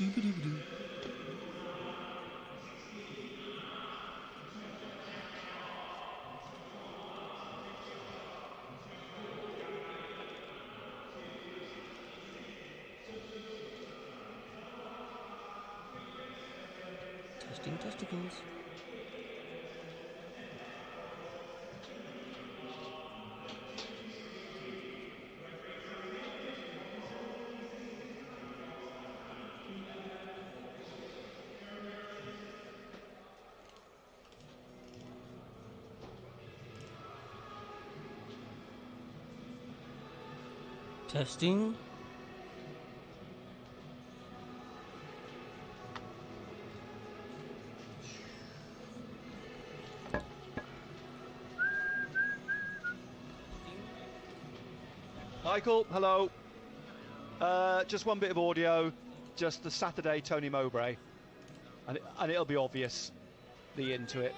Testing testicles. Testing. Michael, hello. Just one bit of audio, just the Saturday Tony Mowbray, and it'll be obvious the into it.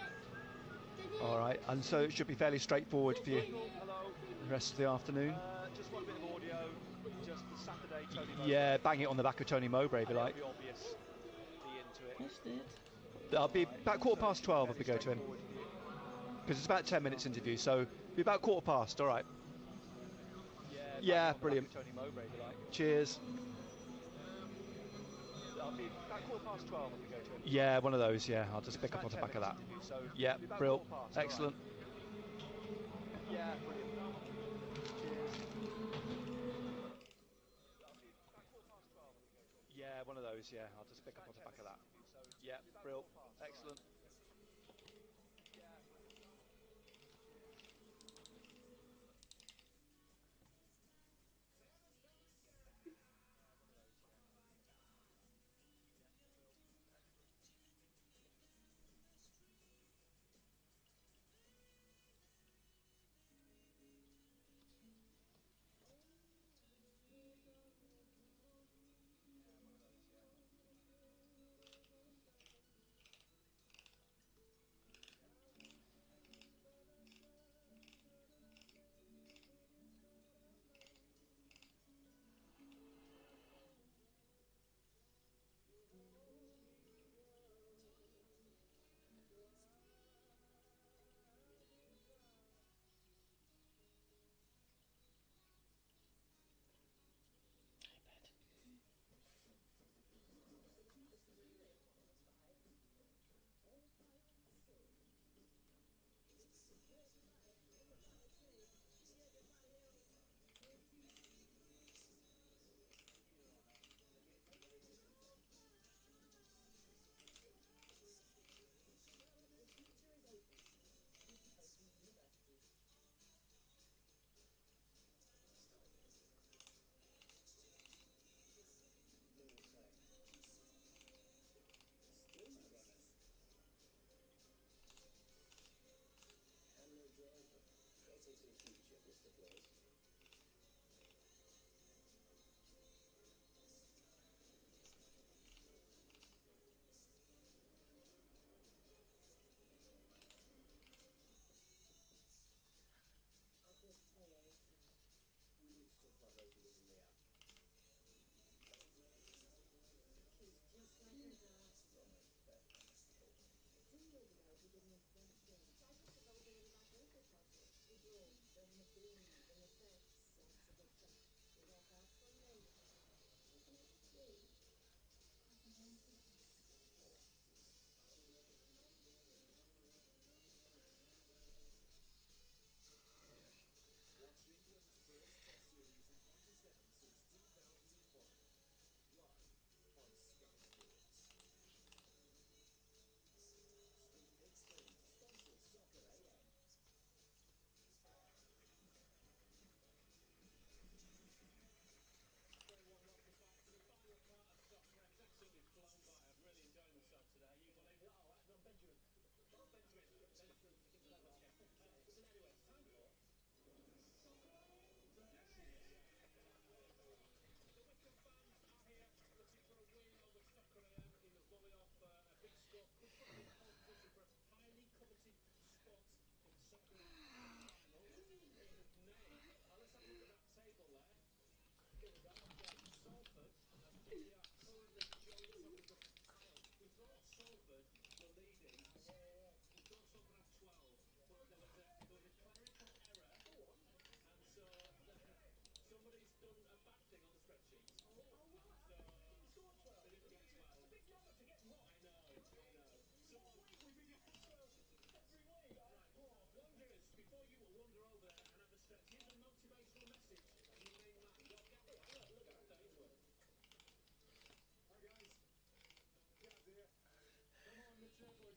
All right, and so it should be fairly straightforward for you the rest of the afternoon. Just one bit of audio, just the Saturday Tony Mowbray. Yeah, bang it on the back of Tony Mowbray if you like. It'll be obvious the into it. I'll be about 12:15 if we go to him, because it's about 10 minutes interview, so be about 15:15. All right. Yeah, brilliant. Cheers. I'll be about 12:15 if we go to him. Yeah, one of those. Yeah, I'll just pick up on the back of that. Yeah, brilliant. Excellent. Yeah, brilliant. Cheers. Yeah, one of those. Yeah, I'll just pick up on the back of that. Yeah, brilliant. Excellent. Sorry.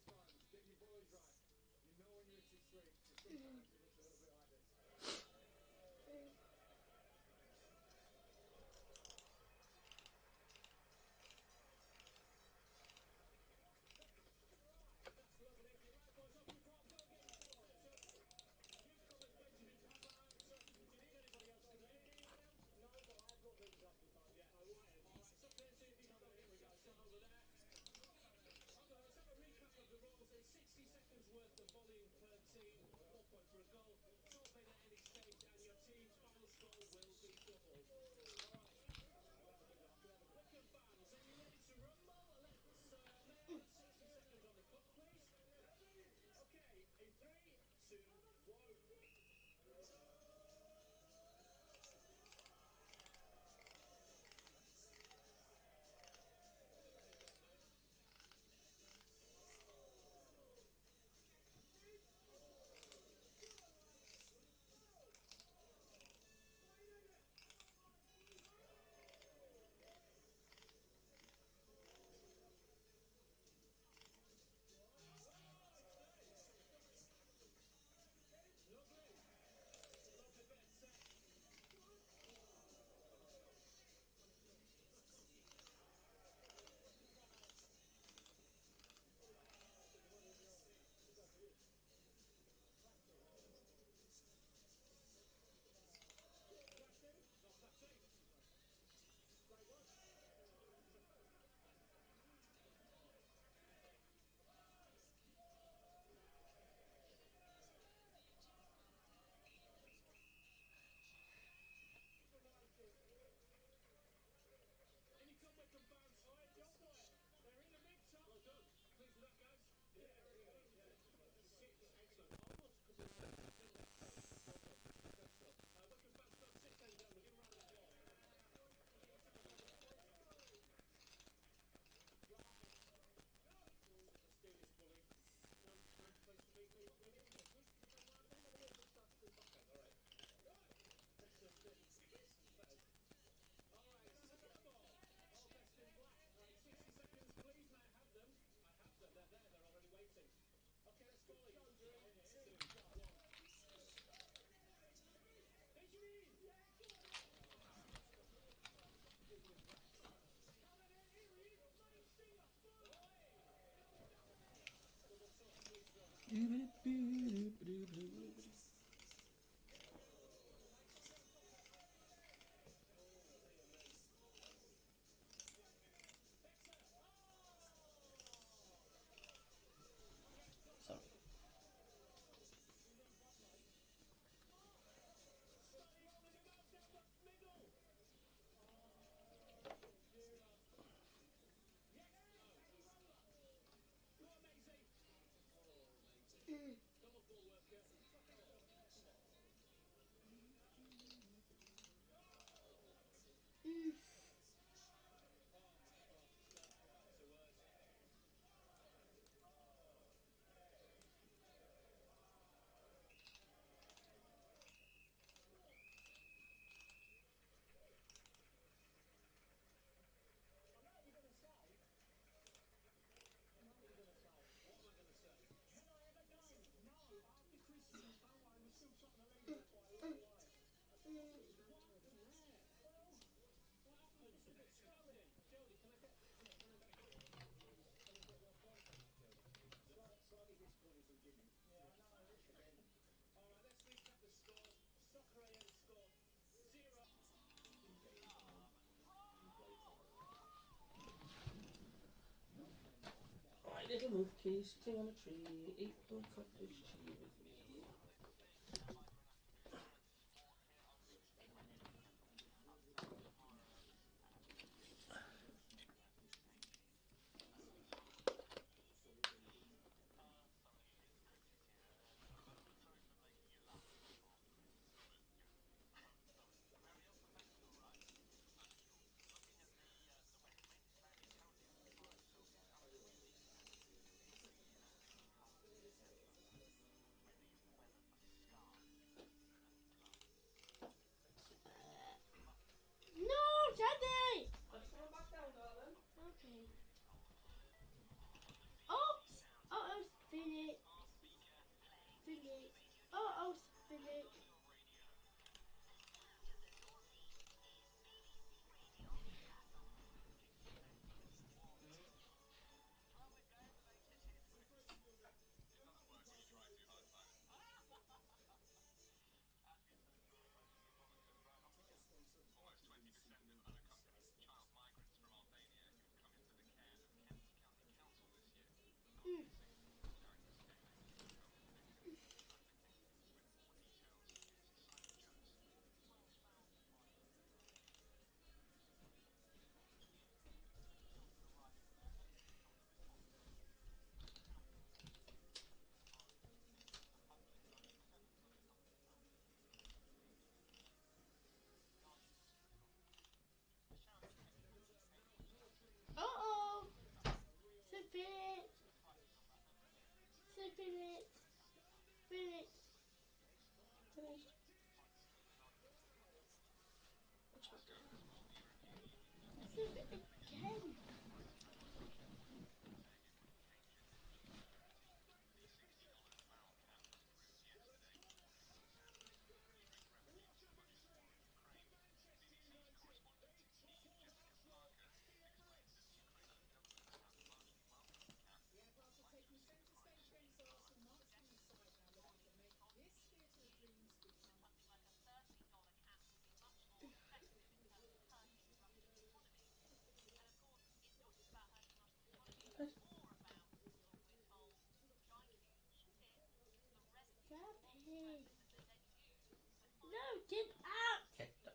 My little monkey sitting on a tree, eat the cottage cheese with me. No, get out! Get the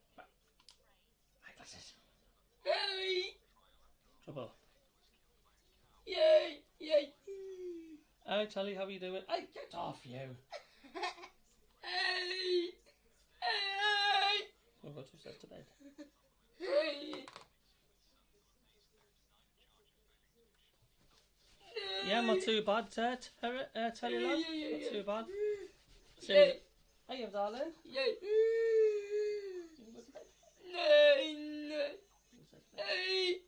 my glasses. Hey! Trouble. Yay! Yay! Hi, Tally, how are you doing? Hey, get off you! Hey! Hey! We'll go upstairs to bed. Hey! Yeah, not too bad, Tally lad. Not too bad. Hey, hey, darling. Yay. No. Hey.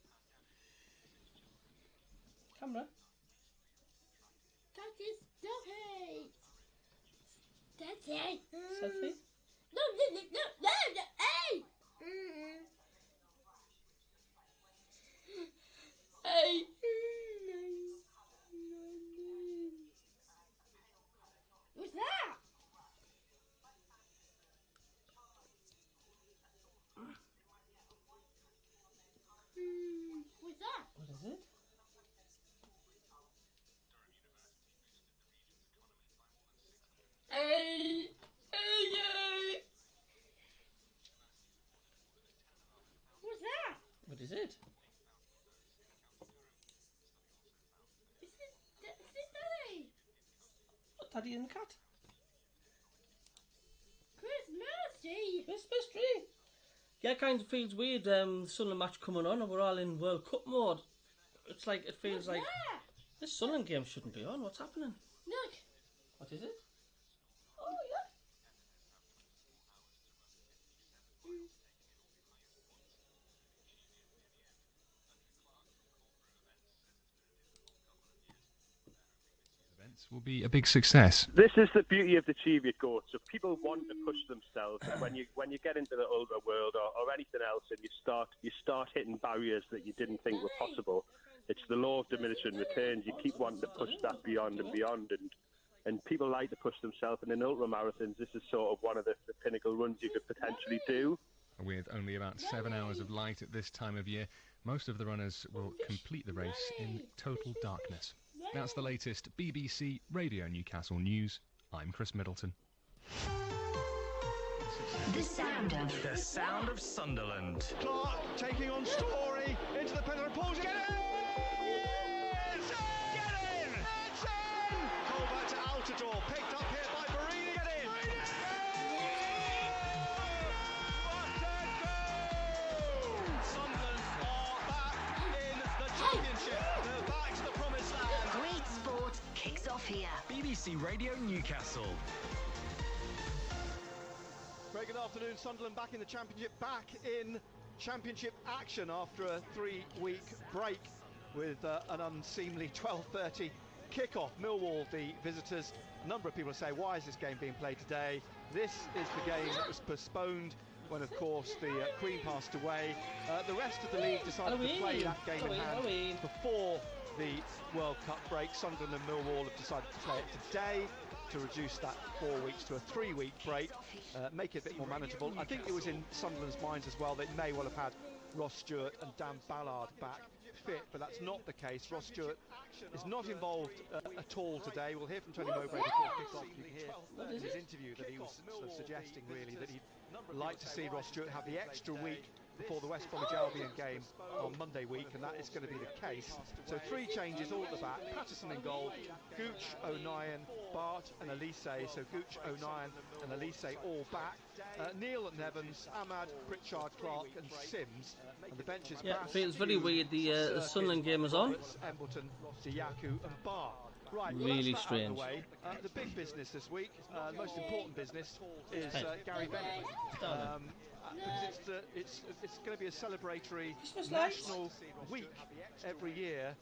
Camera. That is Daddy. Daddy. Selfie. No. Hey. Hey. What's that? What's that? What is it? Hey! Hey! What's that? What is it? Is this Daddy? What, Daddy and the cat? Christmas tree! Yeah, it kind of feels weird, Sunderland match coming on and we're all in World Cup mode. It's like, it feels like this Sunderland game shouldn't be on. What's happening? Look! What is it? Oh, yeah! Will be a big success. This is the beauty of the Cheviot Goat. So people want to push themselves. And when you get into the ultra world or anything else, and you start hitting barriers that you didn't think were possible, it's the law of diminishing returns. You keep wanting to push that beyond and beyond, and people like to push themselves. And in ultra marathons, this is sort of one of the pinnacle runs you could potentially do. With only about 7 hours of light at this time of year, most of the runners will complete the race in total darkness. That's the latest BBC Radio Newcastle news. I'm Chris Middleton. The sound of Sunderland. Clark taking on Story into the penalty pause. Get in! Get in! It's in! Call back to Altidore. Picked up here by Barini. Get in! Sunderland are back in the championship. They're back to the promised land. Great sport kicks off here. BBC Radio Newcastle. Very good afternoon. Sunderland back in the championship, back in championship action after a 3-week break with an unseemly 12:30 kickoff. Millwall, the visitors. A number of people say, why is this game being played today? This is the game that was postponed when, of course, the Queen passed away. The rest of the league decided to play that game in hand before the World Cup break. Sunderland and Millwall have decided to play it today to reduce that 4 weeks to a 3-week break, make it a bit more manageable. I think it was in Sunderland's minds as well. They may well have had Ross Stewart and Dan Ballard back fit, but that's not the case. Ross Stewart is not involved at all today. We'll hear from Tony Mowbray before kick-off. You can hear in his interview that he was sort of suggesting really that he'd like to see Ross Stewart have the extra week before the West Bromwich Albion game on Monday week, and that is going to be the case. So 3 changes all at the back. Patterson in goal, Gooch, O'Nien, Bart and Elise. So Gooch, O'Nien and Elise all back. Neil and Evans, Ahmad, Pritchard, Clark and Sims. And the bench is it feels very weird the Sunderland game is on. Embleton, Diaku and Barr. Right, Really that's that out of strange. the way. The big business this week, the most important business, is Gary Bennett. Because it's going to be a celebratory national week every year,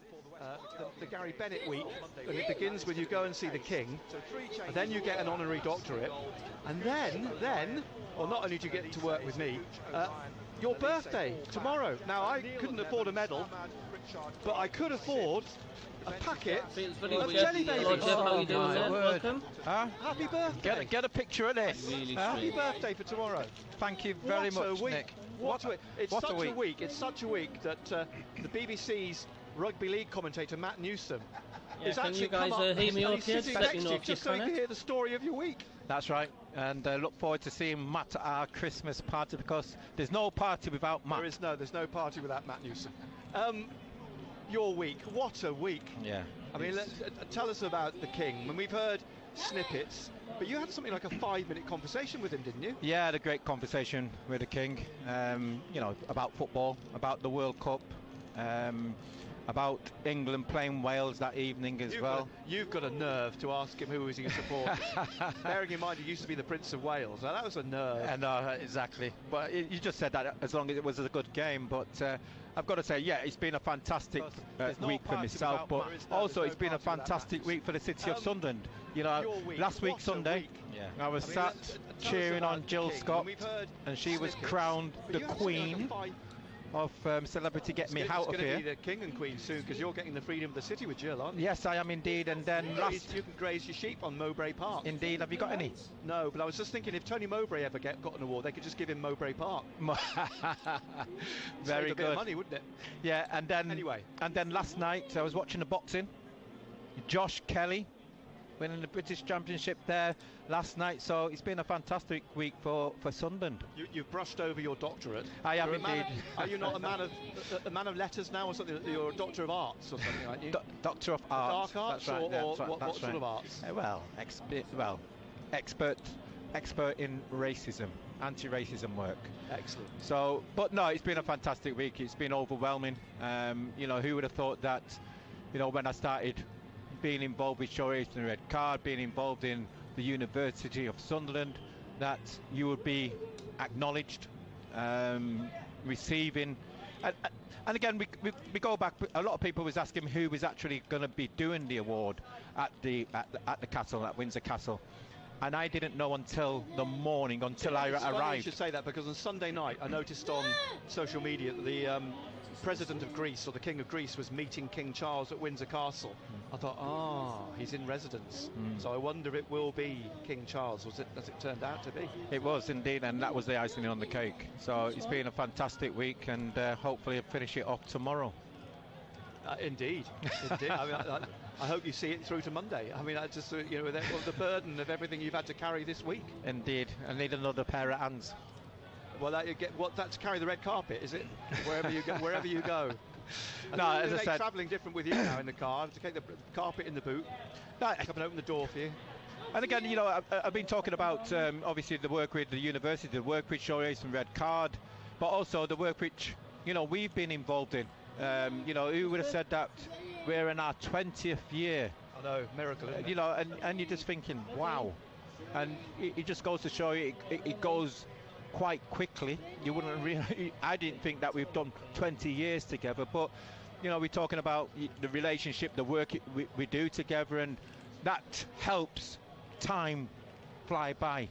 the Gary Bennett week, and it begins with you go and see the King, and then you get an honorary doctorate, and then, well, not only do you get to work with me, your birthday tomorrow. Now, I couldn't afford a medal, but I could afford a packet of jelly babies. Lord Jeff, how are you doing there? Welcome. Happy birthday. Get a picture of this. Really Happy strange. birthday for tomorrow. Thank you very What a much, week. Nick. What a week. It's what a such a week. week. It's such a week that the BBC's rugby league commentator Matt Newsom is can actually you guys come up hear me and okay? he's sitting Just let me next know to you if you just so he can. can hear the story of your week. That's right, and look forward to seeing Matt at our Christmas party, because there's no party without Matt. There's no party without Matt Newsom. Your week, what a week. Yeah. I mean, tell us about the King. I mean, we've heard snippets, but you had something like a 5-minute conversation with him, didn't you? Yeah, I had a great conversation with the King, about football, about the World Cup, about England playing Wales that evening as well. You've got a nerve to ask him who is he going to support. Bearing in mind he used to be the Prince of Wales. Now, that was a nerve. And exactly. But you just said that as long as it was a good game. But I've got to say, yeah, it's been a fantastic week for myself. But also, it's been a fantastic week for the city of Sunderland. You know, last week Sunday, I was sat cheering on Jill Scott, and she was crowned the Queen of Celebrity Get Me Out of Here. You're going to be the King and Queen soon, because you're getting the freedom of the city with Jill, aren't you? Yes, I am indeed. And then you can graze your sheep on Mowbray Park. Indeed. Have you got any? No, but I was just thinking, if Tony Mowbray ever got an award, they could just give him Mowbray Park. Very Save a good. bit of money, wouldn't it? Yeah, and then anyway, and then last night I was watching the boxing. Josh Kelly winning the British Championship there last night. So it's been a fantastic week for Sunderland. You've brushed over your doctorate. I am indeed. Are you not a man of letters now, or something? You're a doctor of arts or something, aren't you? Doctor of arts. Dark arts, that's right, or that's right, what that's sort right. of arts? Expert in racism, anti-racism work. Excellent. So, but no, it's been a fantastic week. It's been overwhelming. Who would have thought that, when I started being involved with Show Race and Red Card, being involved in the University of Sunderland, that you would be acknowledged, receiving. And again, we go back. A lot of people was asking who was actually going to be doing the award at the castle, at Windsor Castle. And I didn't know until the morning, until I arrived. You should say that, because on Sunday night I noticed on social media that the President of Greece, or the King of Greece, was meeting King Charles at Windsor Castle. I thought, he's in residence. So I wonder if it will be King Charles, as it turned out to be. It was indeed, and that was the icing on the cake. So it's been a fantastic week, and hopefully I'll finish it off tomorrow. Indeed. I mean, I hope you see it through to Monday. I mean, I just with the burden of everything you've had to carry this week. Indeed, I need another pair of hands. Well, that's to carry the red carpet, is it? Wherever you go. No, as I said, travelling different with you now in the car, to take the carpet in the boot. Come and open the door for you. And again, I've been talking about obviously the work with the university, the work with Show Race and Red Card, but also the work which we've been involved in. Who would have said that we're in our 20th year? I know, miracle, isn't it? And you're just thinking, wow. And it just goes to show you, it goes quite quickly. You wouldn't really. I didn't think that we've done 20 years together, but we're talking about the relationship, the work we do together, and that helps time fly by.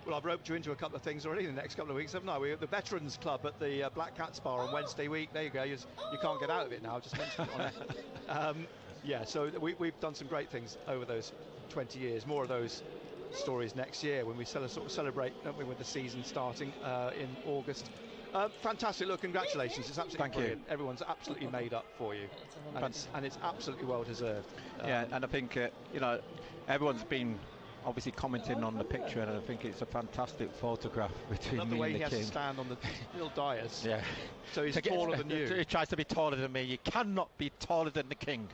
Well, I've roped you into a couple of things already in the next couple of weeks, haven't I? We're at the Veterans Club at the Black Cats Bar on Wednesday week. There you go. You can't get out of it now. I've just mentioned it on there. So we've done some great things over those 20 years. More of those stories next year when we celebrate, don't we, with the season starting in August. Fantastic. Look, congratulations. It's absolutely brilliant. Everyone's absolutely made up for you. And it's absolutely well deserved. And I think, everyone's been obviously commenting on the picture, and I think it's a fantastic photograph between me and the King. I love the way he has to stand on the little dais. Yeah. So he's taller than you. He tries to be taller than me. You cannot be taller than the King.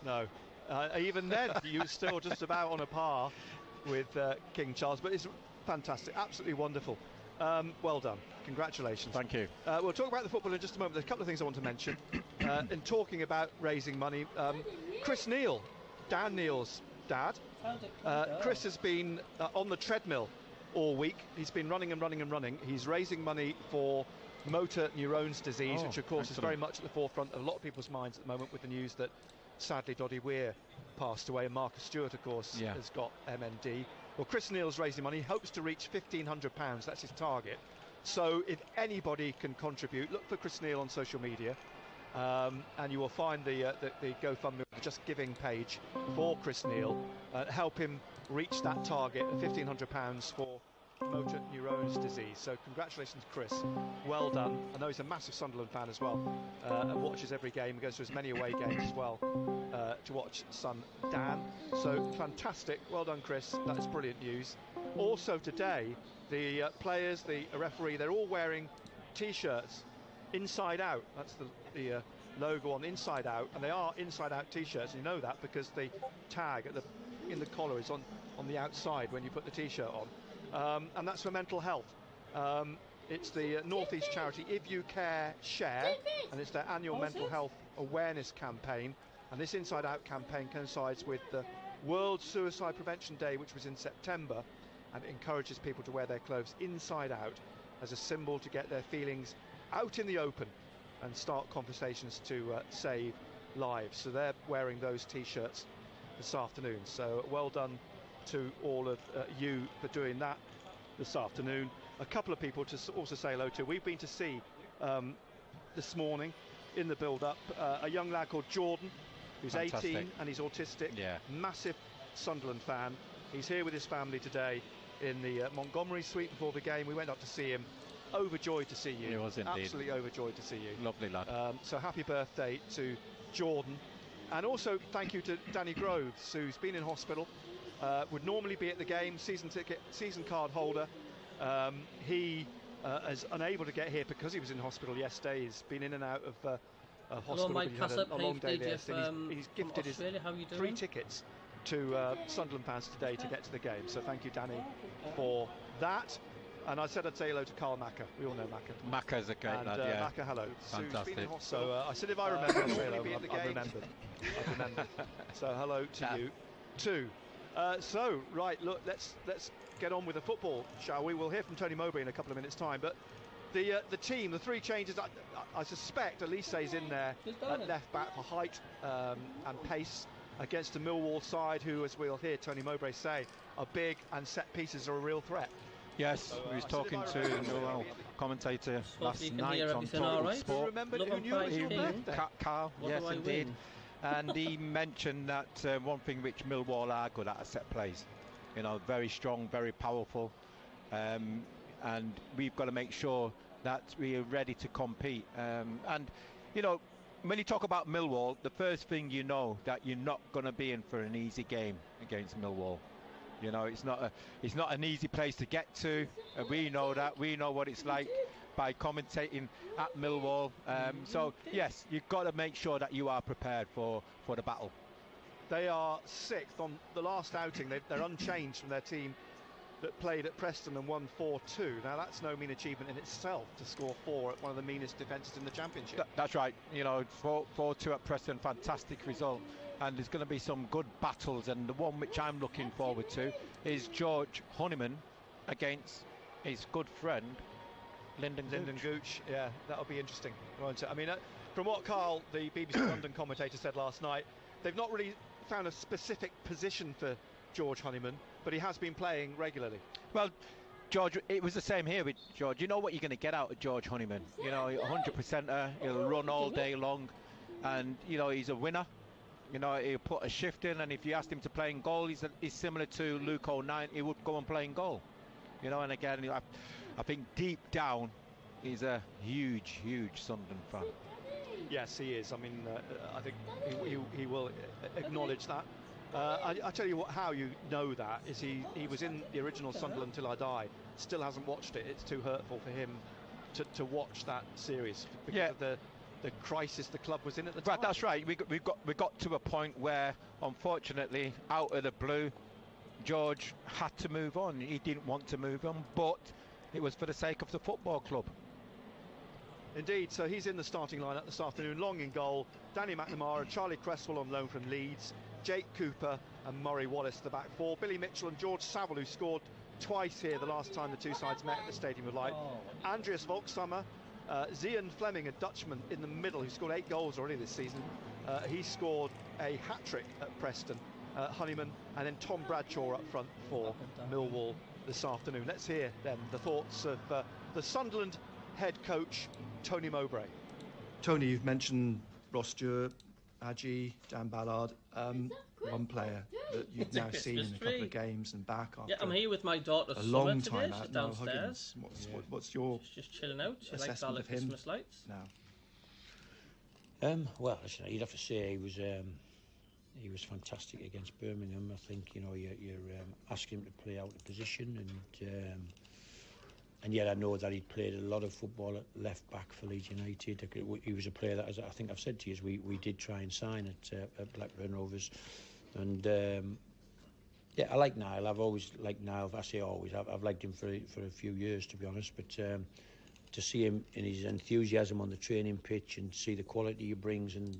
No. Even then, you're still just about on a par with King Charles. But it's fantastic. Absolutely wonderful. Well done. Congratulations. Thank you. We'll talk about the football in just a moment. There's a couple of things I want to mention. In talking about raising money, Chris Neal Dan Neal's dad. Chris has been on the treadmill all week. He's been running and running and running. He's raising money for motor neurones disease, which of course is very much at the forefront of a lot of people's minds at the moment with the news that sadly Doddy Weir passed away, and Marcus Stewart of course has got MND. Well, Chris Neal's raising money. He hopes to reach £1,500. That's his target. So if anybody can contribute, look for Chris Neal on social media, and you will find the GoFundMe Just Giving page for Chris Neal. Help him reach that target of £1,500 for motor neurones disease. So congratulations, Chris. Well done. I know he's a massive Sunderland fan as well, and watches every game. He goes to as many away games as well to watch son Dan. So fantastic. Well done, Chris. That is brilliant news. Also today, the players, the referee, they're all wearing T-shirts inside out. That's the logo on inside out, and they are inside out T-shirts. You know that because the tag in the collar is on the outside when you put the T-shirt on. And that's for mental health. It's the North East charity If You Care Share, and it's their annual mental health awareness campaign. And this Inside Out campaign coincides with the World Suicide Prevention Day, which was in September, and it encourages people to wear their clothes inside out as a symbol to get their feelings out in the open and start conversations to save lives. So they're wearing those T-shirts this afternoon. So well done to all of you for doing that this afternoon. A couple of people to also say hello to. We've been to see this morning in the build-up a young lad called Jordan, who's 18 and he's autistic. Massive Sunderland fan. He's here with his family today in the Montgomery suite before the game. We went up to see him. Overjoyed to see you. He was indeed. Absolutely overjoyed to see you. Lovely lad. So happy birthday to Jordan. And also thank you to Danny Groves, who's been in hospital. Would normally be at the game, season card holder. He is unable to get here because he was in hospital yesterday. He's been in and out of hospital. Hello, Mike, he had a long day there. He's gifted his How you doing? 3 tickets to Sunderland fans today to get to the game. So thank you, Danny, for that. And I said I'd say hello to Carl Macker. We all know Macker. Macker's a great lad, yeah. Macker, hello. Fantastic. So I said if I remember, I'd say hello. I've remembered. So hello to you too. So right, look, let's get on with the football, shall we? We'll hear from Tony Mowbray in a couple of minutes' time. But the team, the 3 changes, I suspect Elise's in there at left back for height and pace against a Millwall side who, as we'll hear Tony Mowbray say, are big and set pieces are a real threat. Yes, he was talking to Millwall commentator last night on Total Sport. Who knew it was your birthday? Carl, yes indeed. And he mentioned that one thing which Millwall are good at set plays. You know, very strong, very powerful, and we've got to make sure that we are ready to compete. And you know, when you talk about Millwall, the first thing you know that you're not going to be in for an easy game against Millwall. You know, it's not an easy place to get to. We know that. We know what it's like by commentating at Millwall. So yes, you've got to make sure that you are prepared for the battle. They are 6th on the last outing. They're unchanged from their team that played at Preston and won 4-2. Now that's no mean achievement in itself to score 4 at one of the meanest defences in the Championship. That's right. You know, 4-2 at Preston, fantastic result. And there's going to be some good battles, and the one which I'm looking forward to is George Honeyman against his good friend Lyndon Gooch. Yeah, that'll be interesting, won't it? I mean, from what Carl, the BBC London commentator, said last night, they've not really found a specific position for George Honeyman, but he has been playing regularly. Well, George, it was the same here with George. You know what you're going to get out of George Honeyman. You know, 100%er, he'll run all day long, and you know, he's a winner. You know, he'll put a shift in, and if you asked him to play in goal, he's similar to Luke O'Nien. He would go and play in goal. You know, and again, I think deep down, he's a huge Sunderland fan. Yes, he is. I mean, I think he will acknowledge that. I tell you what, how you know that is he was in the original Sunderland Till I Die. Still hasn't watched it. It's too hurtful for him to watch that series because of the crisis the club was in at the time. Right, that's right. We got to a point where, unfortunately, out of the blue, George had to move on. He didn't want to move on, but it was for the sake of the football club. Indeed, so he's in the starting lineup this afternoon. Long in goal, Danny McNamara, Charlie Cresswell on loan from Leeds, Jake Cooper and Murray Wallace the back four. Billy Mitchell and George Saville, who scored twice here the last time the two sides met at the Stadium of Light. Andreas Volkshammer, Zian Fleming, a Dutchman in the middle who scored 8 goals already this season. He scored a hat-trick at Preston. Honeyman, and then Tom Bradshaw up front for Millwall this afternoon. Let's hear then the thoughts of the Sunderland head coach, Tony Mowbray. Tony, you've mentioned Ross Stewart, Aji, Dan Ballard, one player that you've now seen in a couple of games and back after. Yeah, I'm here with my daughter a long today. time She's out. downstairs. What's your just chilling out? She likes all the assessment of him Christmas lights now? Well, listen, you'd have to say he was fantastic against Birmingham. I think you're asking him to play out of position, and yet I know that he'd played a lot of football at left back for Leeds United. He was a player that, as I think I've said to you, we did try and sign at Blackburn Rovers, and yeah, I like Niall. I've always liked Niall. I say always. I've liked him for a few years, to be honest. But to see him in his enthusiasm on the training pitch and see the quality he brings, and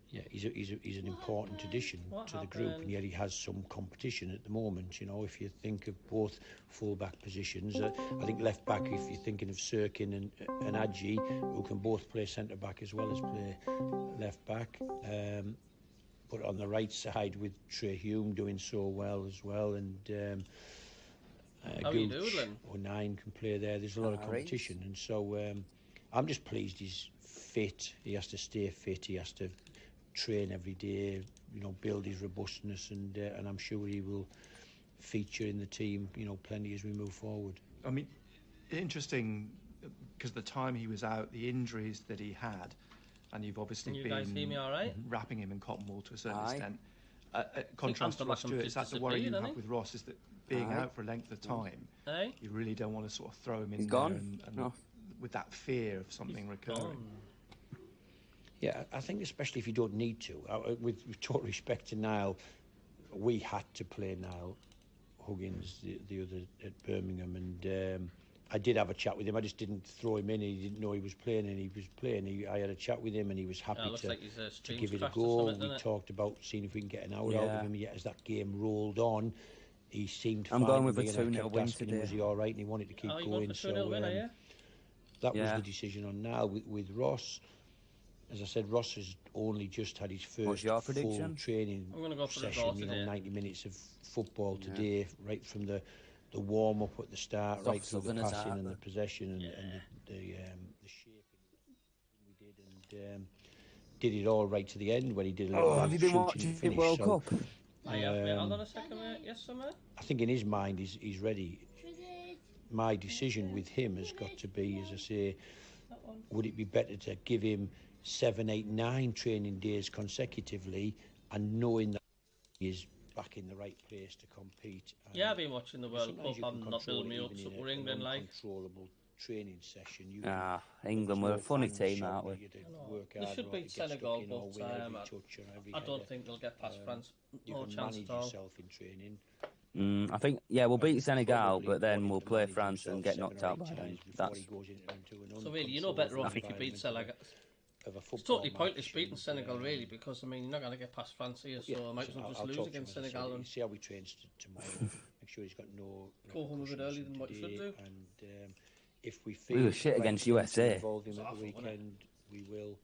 yeah, he's an important addition to the group, and yet he has some competition at the moment. If you think of both full-back positions, I think left-back, if you're thinking of Sirkin and Aji, who can both play centre-back as well as play left-back. But on the right side with Trey Hume doing so well as well, and Gooch or Nine can play there. There's a lot of competition, and so I'm just pleased he's fit. He has to stay fit. He has to train every day, build his robustness, and I'm sure he will feature in the team, plenty as we move forward. I mean, interesting, because the time he was out, the injuries that he had, and you've obviously been guys hear me all right? wrapping him in cotton wool to a certain extent. Contrast to Ross Stewart, is that the worry you have with Ross, is that being out for a length of time, you really don't want to sort of throw him in there and with that fear of something recurring. Yeah, I think especially if you don't need to. With total respect to Niall, we had to play Niall Huggins the other at Birmingham, and I did have a chat with him. I just didn't throw him in. He didn't know he was playing, and he was playing. I had a chat with him, and he was happy to give it a go. We talked about seeing if we can get an hour out of him. Yet as that game rolled on, he seemed fine. I'm going with a 2-0 win today. Was he all right? And he wanted to keep going. So that was the decision on Niall. With Ross, as I said, Ross has only just had his first full training session, 90 minutes of football today, right from the warm-up at the start, right through the passing and the possession and the shaping we did, and did it all right to the end when he did a little have you been watching the World Cup? I have, mate. Hold on a second, mate. Yes, sir, mate. I think in his mind he's ready. My decision with him has got to be, as I say, would it be better to give him 7, 8, 9 training days consecutively, and knowing that he is back in the right place to compete? Yeah, I've been watching the World Cup. I'm not building me up for England, like. Controllable training session. England were a funny team, aren't we? They should beat Senegal, but I don't think they'll get past France. No chance at all. In training. I think, we'll beat Senegal, but then we'll play France and get knocked out by them. So really, you're better off if you beat Senegal. It's totally pointless beating Senegal, really, because you're not going to get past France here, so I might as well just lose against Senegal and see how he trains tomorrow. Make sure he's got no go home a bit earlier than what you should do. And if we feel we were shit against USA. Involve him at the weekend, we will.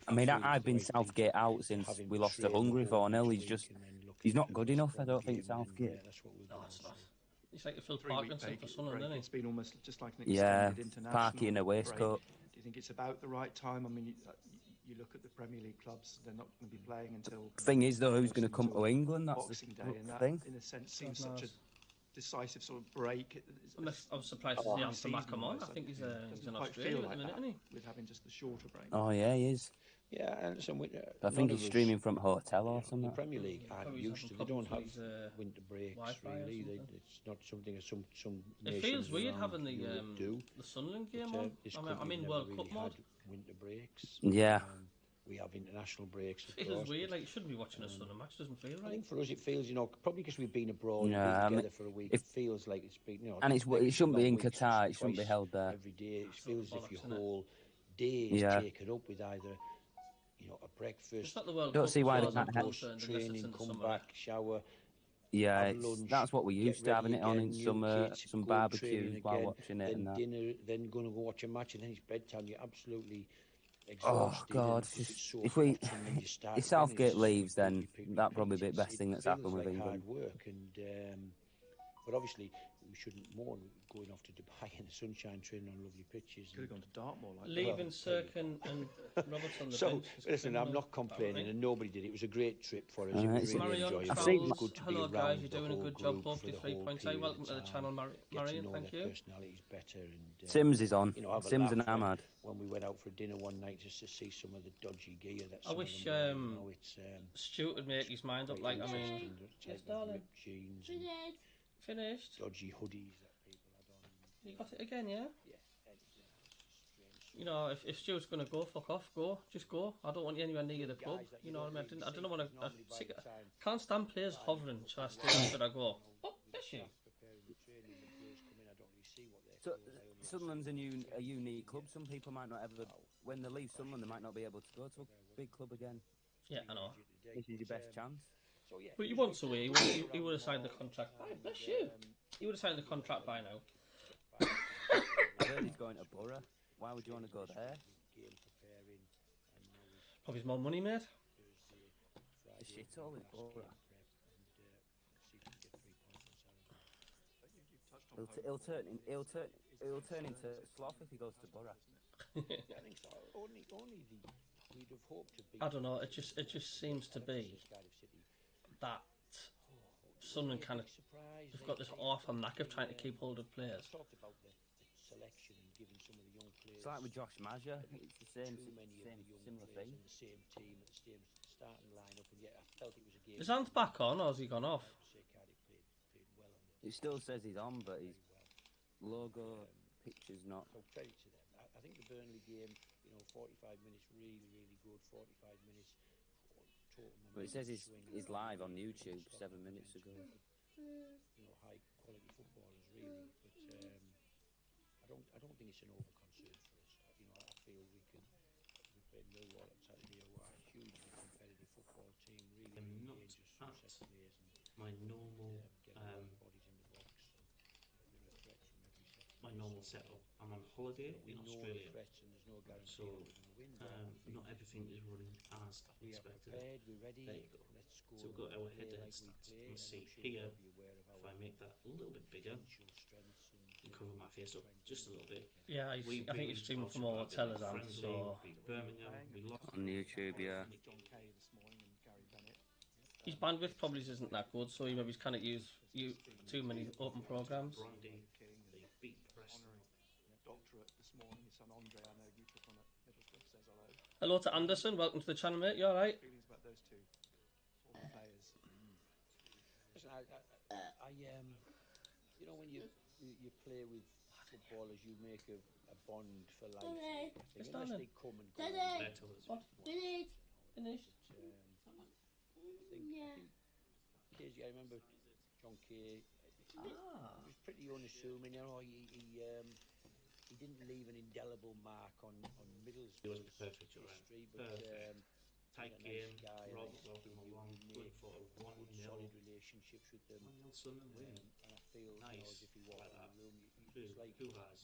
I mean, I've been Southgate out since we lost to Hungary 4-0. He's not good enough, I don't think, Southgate. No, it's not. He's like a Phil Parkinson for Sunderland, isn't he? It's been almost just like an extended international Parky in a waistcoat. Do you think it's about the right time? I mean, you look at the Premier League clubs; they're not going to be playing until. Thing is, though, who's going to come to England? That's the Day, and that, thing. in a sense, seems such a decisive sort of break. I'm surprised to see Anthony come on. I think he's an Australian at the minute, isn't he? With having just the shorter break. Oh yeah, he is. Yeah, and I think he's streaming from a hotel or something. The Premier League aren't used to. They don't have winter breaks really. It's not something some. It feels weird having the Sunderland game on. I'm in World Cup mode. Winter breaks. Yeah. we have international breaks. Of It course, feels weird, but, like you shouldn't be watching a Sunday match. Doesn't feel right. I think for us it feels, probably because we've been abroad, Yeah, been I together mean, for a week. if- It feels like it's been, And like it shouldn't be long in weeks, Qatar. It shouldn't be twice held there. every day. It That's feels as if bollocks, your isn't it? whole day is Yeah. taken up with either, a breakfast. It's not the World Don't Cup see as why far they as I'm can't concerned, unless it's training, in the come summer. back, shower. Yeah, have lunch, that's what we get used to, having ready it on again, in new summer, kids, some go barbecues training while again, watching it then and that. dinner, then going to go watch a match, and then it's bedtime. You're absolutely Oh exhausted. God! And because it's so If we, hot, and then you start if again, Southgate it's leaves, then repeat, that'll probably be the It's- best thing that's feels happened with like England. hard work, and but obviously we shouldn't mourn going off to Dubai in the sunshine, training on lovely pitches. Could have gone to Dartmoor like Leaving Sirkin and Roberts on the So bench. is listen, I'm criminal, not complaining, apparently. and nobody did. It was a great trip for us. It Alright, was so- really Marion enjoyable. I've It seen- was good to be Hello around guys, you're the doing a whole good job. group Both for you the 3 whole points. period Welcome of to the time, channel, get to Marion. know Thank their you. personalities better, and Sims is on. have a Sims and laugh Ahmad. when we went out for dinner one night just to see some of the dodgy gear that I some wish of them wear, it's Stuart would make his mind up. quite Like, I mean, interesting, the yes, type of darling. ripped jeans and Finished. dodgy hoodies that people had on. You got it again, yeah? Yeah, it's strange. You know, if Stuart's gonna go, fuck off, go, just go. I don't want you anywhere near the club. Guys that You know what I mean? I don't want to. normally by the time Can't stand players hovering. Shall I stay or should I go? Oh, bless you. preparing the training, the players come in, I don't really see what they're So, doing. I only Sunderland's a unique club. Some people might not ever, when they leave Sunderland, they might not be able to go to a big club again. Yeah, I know. This is your best chance. So, yeah, But it you was want good to to he would have signed the contract. Oh, bless you. He would have signed the contract by now. I heard he's going to Borough. Why would you want to go there? game preparing, and now it's Probably more money, mate. Thursday, The Friday, shithole with last Borough. game prep, and see if we can get 3 points on Saturday. He'll turn into sloth if he goes to Borough. I think so. Only we'd have hoped to beat. I don't know. It just seems to be Cardiff City. that Sunderland kind of Surprised. they've got this awful knack of trying to keep hold of players. Talked about the selection and giving some of the young players. It's like with Josh Mazza. It's the same, too many of the young similar players thing. in the same team at the same starting lineup, and yet I felt it was a game. Is Ant back on or has he gone off? Say Cardiff played well on the It still says he's on, but his logo picture's not. So credit to them. I think the Burnley game, 45 minutes, really, really good. 45 minutes. Total But it says momentum swing. he's live on YouTube 7 minutes ago. High quality footballers, really. But I don't think it's an over concern for us. I feel we played Millwall on Saturday. We're a hugely competitive football team. Really, I'm really not dangerous from at set players and my normal get a lot of bodies in the box. And they're a threat from every sector. my normal setup. I'm on holiday We in know the Australia, threats and there's no guarantee so that we're going to win. but not everything is running as I've we are expected. prepared, we're ready. There you go. Let's go. So we've got our play head-to-head like we stats. play, You can and see I'm sure here, you'll be aware of if our I make that a little bit bigger potential strengths and cover my face up just a little bit. Yeah, I think he's streaming from all hotels, Ant. So beat Birmingham, we lost On YouTube, yeah. his bandwidth probably isn't that good. So he maybe can't use too many open programs. Brandy, they beat Preston. Doctorate this morning. His son Andre, I know you took on at Middlesbrough, says hello. Hello to Anderson. Welcome to the channel, mate. You all right? Feelings about those two former players. Listen, when you play with footballers, you make a bond for life. I think, unless they come and go. What? Finished. I think Casey, I remember John Kay. He was pretty unassuming. He didn't leave an indelible mark on Middlesbrough's It was perfect, you're right. history, but Perfect. Tight he's a nice game, guy, a Rob nice welcome kid. along, You good make for a 1-0. good, solid relationships with them. 1-0 Sunderland win. And I feel, Nice. as if he walked Like in that. the room, it's like Who has?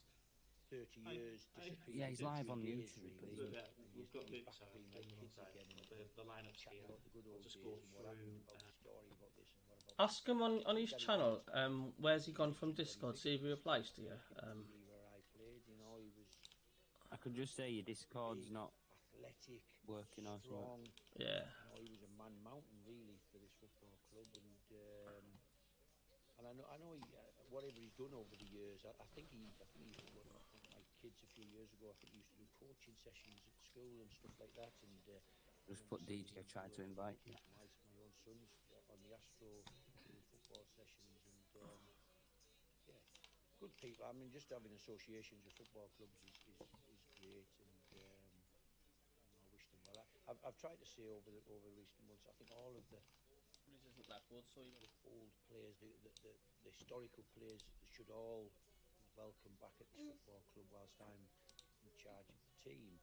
30 years disappeared. Yeah, he's live on Days, YouTube, but really. Look, And we've he's got back Luke's out, being doing like one kids side. again and The lineup's chatting here. about the good I'll old just days go and what happened, through. about the story about this and what about Ask him on his channel. Where's he gone from Discord? See if he replies to you. where I played. He was I could just say your Discord's big, not athletic, working or something. strong. Yeah. He was a man mountain really for this football club, and I know he, whatever he's done over the years. I think he used to work with my kids a few years ago. I think he used to do coaching sessions at school and stuff like that. And Just put DJ, tried to invite you. my own sons on the Astro doing football sessions, and yeah, good people. I mean, just having associations with football clubs is great, and I wish them well. I've tried to say over recent months, I think all of the Isn't that good? So you old players, the historical players should all welcome back at this football club whilst I'm in charge of the team.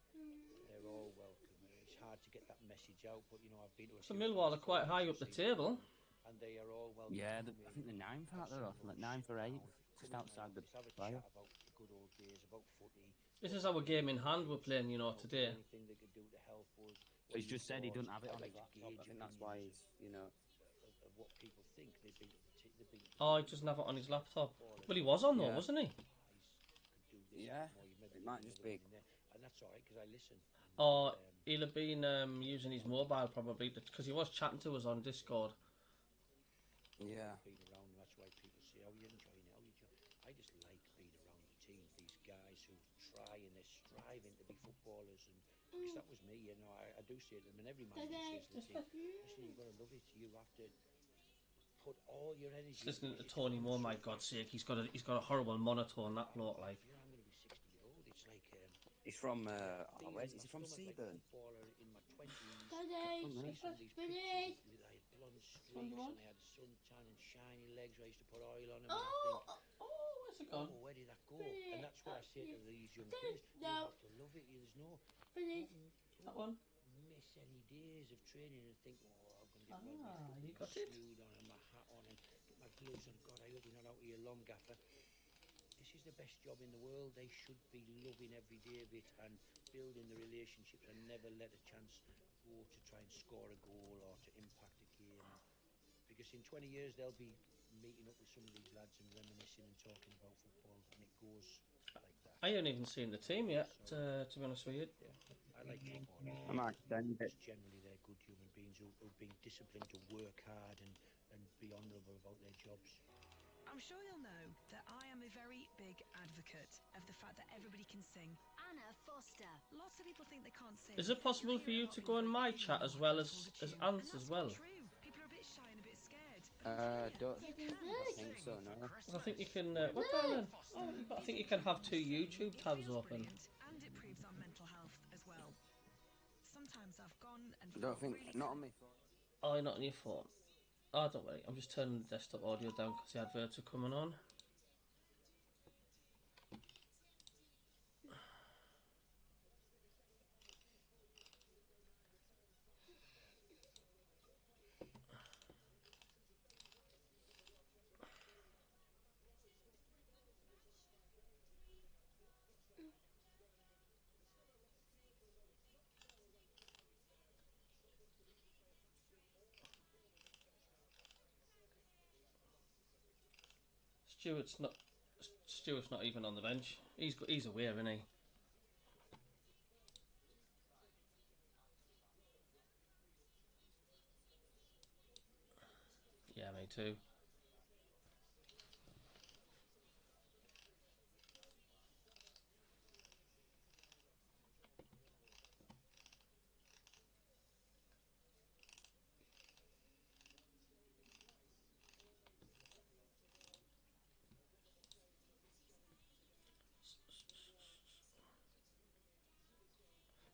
They're all welcome. It's hard to get that message out, but you know, I've been to a so few Millwall are friends' quite high forums up the this season, table. and they are all welcome. Yeah, to I come think in, the ninth have out there, some like lunch, ninth or sit eighth, down, just come in outside the the office, have a playoff. chat about the good old days, about footy. This is our game in hand we're playing, you know, today. Anything they could do to help us. He's just said he doesn't have it I'd on like his to laptop. gauge I think that's why he's, you know. of what people think. They've been Oh, he doesn't have it on his laptop. Well, he was on though, wasn't he? Yeah, it might just be. And that's all right because I listen. Oh, he'll have been using his mobile probably because he was chatting to us on Discord. Yeah. Being around, that's why people say, "Oh, you're enjoying it." I just like being around the team. These guys who try and they're striving to be footballers, and because that was me. You know, I do say to them, and every man says to the team, "Listen, you've got to love it. You have to put all your energy." Just listening to Tony Moore, my God's sake, he's got a horrible monotone, that bloke, like. You know, I'm going to be 60-year-old. It's like He's from where's is he from? Seaburn. In my 20s. Daddy, Some of these pictures, I had blonde streaks and I had suntan and shiny legs. I used to put oil on them. And I think, where's it gone? Oh, where did that go? And that's what I say to these young players. You have to love it. There's no. That one. Miss any days of training and think, oh, I'm going to get you got it. snood on and my hat on and get my gloves on. God, I hope you're not out here long, gaffer. This is the best job in the world. They should be loving every day of it and building the relationships and never let a chance go to try and score a goal or to impact a game. Because in 20 years they'll be meeting up with some of these lads and reminiscing and talking about football, and it goes like that. I haven't even seen the team yet, to be honest with you. Yeah, I like football. I might send it. Generally, they're good human beings who've been disciplined to work hard and be honourable about their jobs. I'm sure you'll know that I am a very big advocate of the fact that everybody can sing. Anna Foster. Lots of people think they can't sing. Is it possible for you to go in my chat as well as Ant's as well? People are a bit shy and a bit scared. Don't think so, no. I think you can. What darling? Oh, I think you can have two YouTube tabs open. And it proves our mental health as well. Sometimes I've gone and I don't think, not on me. Oh, not on your phone. Oh, don't worry. I'm just turning the desktop audio down because the adverts are coming on. Stuart's not even on the bench. He's aware, isn't he? Yeah, me too.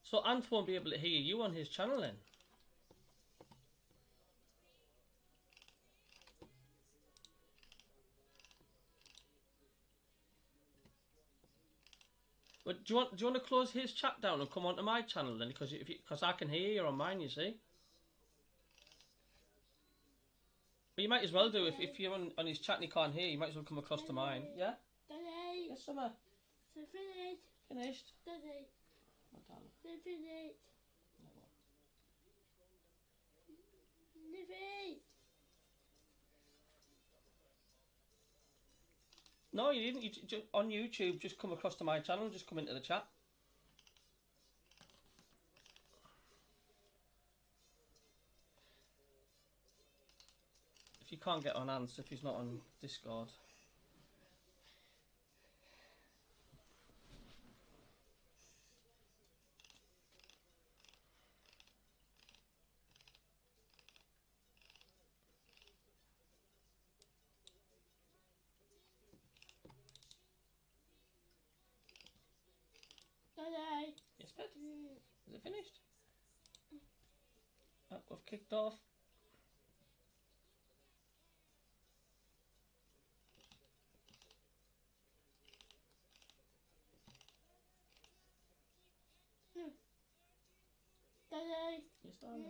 So Ant won't be able to hear you on his channel then? But do you want to close his chat down and come onto my channel then? Because I can hear you on mine, you see. But you might as well do if you're on his chat and he can't hear. You might as well come across to mine. Yeah. Daddy. Yes, Summer. So finished. Finished. Daddy. What, darling? So finished. Livy. No, you didn't. On YouTube, just come across to my channel. Just come into the chat. If you can't get on Ants, if he's not on Discord. Daddy. Yes, Pet? Is it finished? kicked off. Daddy. Yes, darling.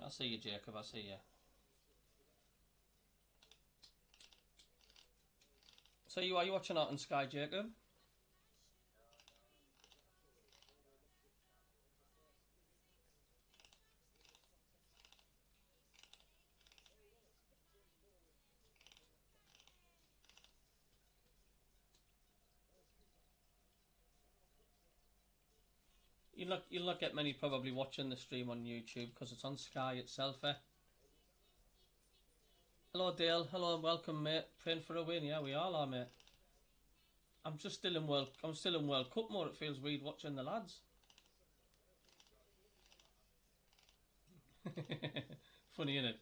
I see you, Jacob. I see you. So are you watching out on Sky, Jacob? You'll not get many probably watching the stream on YouTube because it's on Sky itself. Hello, Dale. Hello and welcome, mate. Praying for a win. Yeah, we all are, mate. I'm still in World Cup mode. It feels weird watching the lads. Funny, innit?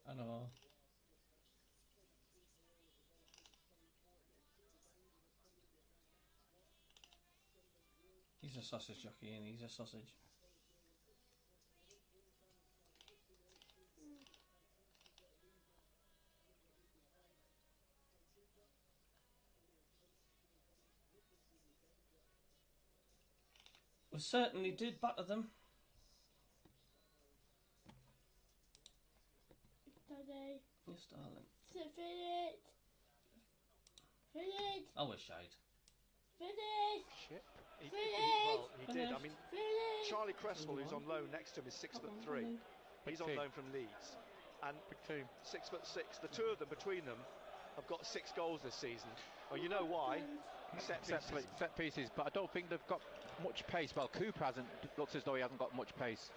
I know. He's a sausage jockey, and he's a sausage. We certainly did batter them. Daddy. Yes, darling. Finish. Finish. I wish I'd. Finish. Shit. He Finish. did. I mean, Finish. Charlie Cresswell, who's on loan next to him, is 6'3". He's on loan from Leeds, and big team. 6'6". The two of them, between them, have got 6 goals this season. Well, you know why? Set pieces, but I don't think they've got much pace. Well, Cooper hasn't. Looks as though he hasn't got much pace.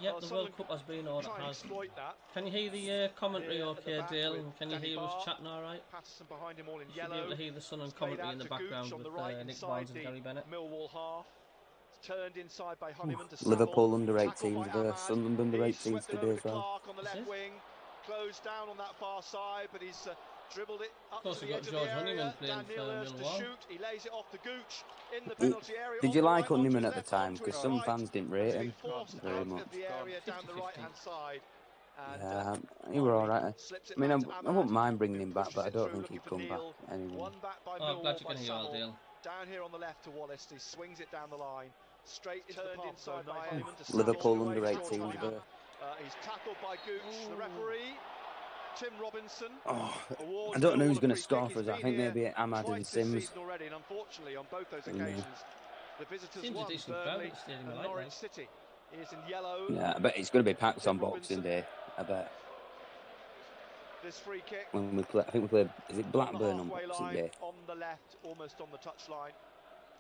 Yep, the World Cup has been on. It has. That. Can you hear the commentary okay, Dale? Can you hear us chatting all right? Patterson behind him all in yellow. Be able to hear the Sun and commentary in the background with Nick Barnes and Gary Bennett. Millwall half. It's turned inside by Honeyman to Liverpool under 18s versus Sunderland under 18s today as well. On the left wing, closed down on that far side, but he's dribbled it up to the edge of the area. Honeyman playing for Millwall. He lays it off the Gooch in the penalty area. Did you like Honeyman at the time? Because some fans didn't rate him very much. Yeah, he were alright. I mean, I wouldn't mind bringing him back, but I don't think he'd come back anyway. Oh, I'm glad you can hear all, Dale. Down here on the left to Wallace, he swings it down the line, straight into the path inside by Honeyman. Liverpool under 18s. He's tackled by Gooch, the referee. Tim Robinson. Oh, I don't know who's going to score for us. I think maybe Ahmad and Sims. Already, and unfortunately, on both those occasions, the visitors won. Burnley and Norwich City is in yellow. Yeah, I bet it's going to be packed on Boxing Day. I bet. This free kick. When we play, I think we play. Is it Blackburn on Boxing Day? On the left, almost on the touchline.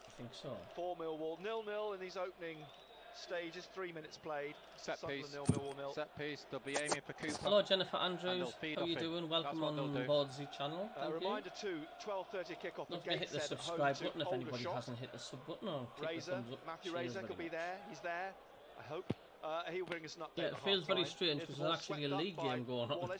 I think so. For Millwall, 0-0 in these opening stages. 3 minutes played. Set piece. Set piece. They'll be aiming for Cooper. Hello, Jennifer Andrews. How are you doing? Welcome on board the channel. Thank you. Reminder too, 12:30 kickoff. Don't forget to hit the subscribe button if anybody hasn't hit the sub button. Or click the thumbs up. Matthew Razor could be there. He's there. I hope. He'll bring us an update. Yeah, it feels very strange because there's actually a league game going on.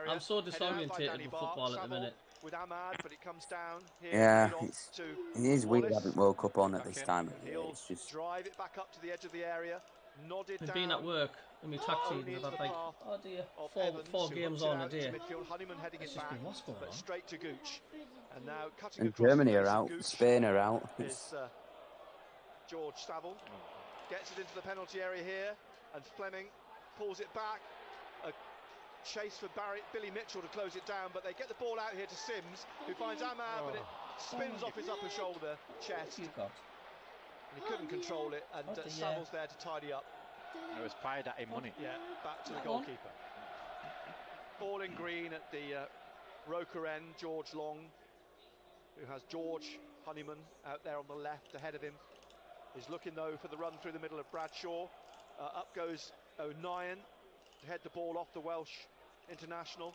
I'm so disorientated with football at the minute. With Ahmad, but it comes down here. Yeah, it is weird having World Cup on at this time. It's just drive it back up to the edge of the area. Nodded I've down. been at work in my taxi and I've had like, oh dear, four games on a day. Honeyman heading it back, what's going on? Straight to Gooch. And now cutting and across Germany are out, Spain are out. Is George Saville gets it into the penalty area here, and Fleming pulls it back. A chase for Billy Mitchell to close it down, but they get the ball out here to Sims, who finds Ahmad, but it spins off his upper shoulder, chest. And he couldn't control it, and Saville's there to tidy up. It was fired at him, wasn't it? Yeah, back to the goalkeeper. Ball in green at the Roker end, George Long, who has George Honeyman out there on the left ahead of him. He's looking though for the run through the middle of Bradshaw. Up goes O'Nien to head the ball off the Welsh international.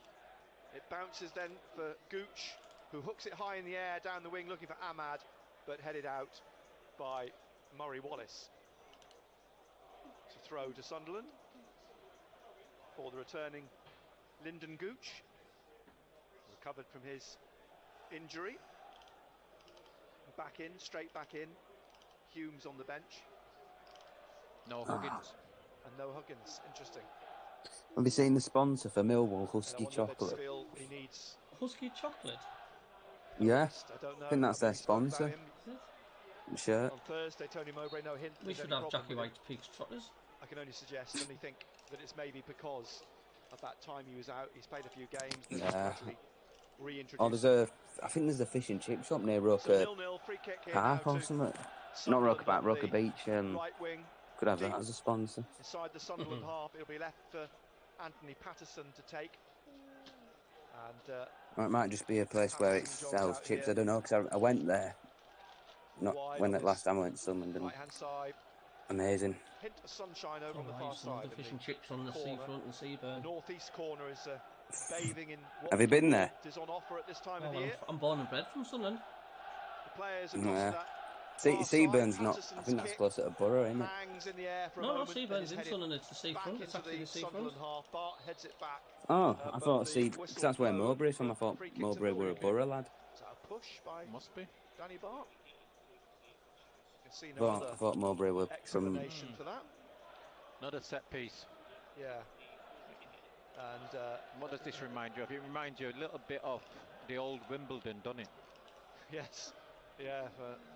It bounces then for Gooch, who hooks it high in the air down the wing looking for Ahmad, but headed out by Murray Wallace. throw to Sunderland for the returning Lyndon Gooch, recovered from his injury. Back in, straight back in. Humes on the bench. No Huggins. And no Huggins. Interesting. Have you seen the sponsor for Millwall, Husky Chocolate? He needs Husky Chocolate? Yeah, I don't know. I think that's their sponsor. Shirt. On Thursday, Tony Mowbray, no hint. We should have Jackie White's Peaks Trotters. I can only suggest, only think that it's maybe because of that time he was out. He's played a few games. Yeah. Reintroduced. Oh, I think there's a fish and chip shop near Roker Park or something. Not Roker Park, Roker Beach. Right wing. Could have that as a sponsor. Inside the Sunderland half, it'll be left for Anthony Patterson to take. And or it might just be a place where it sells chips. I don't know, because I went there. Not when the last time I went to Sunderland. Right-hand side. Amazing. Hint of sunshine over on the far side. The fish and chips on the seafront and Seaburn. The northeast corner is bathing in what Have you been there? is on offer at this time of the year. I'm born and bred from Sunderland. The players across that Seaburn's not. I think that's closer to Borough, isn't it? No, Seaburn's in Sunderland. It's the seafront. It's actually the seafront. Oh, I thought because that's where Mowbray is from. I thought Mowbray were a Borough lad. Is that a push by Must be Danny Bart? I thought Mowbray were from. For that. Another set piece. Yeah. And what does this remind you of? It reminds you a little bit of the old Wimbledon, doesn't it? Yes. Yeah.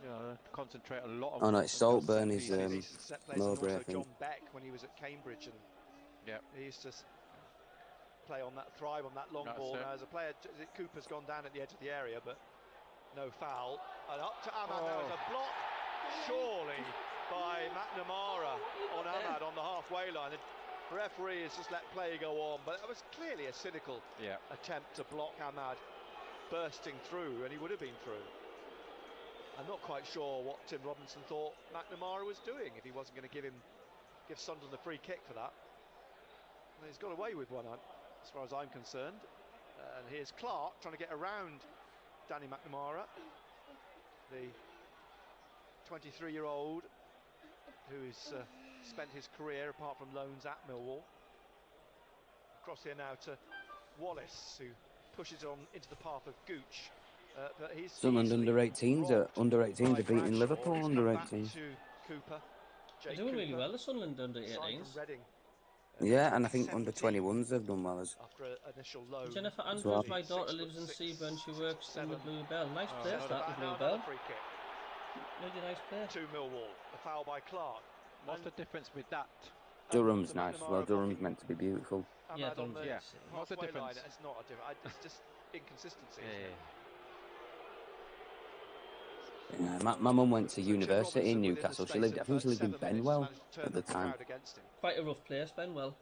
You know, concentrate a lot. Oh no, it's Saltburn is Mowbray, I think. John Beck when he was at Cambridge, and he used to play on that, thrive on that long ball. Now as a player, Cooper's gone down at the edge of the area, but no foul. And up to Ahmad. Now is a block, surely, by McNamara on Ahmad on the halfway line. The referee has just let play go on, but it was clearly a cynical attempt to block Ahmad bursting through, and he would have been through. I'm not quite sure what Tim Robinson thought McNamara was doing if he wasn't going to give Sunderland a free kick for that. And he's got away with one, as far as I'm concerned. And here's Clark trying to get around Danny McNamara, the 23-year-old who's spent his career, apart from loans, at Millwall. Across here now to Wallace, who pushes on into the path of Gooch. But he's Sunderland under-18s are beating Liverpool under-18s. Cooper. They're doing really well, the Sunderland under-18s. Yeah, and I think under-21s have done well as. After initial loan. Jennifer Andrews, my daughter, lives in Seaburn. She works in the Blue Bell. Nice place, that, the Blue Bell. Really nice place. To Millwall, a foul by Clark. What's the difference with that? Durham's nice. Well, Durham's meant to be beautiful. Yeah, Durham's What's the difference? It's not a difference. It's just inconsistency. Yeah, my mum went to university in Newcastle. I think she lived in Benwell at the time. Quite a rough place, Benwell.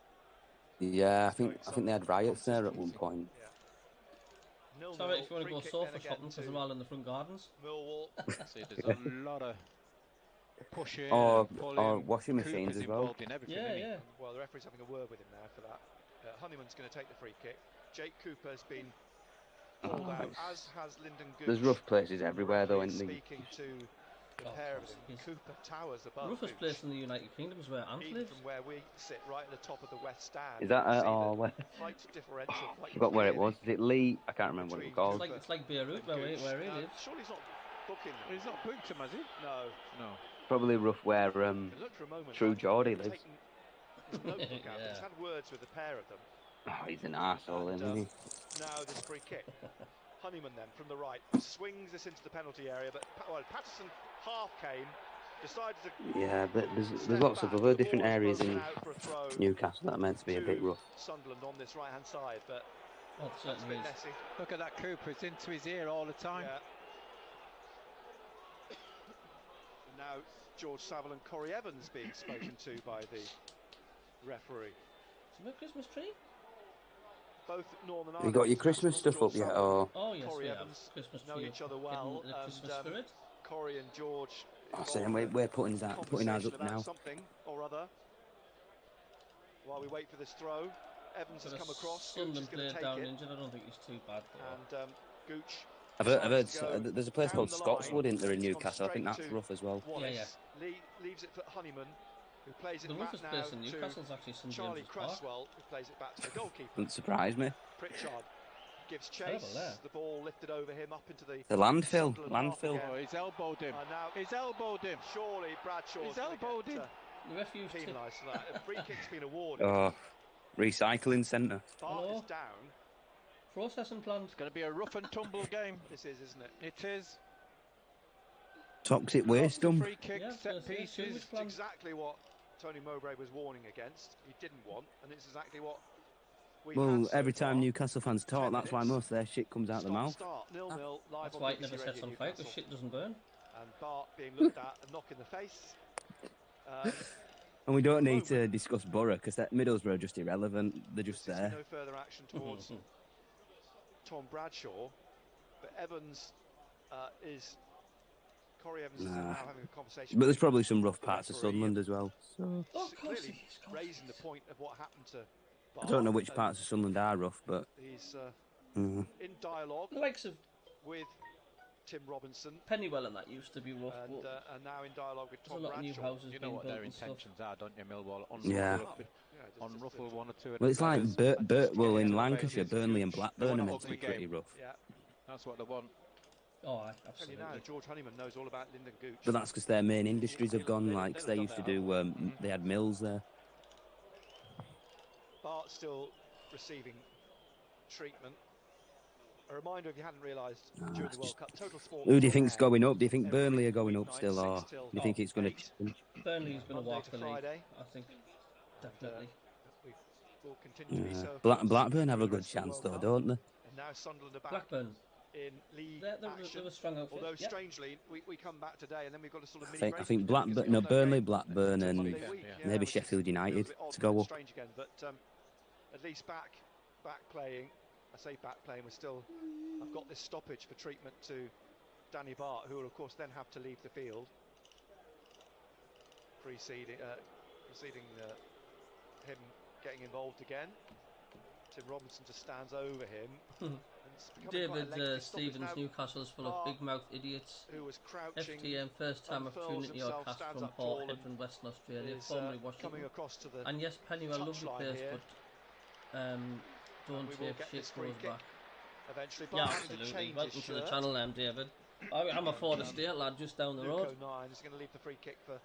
Yeah, I think they had riots there at one point. It's alright if you want to go sofa shopping because they're all in the front gardens. Millwall. See, there's a lot of pushing or pulling. washing machines as well. Yeah. Well, the referee's having a word with him there for that. Honeyman's going to take the free kick. Jake Cooper has been pulled out, as has Lyndon Gooch. There's rough places everywhere, though, isn't there? Speaking to the pair of them, Cooper towers above. Roughest place in the United Kingdom is where Ant lives. From where we sit, right at the top of the West Stand. Is that height differential? I forgot where it was. Is it Lee? I can't remember what it was called. It's like Beirut, where he lives. Surely he's not booking them. He's not booked him, has he? No. Probably rough where True Geordie lives. He's had words with the pair of them. Oh, he's an arsehole, isn't he? Now this free kick. Honeyman then from the right swings this into the penalty area, but Patterson half came, decided to. Yeah, but there's lots of other different areas in Newcastle that are meant to be a bit rough. Sunderland on this right hand side, but that's a bit messy. Look at that Cooper; it's into his ear all the time. Yeah. Now George Saville and Corey Evans being spoken to by the referee. Is it a Christmas tree? Both Northern Have you got your Christmas stuff up yet? Or? Oh yes, Corey we Evans have. Christmas know each other well, Christmas spirit. Corey and George. Oh, so we're putting ours up now. Something or other. While we wait for this throw, Evans has come across. Sunderland played down injured. I don't think he's too bad. And Gooch. I've heard there's a place called Scotswood in there in Newcastle. I think that's rough as well. Wallace leaves it for Honeyman. who plays it The back roughest now place in to Newcastle's actually St Charlie James's Park. Cresswell, who plays it back to the goalkeeper. Doesn't surprise me. Pritchard gives Terrible chase. there. The ball lifted over him up into the Landfill. Sunderland half Landfill. again. Oh, he's elbowed him. And now He's elbowed him. surely Bradshaw's He's gonna elbowed get, him. The referee tip. penalised for that. A free kick's been awarded. Oh, recycling centre. Bart Hello? is down. Processing plant. It's going to be a rough and tumble game. This is, isn't it? It is. Toxic waste dump. Free kicks, Yeah, set that's it. pieces. Sewage It's plant. exactly what Tony Mowbray was warning against. He didn't want, and it's exactly what we've Well, had so every time far. Newcastle fans talk, that's why most of their shit comes out the mouth. Start 0-0 live That's on why it BBC never sets Radio on fire, because Newcastle. shit doesn't burn. And Bart being looked at, a knock in the face. And we don't need to discuss Borough, because Middlesbrough are just irrelevant. They're just Seems to there. be no further action towards Tom Bradshaw, but Evans is. Corey Evans is now having a conversation. But there's with probably some rough the parts of referee. Sunderland as well. So Oh, of course Clearly he is, of course raising he the is. point of what happened to I don't know Bart, which and parts of Sunderland are rough, but he's mm. in dialogue The likes of with Tim Robinson Pennywell and that used to be rough, and, but and now in dialogue with there's a Tom lot of new Bradshaw. houses You know being what built their and stuff. intentions are, don't you, Millwall? Yeah. Unruffle one or two. Well, it's like well, in Yeah. Lancashire, Burnley and They Blackburn want are an meant to be ugly pretty game. rough. Yeah, That's what they want. Oh, aye, tell you absolutely. now, George Honeyman knows all about Lyndon Gooch. But that's because their main industries have gone, like, 'cause they used to do, they had mills there. Bart still receiving treatment. A reminder, if you hadn't realised, during the World Cup, Total Sport. Who do you think's going up? Do you think Burnley are going up still, or do you think it's going to change? Burnley's going to Monday walk to the league, Friday. I think. Definitely. We will continue to be so. Blackburn have a good chance, though, don't they? And now Sunderland are back Blackburn. in league They action. were strong outfit. Although Yeah. strangely, we come back today, and then we've got a sort of mini I break think because Blackburn, we've no, got Burnley, game Blackburn, until and Monday week. maybe which is Sheffield a United little bit odd, to go a bit up. strange again, but at least back playing. I say back playing. I've got this stoppage for treatment to Danny Bart, who will of course then have to leave the field, preceding him getting involved again. Tim Robinson just stands over him. And it's becoming quite a David lengthy stoppage Stevens, now. Newcastle's full of Bart, big mouth idiots. who was crouching, FTM, first time unfurls opportunity or himself, cast stands from up Port tall Hedron, Western Australia, is, formerly coming Washington. across to the And yes, Pennywell, lovely touchline place, here. but don't we will take get shit this for free us kick back. eventually. Yeah, Bart having to absolutely. change Welcome his to the shirt. channel, David. I'm a Ford Estate lad just down the road. Luke 09 is going to leave the free kick for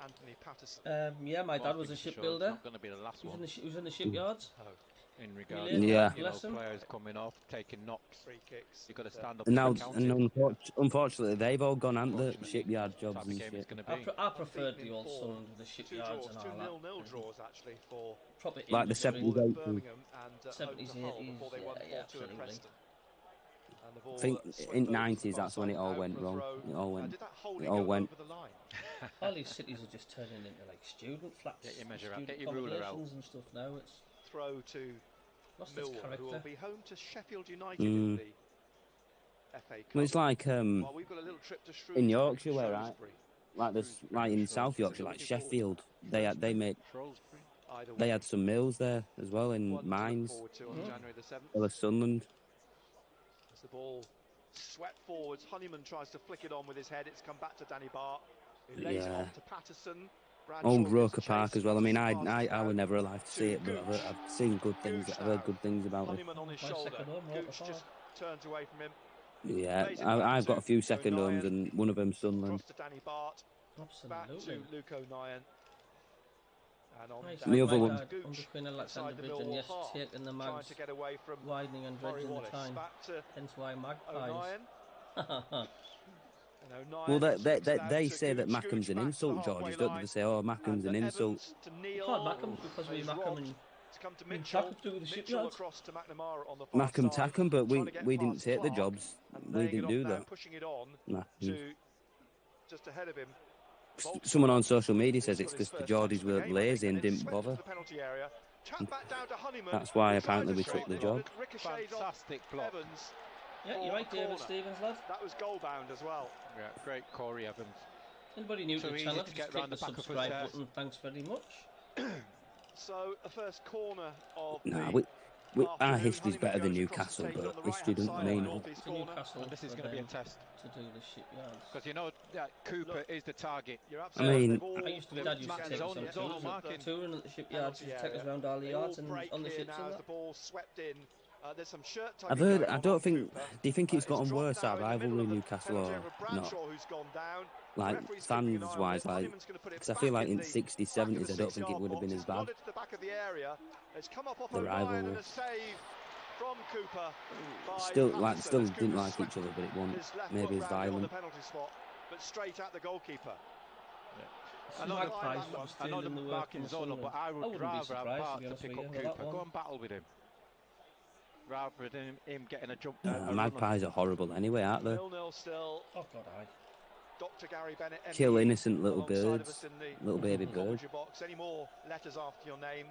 Anthony Patterson. Yeah, my dad was a shipbuilder. Not going to be the last He one. was in the shipyards. In regards He to Yeah. bless him. players coming off, taking knocks, Free kicks. you've got to stand up. And now, and count it. unfortunately, they've all gone and the Unfortunately, shipyard type jobs of and game it's shit. going to I, be. I preferred Unbeaten the in old four. Sunderland with the Two shipyards draws, and two all that. 0-0 draws actually for Proper Like the industry. 70s, 80s. Birmingham and 70s, home to Hull 80s, before they won yeah, 4-2 at absolutely. Preston. And the ball I think swept in over to 90s the far that's when it side all now went for a wrong. throw. It all Now, went. did that holding It all go went. over the line? All these cities are just turning into like student flats, Get your measure out, student get your ruler out. accommodations and stuff now. It's Throw to lost its Millwall, who will character. be home to Sheffield United in the FA Cup. Well, it's like While we've got a little trip to in Yorkshire, where Shrewsbury. like this, like in South Yorkshire, like Sheffield, they had Either they way, had some mills there as well in one to look mines. forward to on January the 7th. Well, Sunderland. As the ball swept forwards, Honeyman tries to flick it on with his head. It's come back to Danny Bart, who lays it Yeah. off to Patterson. Bradshaw Old gets Roker chase Park as well. I across mean, the I passes was now never alive to see it, but I've seen good things. I've heard good things about it. Honeyman on his My shoulder. second home, Roker Gooch Park. just turns away from him. Yeah, Plays it back I've got to a few second O'Nien. homes, and one of them Sunderland. Across to Danny Bart. Back to Absolutely. Luke O'Nien. And on Nice. down The other My one- dad, to under Gooch. Queen Alexander Inside the Bridge, and Millwall yes, half, taking the trying mags, to get away from widening and Murray dredging the Wallace. time. Back to Hence why magpies. O'Nien. And O'Nien Well, flicks it out they to say that Gooch. Mackham's an Gooch back to insult, the halfway George. Don't line. they say, oh, Mackham's And an insult? Evans to Neil. Called Mackham because we He's Mackham robbed. and It's come to and Mitchell. Tack to the Mitchell shipyards. across to McNamara on the far Mackham side, Tackham, but trying to get we didn't past take the Clark jobs. and We laying it didn't off do now, that. pushing it on Nah. to just ahead of him. Someone on social media says He's it's got his because the first touch Geordies of the were game, I think, lazy and it's didn't swept into bother. the penalty area. Tap back down to Honeyman. That's why He tries apparently to we straighten took the it, job. but it ricochets off Fantastic block. Evans. Yeah, for you're right, a David corner. Stevens, lad. That was goal bound as well. Yeah, great Corey Evans. Anybody new So to the easy channel, to just get click round the the back of us subscribe there. button. Thanks very much. So a first corner of Nah, the Our history's better than Newcastle, but history doesn't mean it. To Newcastle, and this is going to be a test to do the shipyards. because you know that Cooper is the target. I mean, I used to, my dad used to take us on touring at the shipyards, used to take us around all the yards and on the ships and that. There's some shirt I've heard. I don't think. Do you think it's gotten worse, our rivalry, Newcastle, or not? Like fans-wise, like, because I feel like in the 60s, 70s, I don't think it would have been as bad. The rivalry. Still didn't like each other, but it wasn't maybe as violent. But straight at the goalkeeper. I know the marking zone up, but I would rather have Bart to pick up Cooper. Go and battle with him. Rather than him getting a jump. Magpies are horrible anyway, aren't they? 0-0 still. Oh God, Dr. Gary Bennett. Kill innocent little birds, little baby birds. Box. Any more letters after your name,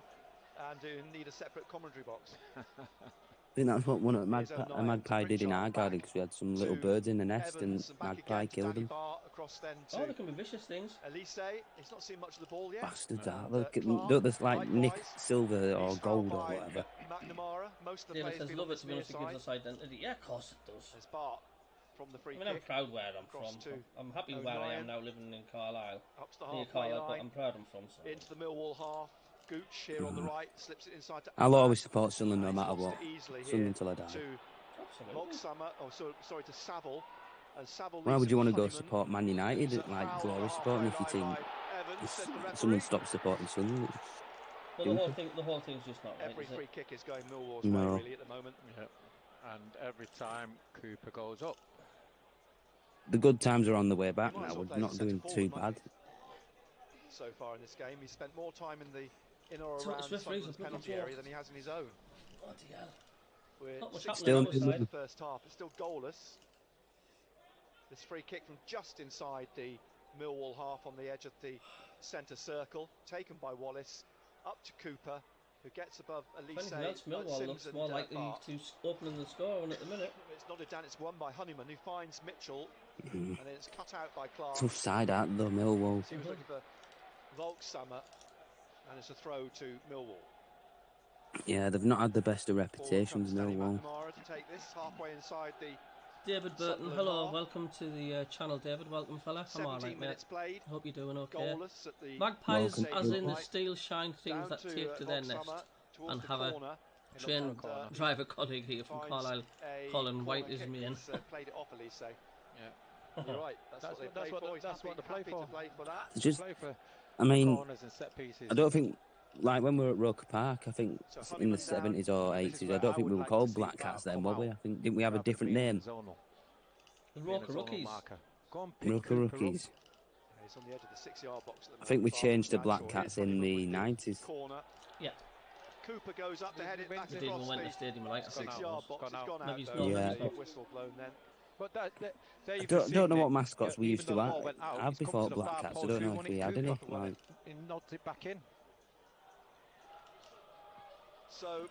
and do need a separate commentary box. I think that's what a magpie did in our garden, because we had some little birds in the nest and magpie killed them. Oh, they can be vicious things. Elise, he's not seen much of the ball yet. Bastards are. Look, there's like Nick Silver or Gold or whatever. McNamara, most of the players love it to be honest, it gives us identity. Yeah, of course it does. There's Bart from the free kick. I'm proud where I'm from. I'm happy where I am now, living in Carlisle. Near Carlisle, but I'm proud I'm from. So. Into the Millwall half. Gooch here on the right, slips it inside to I'll always support Sunderland no matter what. Sunderland until I die. To Saville. And Saville. Why would you want to go support Man United, like glory supporting if your team? Someone stops supporting Sunderland. Well, the whole thing's just not right. Every free kick is going Millwall's way really at the moment. Yeah. And every time Cooper goes up. The good times are on the way back now. We're not doing too bad. So far in this game, he spent more time in or around Sunderland's penalty area than he has in his own. Bloody hell. We're still in the first half. It's still goalless. This free kick from just inside the Millwall half on the edge of the centre circle, taken by Wallace, up to Cooper, who gets above Elise. Millwall looks more likely to open the score at the minute. It's nodded down, it's won by Honeyman, who finds Mitchell, and then it's cut out by Clark. Tough side out though, Millwall. He was looking for Volkshammer, and it's a throw to Millwall. Yeah, they've not had the best of reputations, Millwall. To take this halfway inside the David Burton, hello, welcome to the channel, David. Welcome, fella. I'm alright, mate. Played. Hope you're doing okay. Magpies, as in the steel shine things that tape to their nest, and have a train driver colleague here from Carlisle, Colin White, is me in. Played it off, Elise. Yeah. You're right. That's what they play for. Just, I mean, I don't think. Like when we were at Roker Park, I think in the 70s or 80s, I don't think we were called Black Cats then, were we? I think, didn't we have a different name? The Roker Rookies. Roker Rookies. I think we changed to Black Cats in the 90s. Yeah. Cooper goes up to head it back across the went to stadium like 6-yard box. It's gone out. Maybe it's not. Yeah. Whistle blown then. But I don't know what mascots we used to have before Black Cats. I don't know if we had any. Like, he nods it back in. So,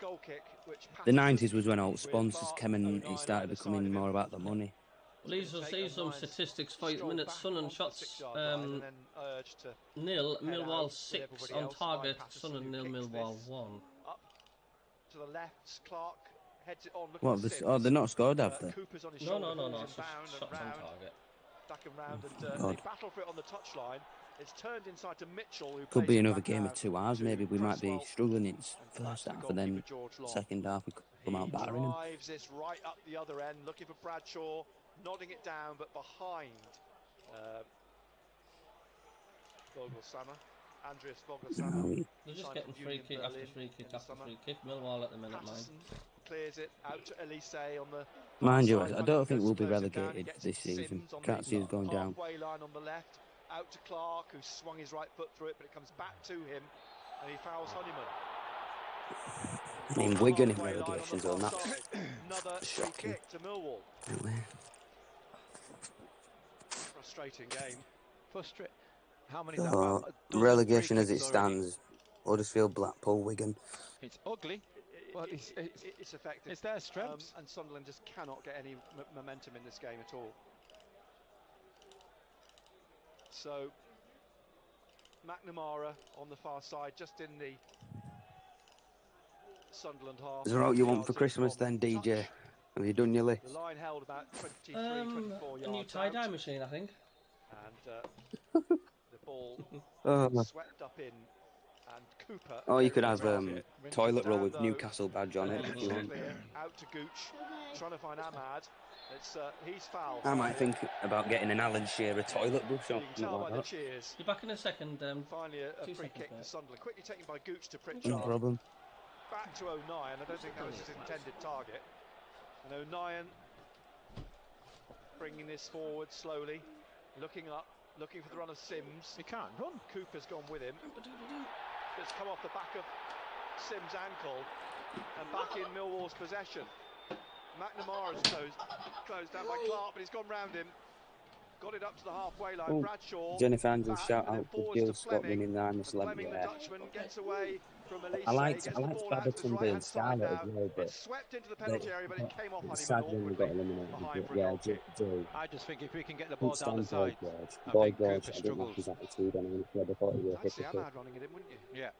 goal kick, which the 90s was when all sponsors came and it started becoming more about the money. Well, these will see some statistics for you. The minute Sunderland shots nil, Millwall 6 on target, Sunderland nil, Millwall 1. Up to the left, Clark heads it on. What? They're not scored, have they? No. It's just shots on target. Back and round, and they battle for it on the touchline. It's turned inside to Mitchell, who could be another game of 2 hours. Maybe we might be struggling in first half, and then second half we could come out battering them. Drives this right up the other end, looking for Bradshaw, nodding it down, but behind Vogelsama, Andreas Vogelsama. They're just getting free kick after free kick after free kick. Millwall at the minute, mind. Clears it out to Elise on the. Mind you, I don't think we'll be relegated this season. Can't see us going down. Halfway line on the left. Out to Clark, who swung his right foot through it, but it comes back to him, and he fouls Honeyman. I mean, Wigan in relegation zone, that's another shocking. Kick to Millwall. Frustrating game. How many? Relegation as it stands, Huddersfield, Blackpool, Wigan. It's ugly. Well, it's effective. It's their strengths, and Sunderland just cannot get any momentum in this game at all. So, McNamara on the far side, just in the Sunderland half. Is that all you want for Yards in Christmas from then, DJ? Have you done your list? the line held about 23, 24 A yards new tie-dye out. machine, I think. And the ball swept up in, and Cooper. Oh, you could have it. toilet roll Down, with though, Newcastle badge on it and if you want. clear out to Gooch, trying to find Ahmad. It's he's foul. I might think about getting an Alan Shearer toilet brush You or can something tell like by the that. cheers. You're back in a second. Finally, a free seconds, kick mate. for Sunderland. Quickly taken by Gooch to Pritchard. No problem. Back to O'Nien. I don't think that was his intended target. And O'Nien bringing this forward slowly, looking up, looking for the run of Sims. He can't run. Cooper's gone with him. It's come off the back of Sims' ankle and back in Millwall's possession. McNamara's closed down by Clark, but he's gone round him. Got it up to the halfway line. Oh, Bradshaw. Jennifer Andrews back, shout and then out for forwards Jill to Scott Fleming. winning the Army Fleming, the yeah. Dutchman, gets away from Elise. I liked gets the ball out to Babatunde his and right-hand side Scarlett now. as well, but It swept into the penalty area, but it came off it's Honeyman sad when we got awkwardly eliminated. behind for a Yeah, goal kick. Jill. I just think if we can get the I ball couldn't down the stand Boy side, George. I Boy think George, Cooper I didn't struggles. like his attitude on him. I thought he was a I'd see hypocrite. Ahmad running at him, wouldn't you? Yeah.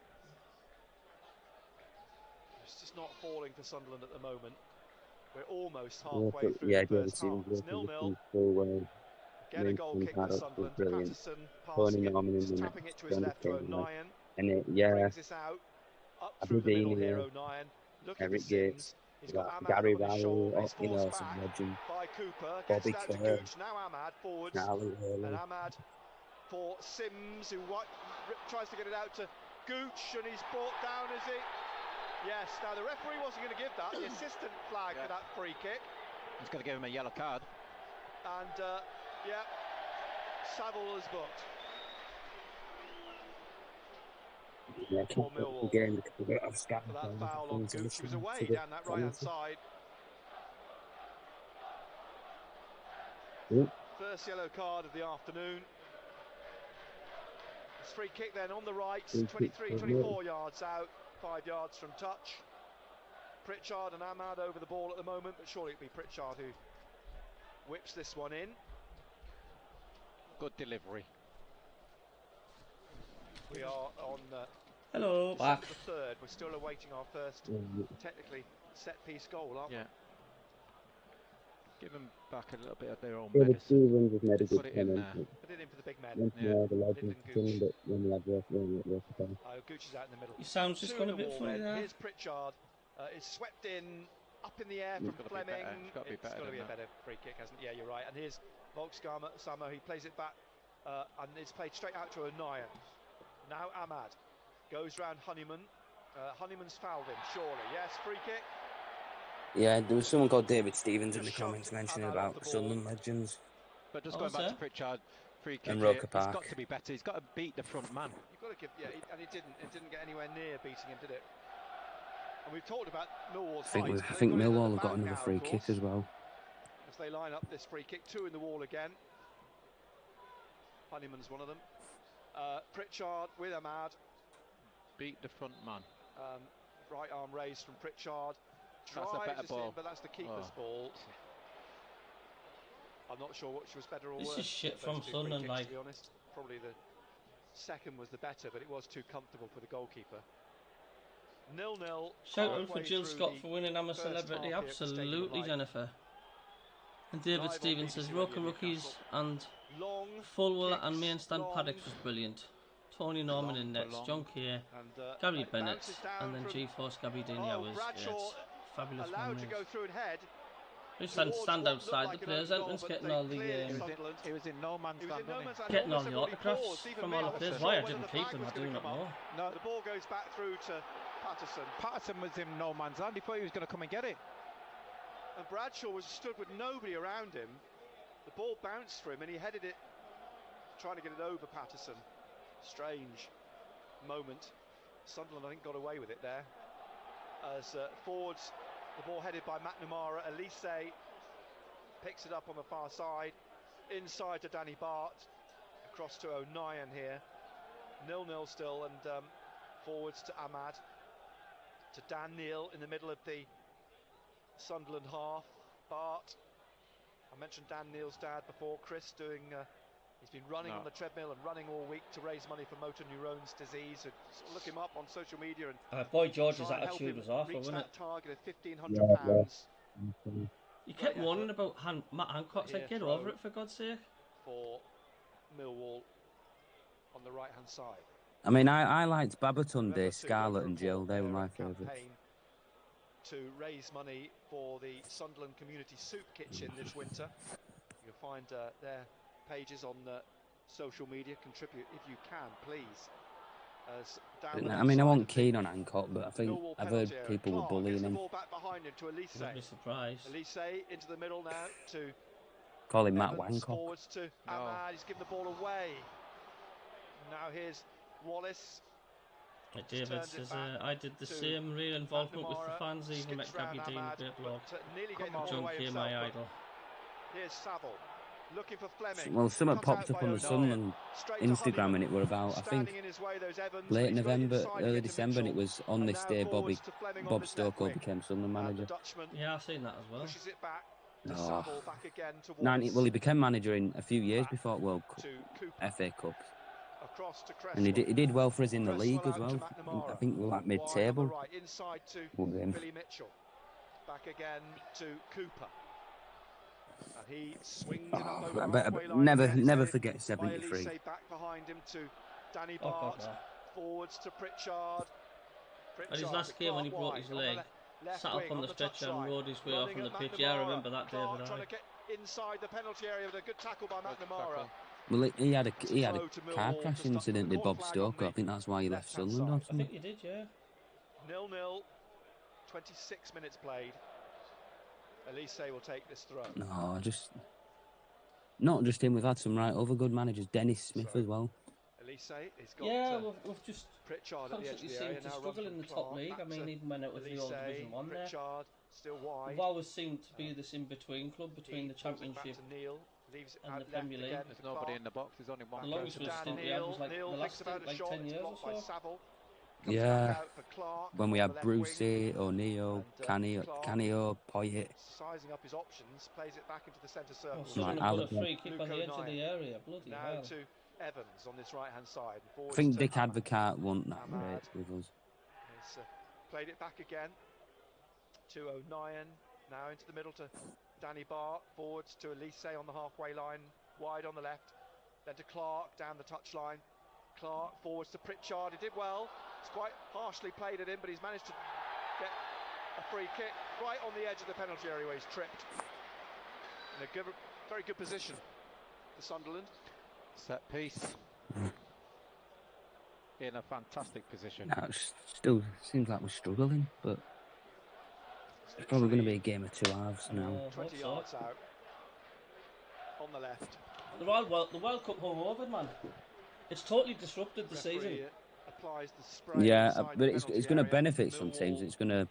It's just not falling for Sunderland at the moment. We're almost Yeah, halfway through yeah, the David first half. Stevens It's looking 0-0. through Get a goal kick for Paddock was Sunderland. brilliant. Patterson Tony passing it, Norman in just the tapping next it to his left to O'Nien. And it, yeah, Brings this out, up through the middle here, O'Nien. Looking for Eric Sims. Gates, He's got Ahmad Gary on his Valley, shoulder. He's you know, forced some back legend. by Cooper. Bobby Gets down to Kerr. Gooch. Now Ahmad forwards. Charlie Hurley. And Ahmad for Sims, who tries to get it out to Gooch, and he's brought down, is he? Yes, now the referee wasn't going to give that. The assistant flagged for that free kick. He's got to give him a yellow card. And, yeah, Saville is booked. Yeah, For Millwall. again, for that foul on Gooch. He was away down that right-hand side. First yellow card of the afternoon. This free kick then on the right, 23, 24 yards out, 5 yards from touch. Pritchard and Ahmad over the ball at the moment, but surely it'll be Pritchard who whips this one in. Good delivery. We are on Hello, back. the third. We're still awaiting our first, technically, set-piece goal, aren't we? Yeah. Give them back a little bit of their own David medicine. Stevens has made a Put good it in comment. there. Put it in for the big men. Once more, the legend, Gooch. but when the legend, Gooch is out in the middle. Your sound's just Two gone a in the bit wall funny then. there. Here's Pritchard. It's swept in, up in the air from gotta be Fleming. better. It's gotta be better got to than be a that. better free kick, hasn't it? Yeah, you're right. And here's Volkshammer. He plays it back, and it's played straight out to O'Nien. Now Ahmad goes round Honeyman. Honeyman's fouled him, surely. Yes, free kick. Yeah, there was someone called David Stevens in the comments mentioning about Sunderland legends. But just going back to Pritchard, free kick And here, Roker he's Park. got to be better. He's got to beat the front man. You've got to give, yeah, and it didn't get anywhere near beating him, did it? And we've talked about Millwall's I think Millwall have got another free kick as well. As they line up this free kick, two in the wall again. Honeyman's one of them. Pritchard with Ahmad. Beat the front man. Right arm raised from Pritchard. That's a better Drives this ball. in, but that's the keeper's ball. I'm not sure which was better or worse. This is shit of from those two free Sunderland, kicks, like. to be honest. Probably the second was the better, but it was too comfortable for the goalkeeper. 0-0. Shout out for halfway Jill through Scott the for winning I'm a first Celebrity. half here at the Stadium of Absolutely, Light. Jennifer. And David Live on Stevens says BBC Roker Radio Rookies Newcastle. and Long Fulwell kicks, and main stand long, Paddock was brilliant. Tony Norman in for nets, long. John Keir, And, Gary it Bennett, bounces down and then from- G-Force Gabby Dini was Bradshaw fabulous allowed one. to go through and head. Just stand towards stand what outside looked the like an players' own goal, entrance, but getting they all the cleared He Sunderland. was in no man's He was land, in no wasn't man's he? land. getting all Almost the everybody autographs paused, even from me. all I the wasn't players. sure Why I whether didn't the keep flag them, was I do gonna not come up. know. No, The ball goes back through to Patterson. Patterson was in no man's land. He thought he was going to come and get it. And Bradshaw was stood with nobody around him. The ball bounced for him and he headed it, trying to get it over Patterson. Strange moment. Sunderland, I think, got away with it there. As forwards, the ball headed by McNamara. Elise picks it up on the far side. Inside to Danny Bart. Across to O'Nien here. 0-0 still, and forwards to Ahmad. To Dan Neil in the middle of the Sunderland half. Bart. I mentioned Dan Neil's dad before. Chris doing He's been running on the treadmill and running all week to raise money for motor neurones disease. So look him up on social media and Boy George's attitude was awful, wasn't it? Target of £1,500. You kept warning about Matt Hancock. Like, get over it, for God's sake. For Millwall on the right-hand side. I mean, I liked Babatunde, Scarlett and Jill. They were my favourites. To raise money for the Sunderland Community Soup Kitchen this winter. You'll find their pages on social media. Contribute if you can, please. I mean, I wasn't keen on Hancock, but I think I've heard people were bullying him. I'd be surprised. Elise into the middle now to call him Matt Wancock. Forwards to Ahmad. He's given the ball away. Now here's Wallace. David says, I did the same, real involvement with the fans, even met Gabby Dean a great blog. John Kay, my idol. Here's Saville. Looking for Fleming. Well, something popped up on the Sunderland Instagram, and it were about, I think, late November, early December, and it was on this day Bob Stokoe became Sunderland manager. Yeah, I've seen that as well. Well, he became manager in a few years before World Cup, FA Cup. And he did well for us in the league as well. I think we were like mid-table. Back again to Cooper. And he swings never forget 73. Back behind him to Danny Bart. Forwards to Pritchard. At his last game when he broke his leg, sat up on the stretcher and rode his way off on the pitch. Yeah, I remember that, David. Trying to get inside the penalty area with a good tackle by McNamara. Well, he had a car crash incident with Bob Stokoe. I think that's why he left Sunderland or something. I think he did, yeah. 0-0. 26 minutes played. Elise will take this throw. No, not just him. We've had some other good managers. Dennis Smith as well. Elise has got we've just Pritchard constantly seemed to struggle in the top league. I mean, even when it was the old Division 1 there. Still wide. We've always seemed to be this in-between club between the Championship and the Premier League. There's nobody in the box. There's only one. The longest stint we had was like the last stint, like 10 years or so. Yeah, when we had Brucey, O'Neill, Canio, Poyet. Sizing up his options, plays it back into the centre circle. Someone put a free kick on the edge of the area, bloody hell. Now to Evans on this right-hand side. I think Dick Advocat won that race with us. He's played it back again to O'Nien, now into the middle to Danny Bart, forwards to Elise on the halfway line, wide on the left, then to Clark down the touchline. Clark forwards to Pritchard. He did well. It's quite harshly played at him, but he's managed to get a free kick right on the edge of the penalty area where he's tripped. In a very good position for Sunderland. Set piece. In a fantastic position. No, it still seems like we're struggling, but it's probably going to be a game of two halves now. 20 yards out. On the left. The World Cup hung over, man. It's totally disrupted the season. Applies the spray. Yeah, but it's going to benefit some teams. It's going to,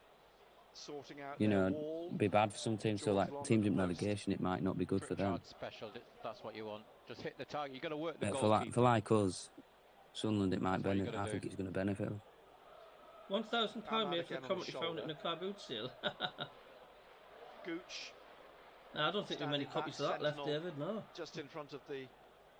be bad for some teams. So, like teams in relegation, it might not be good for them. Special, that's what you want. Just hit the target. You've got to work the for like us, Sunderland, it might benefit. I think it's going to benefit us. £1,000 made for the commentary found it in a car boot sale. Gooch. No, I don't think there are many copies of that left, David. No. Just in front of the.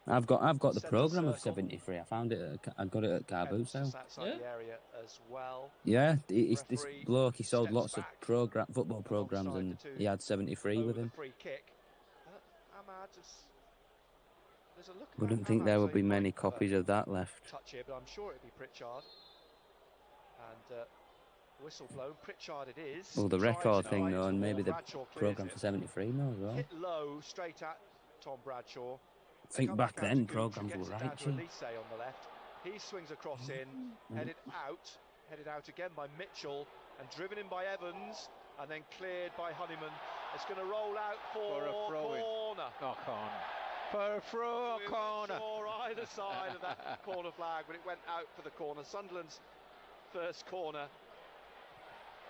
I've got the programme of 73. I found it. I got it at car boot sale. Yeah. Area as well. Yeah, it's this bloke. He sold lots of football programmes, and he had 73 with him. Free kick. Wouldn't think there would be many copies of that left. Touch here, but I'm sure it'd be Pritchard. And whistle blown. Pritchard it is. Well, the record thing though, and maybe the programme for 73 now as well. Hit low, straight at Tom Bradshaw. I think back then programmes were right cheap. On the left. He swings across in, headed out again by Mitchell, and driven in by Evans, and then cleared by Honeyman. It's going to roll out for a corner. For a throw corner. Or either side of that corner flag, but it went out for the corner. Sunderland's first corner.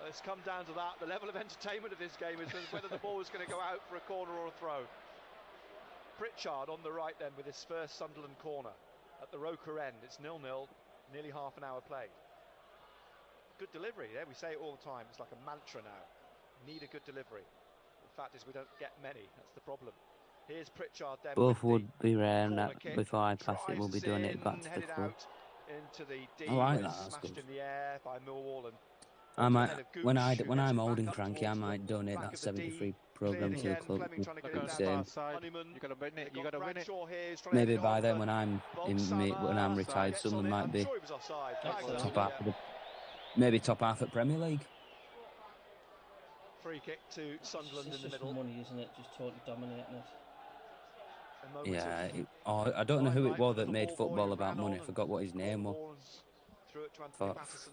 It's come down to that. The level of entertainment of this game is whether the ball is going to go out for a corner or a throw. Pritchard on the right then with his first Sunderland corner at the Roker end. It's 0-0, nearly half an hour played. Good delivery, yeah, we say it all the time. It's like a mantra now. Need a good delivery. The fact is we don't get many, that's the problem. Here's Pritchard then. Both would be rare, and that before I pass it, we'll be doing it back to the club. Into the D, I like that. That's smashed good. in the air by Millwall, and I might, when I'm old and cranky, I might donate that 73 programme to the club. You got to win it. You got to win it. Maybe by then, when I'm retired, Sunderland might be top half at Premier League. Free kick to Sunderland in the middle. Money, isn't it? Just totally dominating it. Yeah, I don't know who it was that made football about money. I forgot what his name was.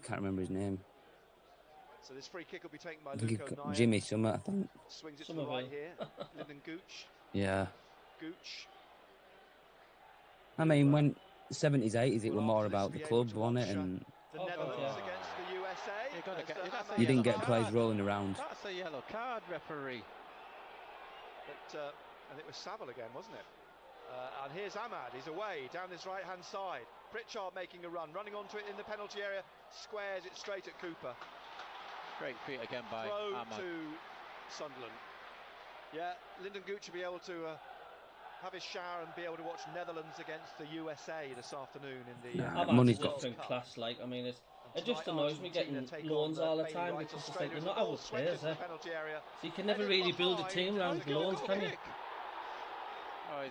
Can't remember his name. So this free kick will be taken by Jimmy Summer, I think. Swings it to the right here. Lyndon Gooch. Yeah. Gooch. I mean, when 70s, 80s, it was more about the club, wasn't it? And the Netherlands against the USA. You didn't get players rolling around. That's a yellow card, referee. But and it was Saville again, wasn't it? And here's Ahmad. He's away down his right-hand side. Pritchard making a run, running onto it in the penalty area, squares it straight at Cooper. Great feat again by Ahmad. To Sunderland. Yeah, Lyndon Gooch will be able to have his shower and be able to watch Netherlands against the USA this afternoon in the. Money's got different class. Like, I mean, it just annoys me getting loans all the time because it's like they're not our players. So you can never really build a team around loans, can you?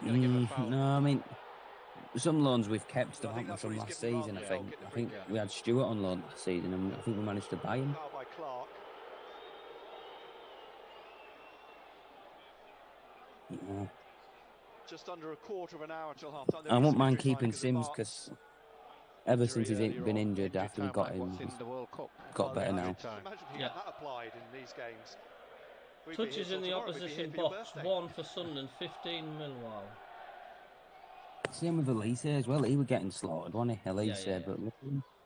No, I mean, some loans we've kept still, haven't we, from last season, I think. I think we had Stewart on loan last season and I think we managed to buy him. Yeah. Just under a quarter of an hour till half time. I won't mind keeping Sims because ever since he's been injured after we got him, he's got better now. Yeah. That applied in these games. Touches in the opposition box, 1 for Sunderland, 15 Millwall. Same with Elise as well. He was getting slaughtered, wasn't he? Elise, but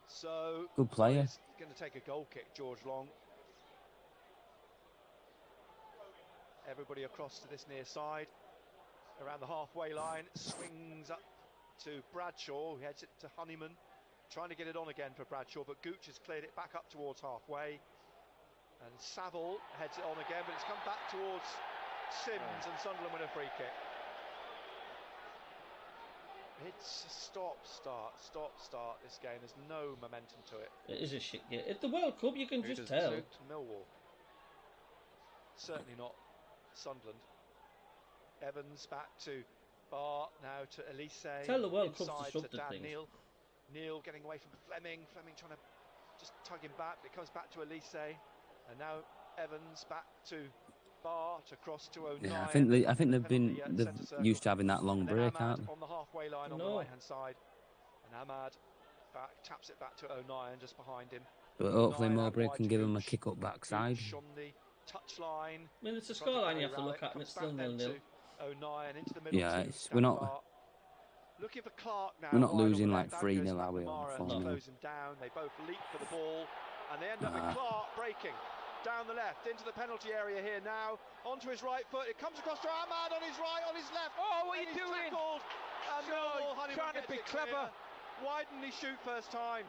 so good player. He's going to take a goal kick, George Long. Everybody across to this near side, around the halfway line, swings up to Bradshaw, who heads it to Honeyman, trying to get it on again for Bradshaw, but Gooch has cleared it back up towards halfway. And Saville heads it on again, but it's come back towards Sims, and Sunderland win a free kick. It's a stop-start, this game. There's no momentum to it. It is a shit game. At the World Cup, you can just tell. Millwall. Certainly not Sunderland. Evans back to Barr, now to Elise. Tell the World Cup's inside disrupted to Dan things. Neil getting away from Fleming. Fleming trying to just tug him back. It comes back to Elise. And now Evans back to Barr to cross to O'Neill. Yeah, I think they've used to having that long break, aren't they? On the halfway line on the right hand side. And Ahmad taps it back to O'Neill just behind him. But hopefully Mowbray can give him a kick up backside. On the touchline. I mean, it's a scoreline you have to look at, and it's still 0-0. O'Neill into the middle. Yeah, we're not. Looking for Clark now. We're not losing like 3-0, are we? Closing down. They both leap for the ball, and they end up with Clark breaking down the left into the penalty area here now. Onto his right foot. It comes across to Ahmad on his right, on his left. Oh, what are you doing? Trying to be clever. Why didn't he shoot first time?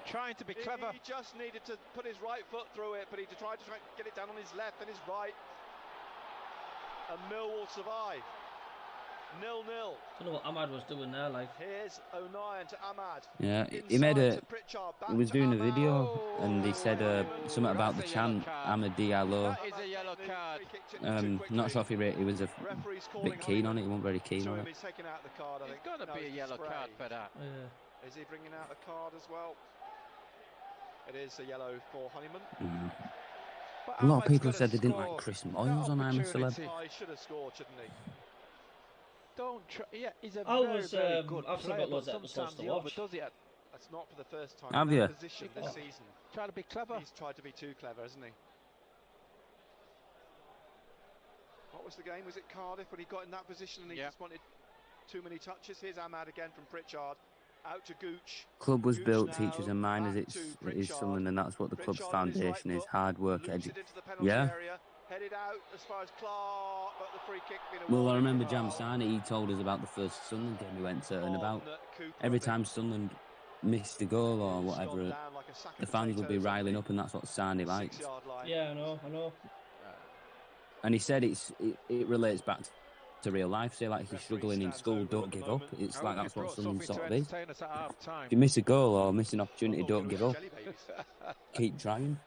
Trying to be clever. He just needed to put his right foot through it, but he tried to get it down on his left and his right. And Millwall survive. 0-0. Don't know what Ahmad was doing there, like. Here's O'Neill to Ahmad. Yeah, he made he was doing a video and he said something about the chant, Ahmad Diallo. That is a yellow card. Not sure if he was a bit keen on it, he wasn't very keen on it. He's taking out the card, I think. It's got to be a yellow card for that. Is he bringing out a card as well? It is a yellow for Honeyman. A lot of people said they didn't like Chris Moyles on I'm a Celeb. He should have scored, shouldn't he? Don't try. Yeah, he's a very good I've player, got but loads of episodes sometimes to he watch. overdoes it. That's not for the first time Have in you? that position this season. Trying to be clever. He's tried to be too clever, hasn't he? What was the game? Was it Cardiff when he got in that position and he just wanted too many touches? Here's Ahmad again from Pritchard. Out to Gooch. Club was built, teachers and miners. It is something, and that's what the club's foundation is: hard work, Yeah. Headed out as far as Clark, but the free kick being Well, I remember Jam Sani, he told us about the first Sunderland game we went to, and about every time Sunderland missed a goal or whatever, the fans would be riling up, and that's what Sani likes. Yeah, I know. And he said it relates back to real life. Say, like, if you're struggling in school, don't give up. It's like that's what Sunderland sort of is. If you miss a goal or miss an opportunity, don't give up. Keep trying.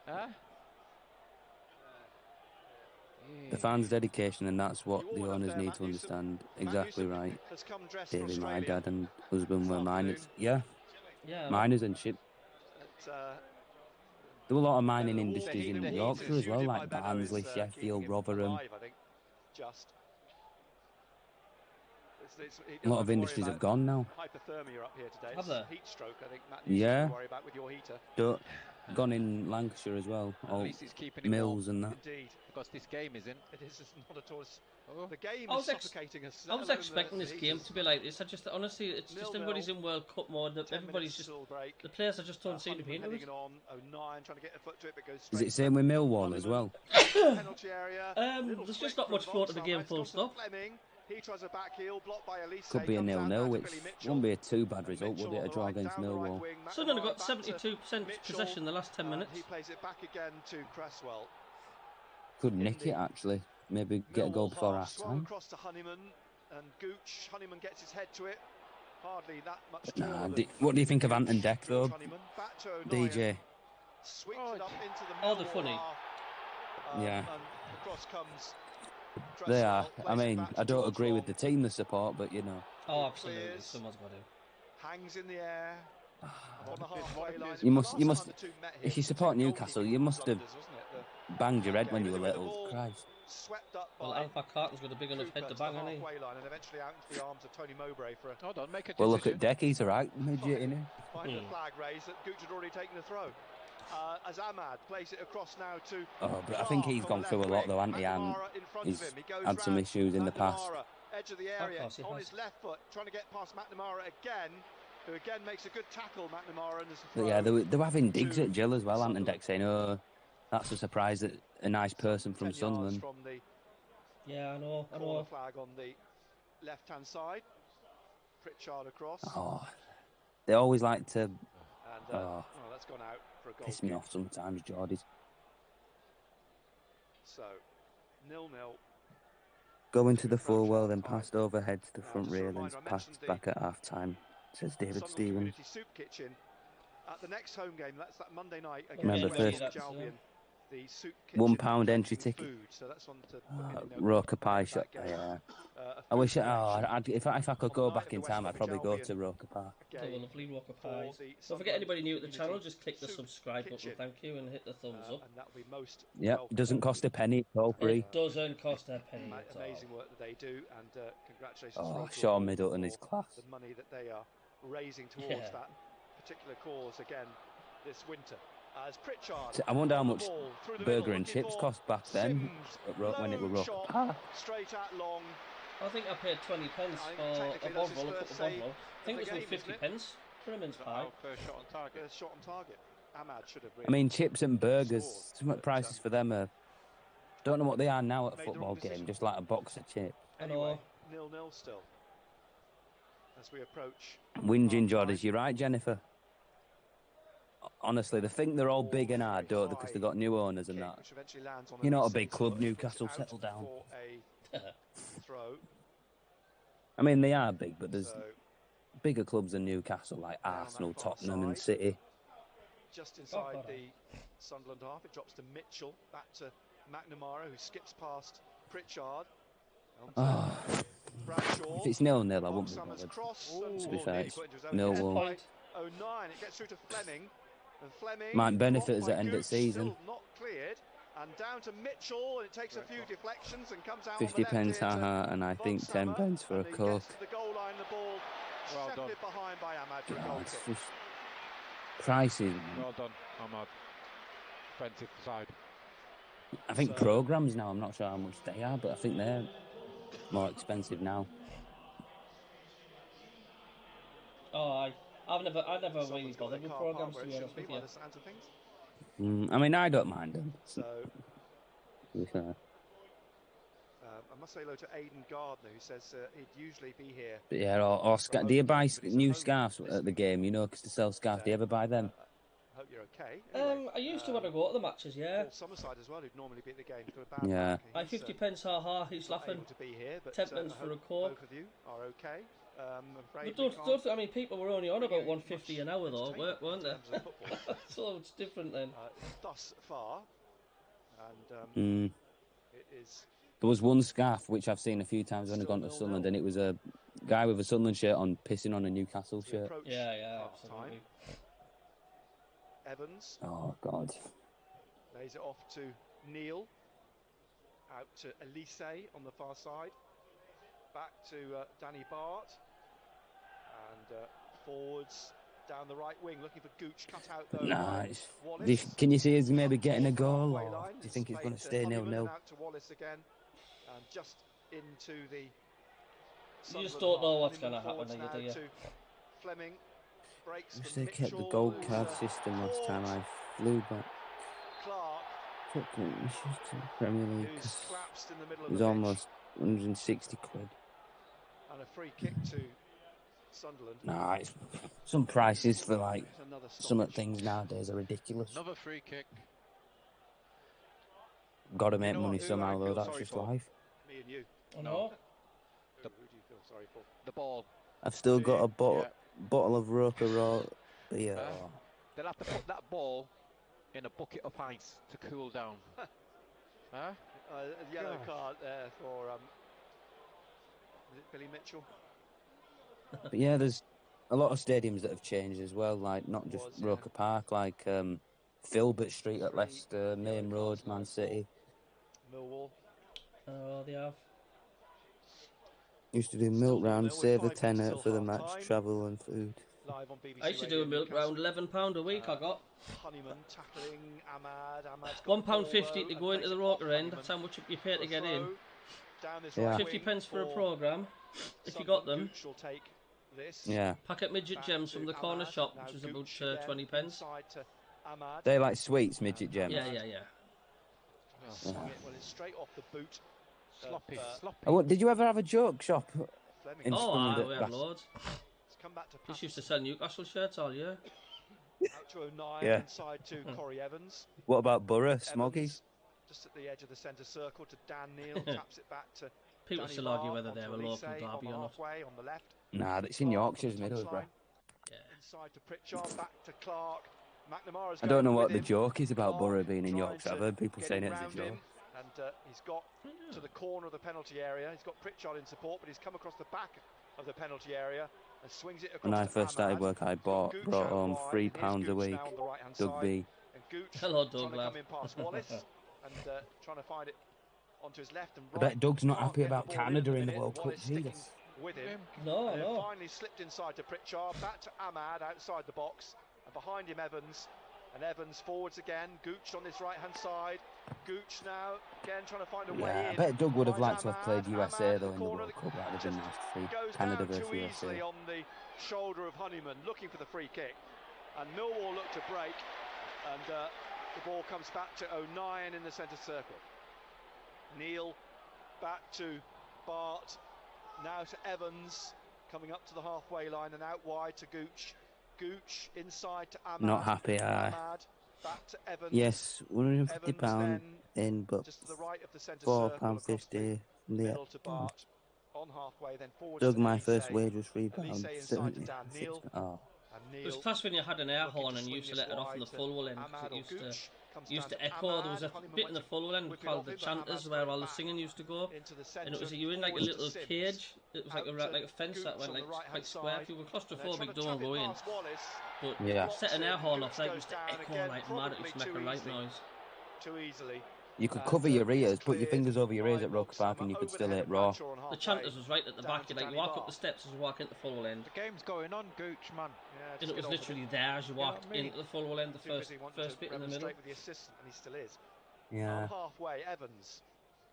The fans' dedication, and that's what the owners need to understand. Exactly right. Daily, my dad and husband were miners. Yeah, miners and ship. There were a lot of mining industries in Yorkshire as well, like Barnsley, Sheffield, Rotherham. A lot of industries have gone now. Hypothermia up here today. Have they? Heat stroke, I think, Matt, Yeah. to worry about with your heater. Gone in Lancashire as well. All mills and that. Indeed, because this game isn't. It is not at all. The game I is suffocating us. I was expecting this game to be like this. Honestly, it's just everybody's in World Cup mode. Everybody's just the players are just don't seem to be into it. Is it the same with Millwall as well? There's just not much flow to the game, full stop. He tries a back heel, blocked by Elise. Could be a 0-0, which wouldn't be a too bad result, would it? A draw against Millwall. Sunderland got 72% possession in the last 10 minutes. He plays it back again to Cresswell. Could nick it actually. Maybe get a goal before half time. Across to Honeyman and Gooch. Honeyman gets his head to it. Hardly that much. Nah, what do you think of Ant and Deck though? DJ. Oh, they're funny. Yeah. And across comes. They are. I mean, I don't agree with the team they support, but you know. Oh, absolutely. Someone's got to. Hangs in the air. On the halfway line. You must. If you support Newcastle, you must have banged your head when you were little. Christ. Well, Alpha Carton's got a big enough head to bang, hasn't he? And eventually out into the arms of Tony Mowbray for a... Hold on, make a decision. Well, look at Deck. He's alright. Midget, innit? Find the flag raised that Gooch had already taken the throw. As Ahmad plays it across now to... Oh, but I think he's gone through a lot though, hasn't he? And he's had some issues in the past. Edge of the area, on his left foot, trying to get past McNamara again, who again makes a good tackle, McNamara. But yeah, they were having digs at Jill as well, Ant and Deck, saying, oh, that's a surprise that a nice person from Sunderland. Yeah, I know. Flag on the left-hand side. Pritchard across. Oh, they always like to... that's gone out for a goal. Piss me off sometimes, Geordies. So, 0-0. Going to the full well, then passed overhead to the front railings, passed back at half-time, says David Stevens. Soup kitchen at the next home game, that's that Monday night Remember against first, Albion. The soup kitchen £1 entry ticket. So that's on to Roker Pie shop. Yeah. I wish. If I could go back in time, I'd probably go to Roker Park. They were lovely Roker Pies. Don't forget, anybody new at the channel, just click the subscribe button, thank you, and hit the thumbs up. Yeah, it doesn't cost a penny. It's all free. It doesn't cost a penny. Amazing work that they do, and congratulations. Oh, Sean Middleton is class. The money that they are raising towards that particular cause again this winter. As Pritchard, I wonder how much burger and chips cost back then when it was Roker Park. Straight out long. I think I paid 20 pence for a Bodwell, a cup of Bodwell. I think it was worth 50 pence for a mince pie. First shot on target. Shot on target. Ahmad should have. I mean, chips and burgers. Some prices for them are. Don't know what they are now at a football game. Just like a box of chips. Anyway, 0-0 still. As we approach. Whinging Jorders, you're right, Jennifer. Honestly, they think they're all big and hard, don't they? Because they've got new owners and that. You're not a big club, Newcastle. Settle down. I mean, they are big, but there's bigger clubs than Newcastle, like Arsenal, Tottenham, and City. Just inside the Sunderland half, it drops to Mitchell, back to McNamara, who skips past Pritchard. If it's 0-0, I won't be bothered. To be fair, it's Millwall. 09, it gets through to Fleming. And Fleming might benefit us at end of season. Not cleared. And down to Mitchell, and it takes a few deflections and comes out 50 pence, haha, and I think 10 pence for a Coke. The goal line, the ball shafted behind by Ahmad for a goal It's kick. just pricey. Well done, Ahmad. 20th side. I think programmes now, I'm not sure how much they are, but I think they're more expensive now. Oh, I never really bothered with programmes, to be honest with you. I mean, I don't mind them. So, to be fair. I must say hello to Aidan Gardner, who says he'd usually be here. But yeah, do you buy new scarves at the game, you know, because to sell scarves, do you ever buy them? hope you're okay. Anyway, I used to want to go to the matches, yeah. Paul Summerside as well, who'd normally be at the game. He's got a bad Yeah. back. Aye, 50 pence, ha, he's not laughing. able to be here, but 10 pence I for a hope coke. both of you are okay. But I mean, people were only on about 150 an hour though, weren't they? So it's different then. Thus far, and it is. There was one scarf which I've seen a few times when I've gone to Sunderland, and it was a guy with a Sunderland shirt on pissing on a Newcastle shirt. Yeah, absolutely. Evans. Oh God. Lays it off to Neil. Out to Elise on the far side. Back to Danny Bart. And forwards down the right wing, looking for Gooch, cut out though. Nice. Wallace. Can you see us maybe getting a goal, or do you think it's going to stay 0-0? Out to Wallace again, and just into the. You just don't know what's going to happen, do you? Fleming breaks. Wish they kept the gold card system last time I flew back. Clark. Fucking Premier League. It was almost 160 quid. And a free kick to Sunderland. Nah, some prices for like some things nowadays are ridiculous. Another free kick. Got to make money somehow, though. That's just life. Me and you. No. Who do you feel sorry for? The ball. I've still got a bottle of Roca Raw beer. They'll have to put that ball in a bucket of ice to cool down. Huh? A yellow card there for is it Billy Mitchell? But yeah, there's a lot of stadiums that have changed as well, like not just Roker Park, like Filbert Street at Leicester, Main Road, Man City. Millwall. Oh, they have. Used to do milk round, save a tenner for the match, travel and food. Live on BBC I used to do a milk round, £11 a week I got. Honeyman tackling Ahmad. £1.50 to go into the Roker end, that's how much you pay to get in. Yeah. 50 pence for a programme, if you got them. Yeah. Packet midget gems from the corner shop, which was about 20 pence. They like sweets, midget gems. Yeah. Well, it's straight off the boot. Sloppy. Oh, did you ever have a joke shop in Oh, Sunderland? we had loads. Just used to sell Newcastle shirts all year. Out to 09, Yeah. inside to Corey Evans. What about Borough, Smoggies? Just at the edge of the centre circle to Dan Neal, taps it back to People Danny still argue Bart whether they're a onto local Elise derby on or not. halfway on the left. Nah, it's in Yorkshire's Middlesbrough. Inside to Pritchard, back to Clark. McNamara's I don't know going what with the him. joke is about Clark Borough being in trying Yorkshire. to I've heard people get saying in it as a round joke. him, and he's got to the corner of the penalty area. He's got Pritchard in support, but he's come across the back of the penalty area and swings it across. When I to first started Ahmad. work, I brought home £3 a week. Doug B. And Gooch Hello, trying Doug, to lad. come in past Wallace and trying to find it onto his left and I right. bet Doug's not Can't happy get the about ball Canada in the minute. World Cup, Wallace sticking Jesus. with him. No, And then no. finally slipped inside to Pritchard, back to Ahmad outside the box, and behind him Evans. And Evans forwards again. Gooch on his right hand side. Gooch now again trying to find a way Yeah, I in. bet Doug would have Finds liked to have Ahmad. played USA Ahmad though the in the corner World Cup. That would have been nice to see. Goes Canada down versus too USA. easily on the shoulder of Honeyman, looking for the free kick. And Millwall look to break, and the ball comes back to O'Nien in the centre circle. Neil back to Bart, now to Evans, coming up to the halfway line and out wide to Gooch. Gooch inside to Ahmad. Not happy, Ahmad back to Evans. Yes, £150 Evans in, but just to the right of the centre £4.50 circle, across the from the middle to Bart. On halfway, then forward Doug, to my Elise. first wage was £3. Elise inside to Dan Neil. Oh. It was class when you had an air horn and you used to let it off in the full end, because it used to echo. There was a bit in the full end called the chanters where all the singing used to go, and it was you were in like a little cage. It was like a fence that went like quite square. If you were claustrophobic, don't go in. But Yeah. set an air horn off, that used to echo like mad. It used to make a right noise. Too easily. You could cover your ears, put your fingers over your ears at Roker Park, and you could still hit raw. The chanters was right at the back. You like walk up the steps as you walk into the full end. The game's going on, Gooch, man. And it was literally there as you walked into the full end, the first bit in the middle. With the assistant, and he still is. Yeah. Halfway, Evans.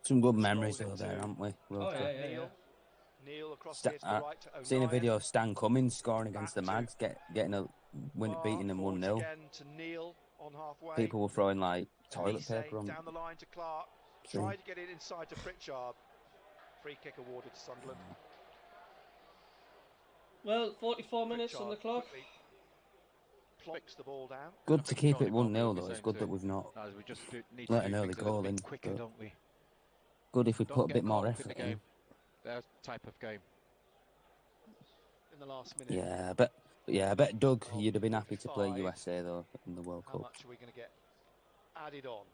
Some good memories though there, haven't we? Oh, yeah. Neil across here to the right to Seen a O'Nien. video of Stan Cummins scoring against the Mags, getting a win, beating them 1-0. Again to Neil on halfway. People were throwing like toilet Elise paper on. down the line to Clark. Tried to get it inside to Pritchard. Free kick awarded to Sunderland. Well, 44 minutes on the clock. plonks the ball down. Good to keep it 1-0 though. It's good that we've not We just need let to an do early things a little goal in. bit quicker, but don't we? Good if we Don't put a get bit more caught up in effort the in. game. That type of game. In the last minute. Yeah, I bet Doug, you'd have been happy to play USA though in the World How Cup. much are we going to get added on?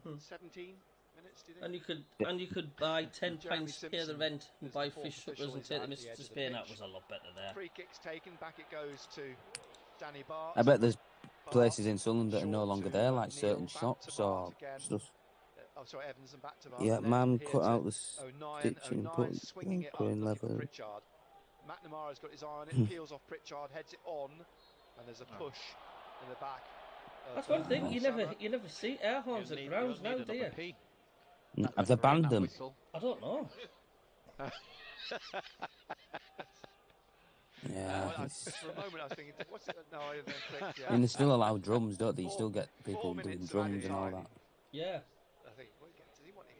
17 minutes, do you think? And you could buy 10 Jeremy pints, pay the Simpson rent, and is buy the fourth fish suppers official. and He's take out them at the edge to of the Spain. That pitch. was a lot better there. Free kick's taken, back it goes to Danny Bart. I bet there's places in Sunderland that are no longer there, like certain shops or stuff. Oh, sorry, Evans and back to Bart. Yeah, And then man, here cut to out the O'Nien. stitching and O'Nien put swinging it up, green looking for leather. Pritchard. McNamara's got his eye on it, peels off Pritchard, heads it on, and there's a push in the back. That's one thing, you never see air horns at grounds now, do you? Have they banned them? I don't know. Yeah. For a moment I was thinking, what's it? No, I didn't click. Yeah. I mean, they still allow drums, don't they? You still get people doing drums and all that. Yeah. I think, does he want it?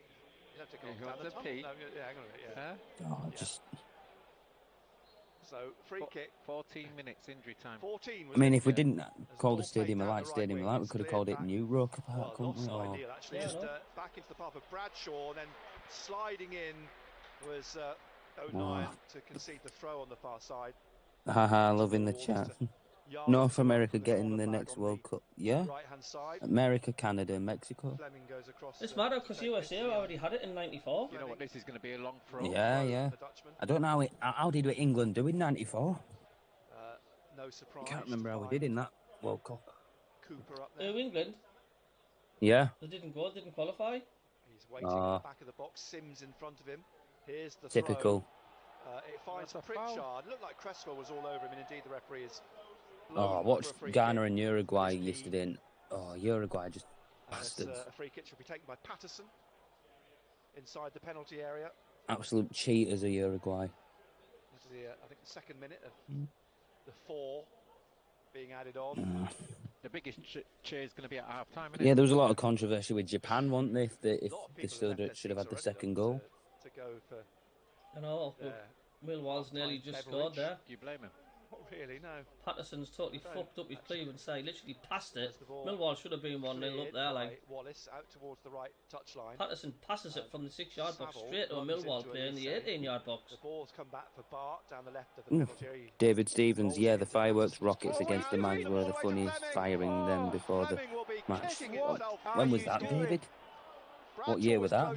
You have to go down the tunnel. No, yeah, hang on a minute, yeah. Oh, just... So, free kick. 14 minutes injury time. 14 was I mean, if we didn't call the stadium a light stadium, we could have called it New Roker Park, couldn't we? Or... Neil actually just back into the path of Bradshaw, and then sliding in was O'Nien to concede the throw on the far side. Haha, loving the chat. North America getting the next World Cup. Yeah? America, Canada, Mexico. It's mad because USA already had it in '94. You know what, this is going to be a long throw. Yeah. I don't know how did England do in '94? No surprise. I can't remember how we did in that World Cup. Cooper up there. England? Yeah. They didn't qualify. He's waiting in the back of the box. Sims in front of him. Here's the typical. Throw. It finds Pritchard. Looked like Cresswell was all over him, and indeed the referee is. I watched Ghana and Uruguay yesterday, and Uruguay just bastards. A free kick should be taken by Patterson inside the penalty area. Absolute cheaters of Uruguay. This is I think the second minute of the 4 being added on. The biggest cheer is going to be at half time. Yeah, there was a lot of controversy with Japan, wasn't there? If they still should have had the second goal. To go for. I know. Millwall's nearly just scored there. Do you blame him? Not really, no. Patterson's totally fucked up his Cleveland side. Literally passed it. Millwall should have been 1-0 up there, like. Wallace out towards the right touchline. Patterson passes it from the 6-yard box straight to a Millwall player in the 18-yard box. The ball's come back for Bart down the left of the penalty area. David Stevens, yeah, the fireworks rockets against the Mags were the funniest, firing them before the match. When was that, David? What year was that?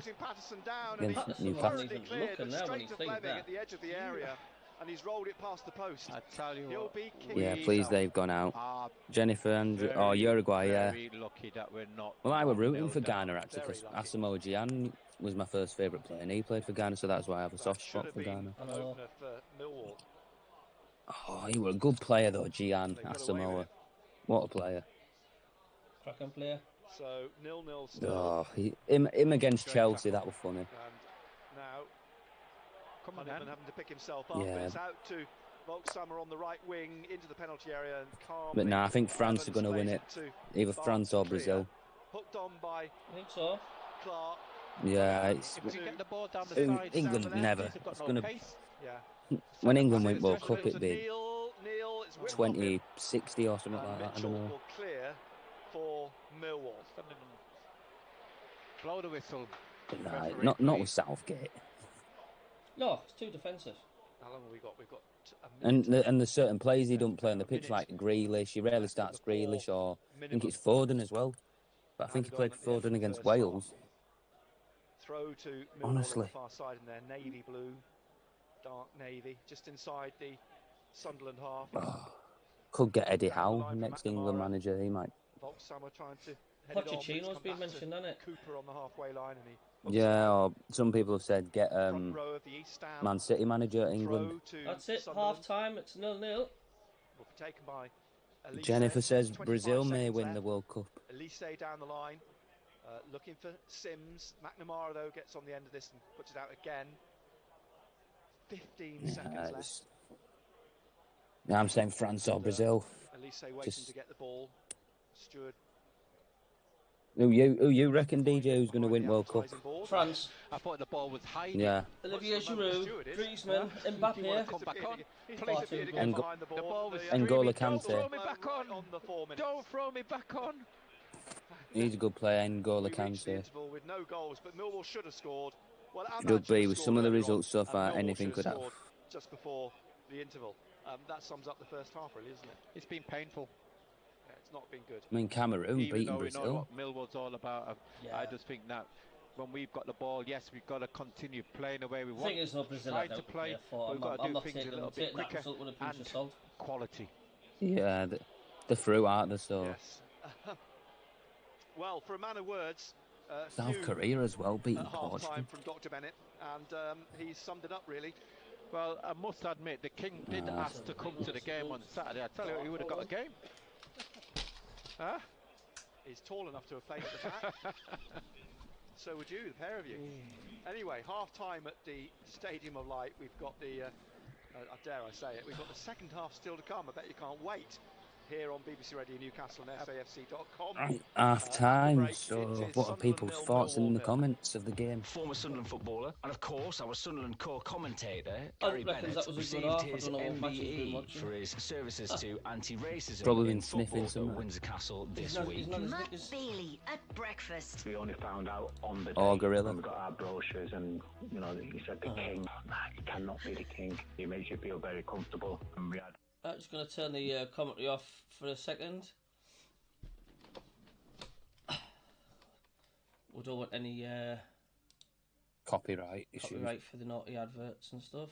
Against Newcastle. At the edge of the area. And he's rolled it past the post. I tell you what. Yeah, please, they've gone out. Jennifer and Uruguay, yeah. Very lucky that we're not. Well, I were rooting for Ghana actually because Asamoah Gyan was my first favourite player, and he played for Ghana, so that's why I have a soft spot for Ghana. Oh, he was a good player though, Gyan Asamoah. What a player! Cracking player. So 0-0 still. Oh, him against Chelsea, that was funny. And now. Come on, having to pick himself up. Yeah. But it's out to Volksamer on the right wing into the penalty area and calmly. But nah, I think France are going to win it. Either France or Brazil. Hooked on by. I think so. Clark. Yeah, it's If we get the ball down the side, England Sam, never. he's got It's no going to. pace. Yeah. When England went World Cup, it'd be Neil, it's whipped 2060 or something like that. I Mitchell don't know. will clear for Millwall. Blow the whistle. Nah, not with Southgate. No, it's too defensive. How long have we got? We've got a minute. And there's certain players he don't play on the pitch, like Grealish. He rarely starts Grealish, or I think it's Foden as well. But I think he played Foden against Wales. Throw to Millwall Honestly. on the far side in their navy blue, dark navy, just inside the Sunderland half. Oh, could get Eddie Howe, next England manager. He might. Volksamer trying to head it on, Pochettino's been mentioned, hasn't it? Cooper on the halfway line, and he. Yeah, or some people have said get Man City manager at England. That's it, half time, it's 0-0. Will be taken by Elise. Jennifer says Brazil may win the World Cup. Elise down the line, looking for Sims. McNamara, though, gets on the end of this and puts it out again. 15 seconds left. Yeah, I'm saying France or Brazil. Elise waiting to get the ball. Stewart. Who you reckon, DJ, who's going to win World Cup? France. I thought the ball was hiding. Yeah. Olivier Giroud, Griezmann, Mbappe. Come back on. N'Golo Kante. Throw me back on. on the 4 minutes. Don't throw me back on. He's a good player and goal We of reached the cancer. interval with no goals, but Millwall should have scored. Well, Rugby, with some of the results so far, anything could happen. Just before the interval. That sums up the first half, really, isn't it? It's been painful. Yeah, it's not been good. I mean, Cameroon Even beating though we Brazil. know what Millwall's all about, I just think that when we've got the ball, yes, we've got to continue playing the way we want. I think it's not Brazil Trying I to play, for. we've got to do not things a little bit quicker and quality. Yeah, the through, aren't they? So. Yes. Well, for a man of words, South Korea as well beating Portugal. Half-time from Dr. Bennett, and he's summed it up really. Well, I must admit, the King did ask to come to the game on Saturday. I tell you, he would have got a game. Huh? He's tall enough to have played at the back. So would you, the pair of you. Anyway, half-time at the Stadium of Light. We've got the, dare I say it, we've got the second half still to come. I bet you can't wait. Here on BBC Radio Newcastle and SAFC.com. Half time, so what are people's thoughts in the comments of the game? Former Sunderland footballer, and of course our Sunderland core commentator, I Gary reckon Bennett, that was a good received half. his I don't know what match he's been MBE watching. for his services to anti-racism Probably in been sniffing football at somewhere. Windsor Castle this not- week. he's not- Matt Bailey at breakfast. We only found out on the day Oh, Gorilla. when we got our brochures, and you know, he said the king. Nah, he cannot be the king. He makes you feel very comfortable, and we had. I'm just going to turn the commentary off for a second. We don't want any Copyright issues. copyright for the naughty adverts and stuff.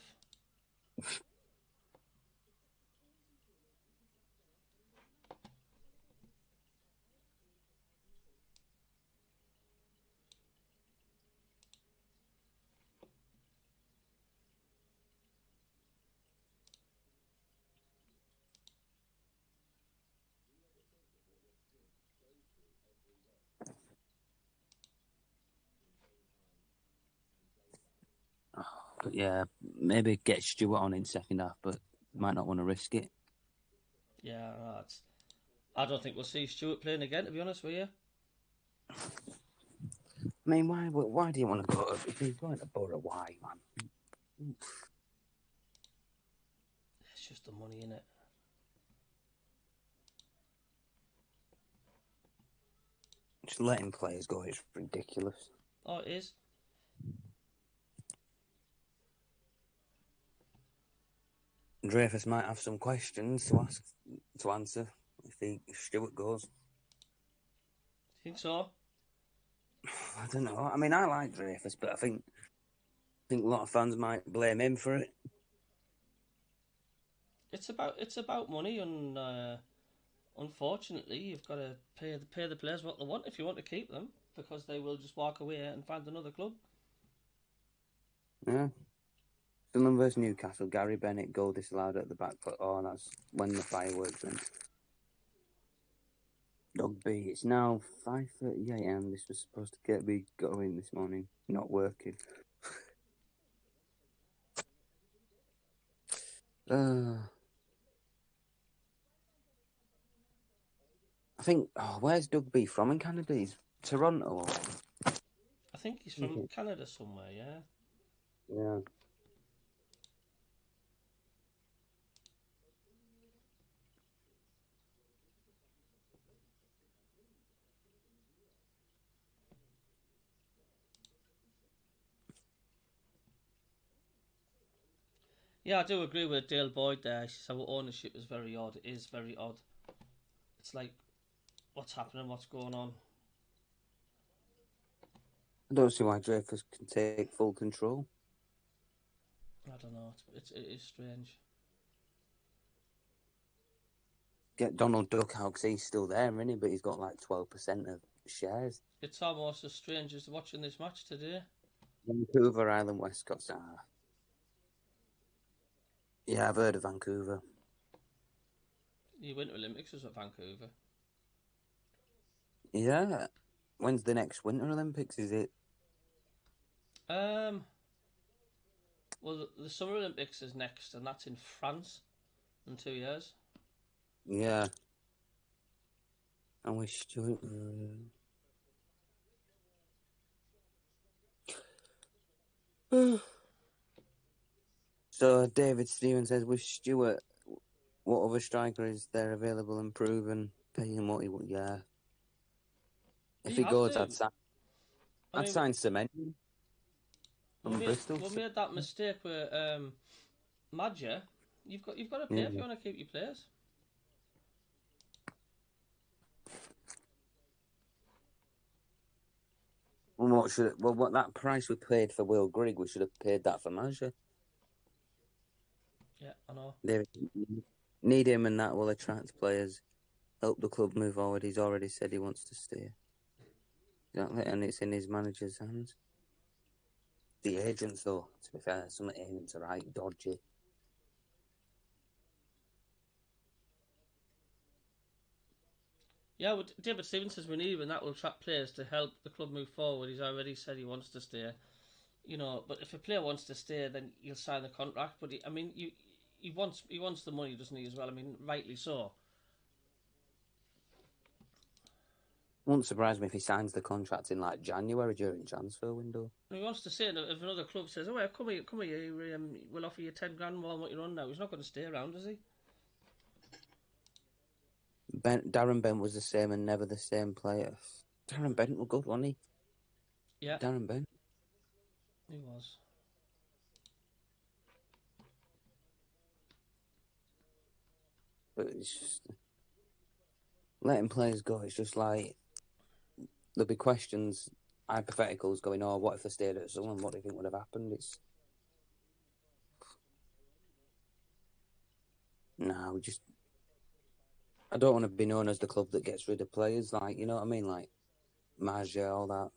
But yeah, maybe get Stewart on in second half, but might not want to risk it. Yeah, I don't think we'll see Stuart playing again, to be honest with you. I mean, why do you want to go? If he's going to Borough, why, man? It's just the money, innit? Just letting players go is ridiculous. Oh, it is. Dreyfus might have some questions to answer if Stewart goes. Think so? I don't know. I mean, I like Dreyfus, but I think a lot of fans might blame him for it. It's about money, and unfortunately, you've got to pay the players what they want if you want to keep them, because they will just walk away and find another club. Yeah. Sunderland versus Newcastle. Gary Bennett goal disallowed at the back foot. Oh, that's when the fireworks went. Dog B. It's now 5:38 a.m. This was supposed to be going this morning. Not working. I think. Oh, where's Doug B from in Canada? He's Toronto. I think he's from Canada somewhere. Yeah. Yeah. Yeah, I do agree with Dale Boyd there. She said, well, ownership is very odd. It is very odd. It's like, what's happening? What's going on? I don't see why Dreyfus can take full control. I don't know. It is strange. Get Donald Duck out because he's still there, isn't he? But he's got like 12% of shares. It's almost as strange as watching this match today. Vancouver Island Westcott's. Yeah, I've heard of Vancouver. The Winter Olympics was at Vancouver. Yeah. When's the next Winter Olympics? Is it? Well, the Summer Olympics is next, and that's in France in 2 years. Yeah. I wish Stuart. So David Stevens says, "Wish Stuart What other striker is there available and proven? Pay him what he would. Yeah. If he goes, I'd sign Cement from Bristol. We made that mistake with Madja. You've got to pay if you want to keep your players. What that price we paid for Will Grigg, we should have paid that for Madja. Yeah, I know. They need him, and that will attract players. Help the club move forward. He's already said he wants to stay. Exactly, and it's in his manager's hands. The agents, though, to be fair, some of the agents are right dodgy. Yeah, well, David Stevens says we need him, and that will attract players to help the club move forward. He's already said he wants to stay. You know, but if a player wants to stay, then he'll sign the contract. But he wants the money, doesn't he? As well. I mean, rightly so. Wouldn't surprise me if he signs the contract in like January during transfer window. He wants to stay, and if another club says, "Oh, well, come here, we'll offer you 10 grand more than what you're on now," he's not going to stay around, is he? Darren Bent was the same and never the same player. Darren Bent was good, wasn't he? Yeah. Darren Bent. He was. But it's just letting players go. It's just like there'll be questions, hypotheticals going, "Oh, what if they stayed at Sunderland? What do you think would have happened?" It's I don't want to be known as the club that gets rid of players. Like, you know what I mean? Like Maja, all that.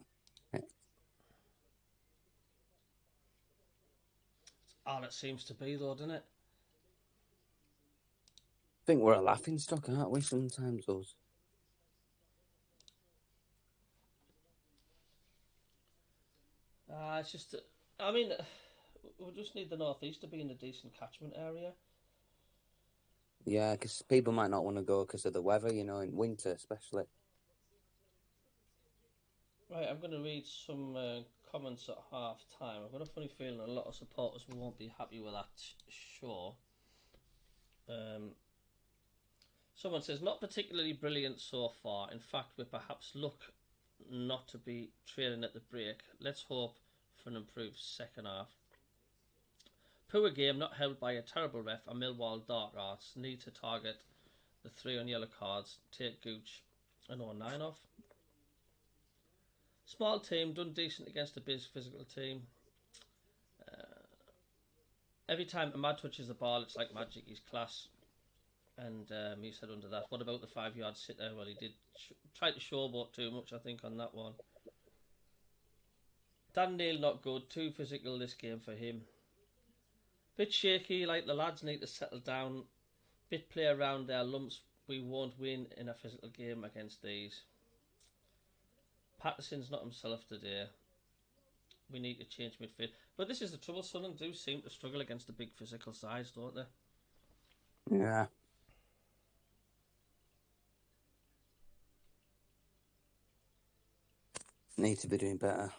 All it seems to be, though, doesn't it? I think we're a laughing stock, aren't we? Sometimes us. It's just, I mean, we just need the northeast to be in a decent catchment area. Yeah, because people might not want to go because of the weather, you know, in winter especially. Right, I'm going to read some comments at half time. I've got a funny feeling a lot of supporters won't be happy with that show. Someone says, not particularly brilliant so far. In fact, we perhaps look not to be trailing at the break. Let's hope for an improved second half. Poor game, not held by a terrible ref, and Millwall dark arts. Need to target the 3 on yellow cards. Take Gooch and 09 off. Small team, done decent against a big physical team. Every time Ahmad touches the ball, it's like magic. He's class. And he said under that, what about the 5-yard sit there? Well, he did try to showboat too much, I think, on that one. Dan Neil, not good. Too physical this game for him. Bit shaky, like the lads need to settle down. Bit play around their lumps. We won't win in a physical game against these. Patterson's not himself today. We need to change midfield. But this is the trouble. Sunderland do seem to struggle against the big physical sides, don't they? Yeah. Need to be doing better.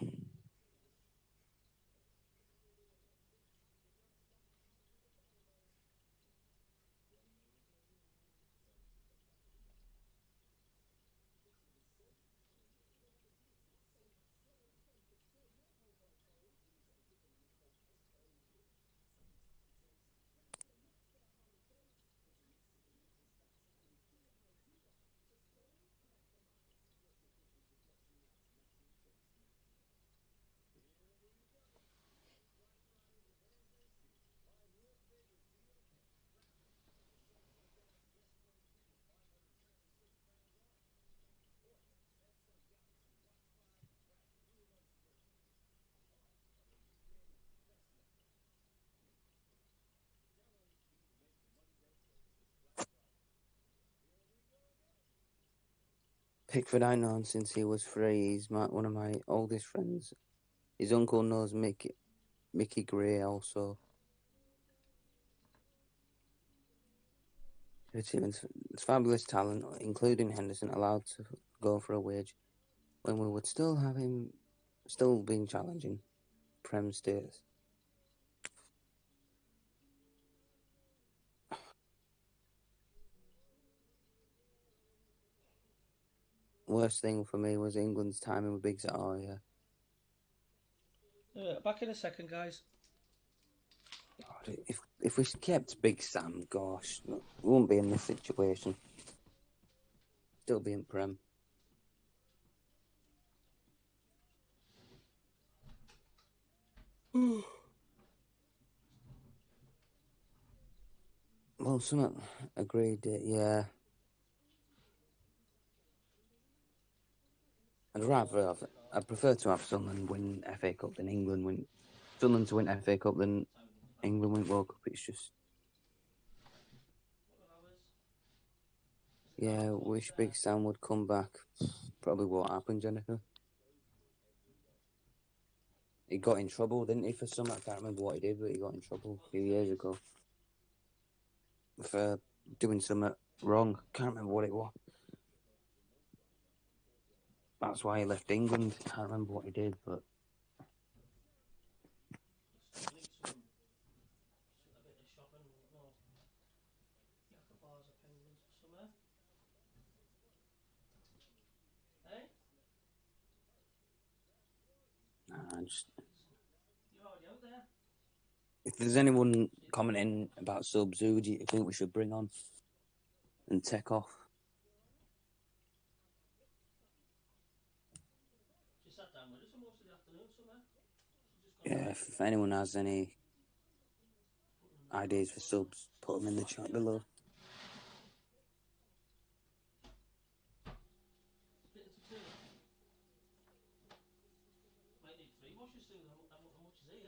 Pickford I known since he was 3. He's one of my oldest friends. His uncle knows Mickey Gray also. It's fabulous talent, including Henderson, allowed to go for a wage when we would still have him still being challenging Prem status. worst thing for me was England's timing with Big Sam. Oh, yeah. Back in a second, guys. God, if we kept Big Sam, gosh, we wouldn't be in this situation. Still be in Prem. Well, something agreed, yeah. I'd prefer to have Sunderland win FA Cup than England win. Sunderland to win FA Cup than England win World Cup. It's just, yeah. Wish Big Sam would come back. Probably won't happen, Jennifer. He got in trouble, didn't he? For something, I can't remember what he did, but he got in trouble a few years ago for doing something wrong. Can't remember what it was. That's why he left England. Can't remember what he did, but. Just... If there's anyone commenting about subs, who do you think we should bring on and take off? Yeah, if anyone has any ideas for subs, put them in the chat below. Might need 3 washes soon. How much is he,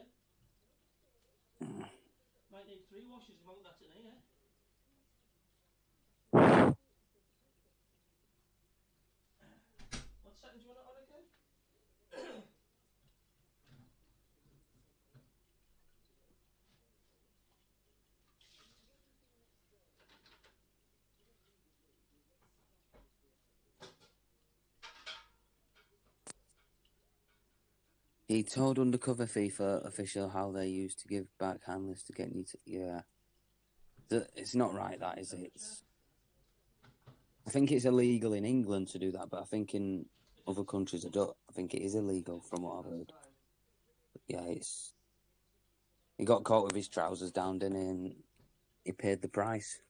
Might need 3 washes. The amount that's in here. What setting do you want it on again? He told undercover FIFA official how they used to give back handlers to get you to... Yeah. It's not right, that, is it? I think it's illegal in England to do that, but I think in other countries, I think it is illegal from what I've heard. But yeah, he got caught with his trousers down, didn't he? And he paid the price.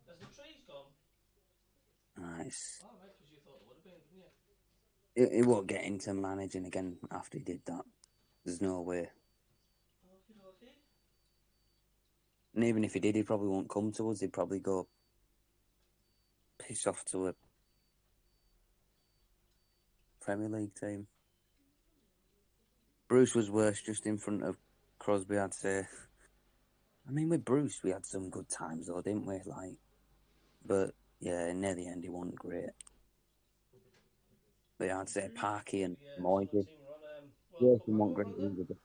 Has the trees gone? Nice. Oh, right, because you thought it would have been, didn't you? He won't get into managing again after he did that. There's no way. Okay. And even if he did, he probably won't come to us. He'd probably go piss off to a Premier League team. Bruce was worse just in front of Crosby, I'd say. I mean, with Bruce, we had some good times, though, didn't we? But, yeah, near the end, he wasn't great. But yeah, I'd say Parky and Moyes. Yes, he wasn't great either, but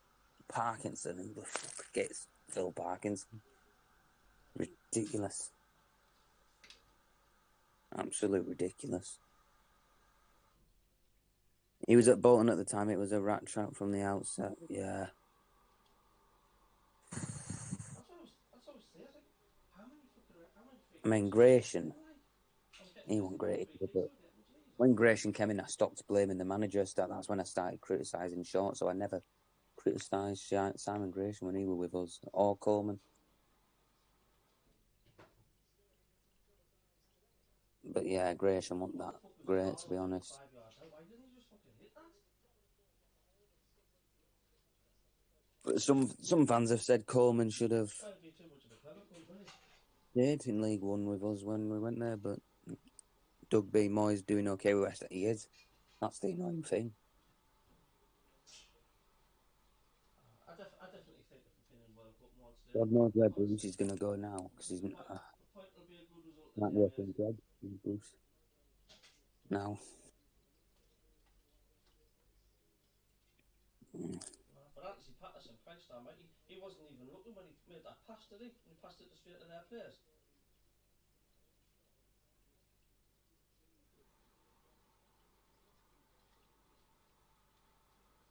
Parkinson, who the fuck gets Phil Parkinson? Ridiculous. Absolute ridiculous. He was at Bolton at the time. It was a rat trap from the outset. Yeah. I mean, Gratian, he wasn't great either, but when Gratian came in, I stopped blaming the manager. That's when I started criticising Short, so I never criticised Simon Gratian when he was with us, or Coleman. But yeah, Gratian wasn't that great, to be honest. But some fans have said Coleman should have stayed in League One with us when we went there, but Doug B. Moyes doing okay with West. He is. That's the annoying thing. I definitely think if we're in World Cup once, God knows where Bruce is going to go now, because he's not working job. Bruce. Now. But Anthony Patterson, Christ almighty, he wasn't even looking when he made that pass, did he? He passed it straight to their players.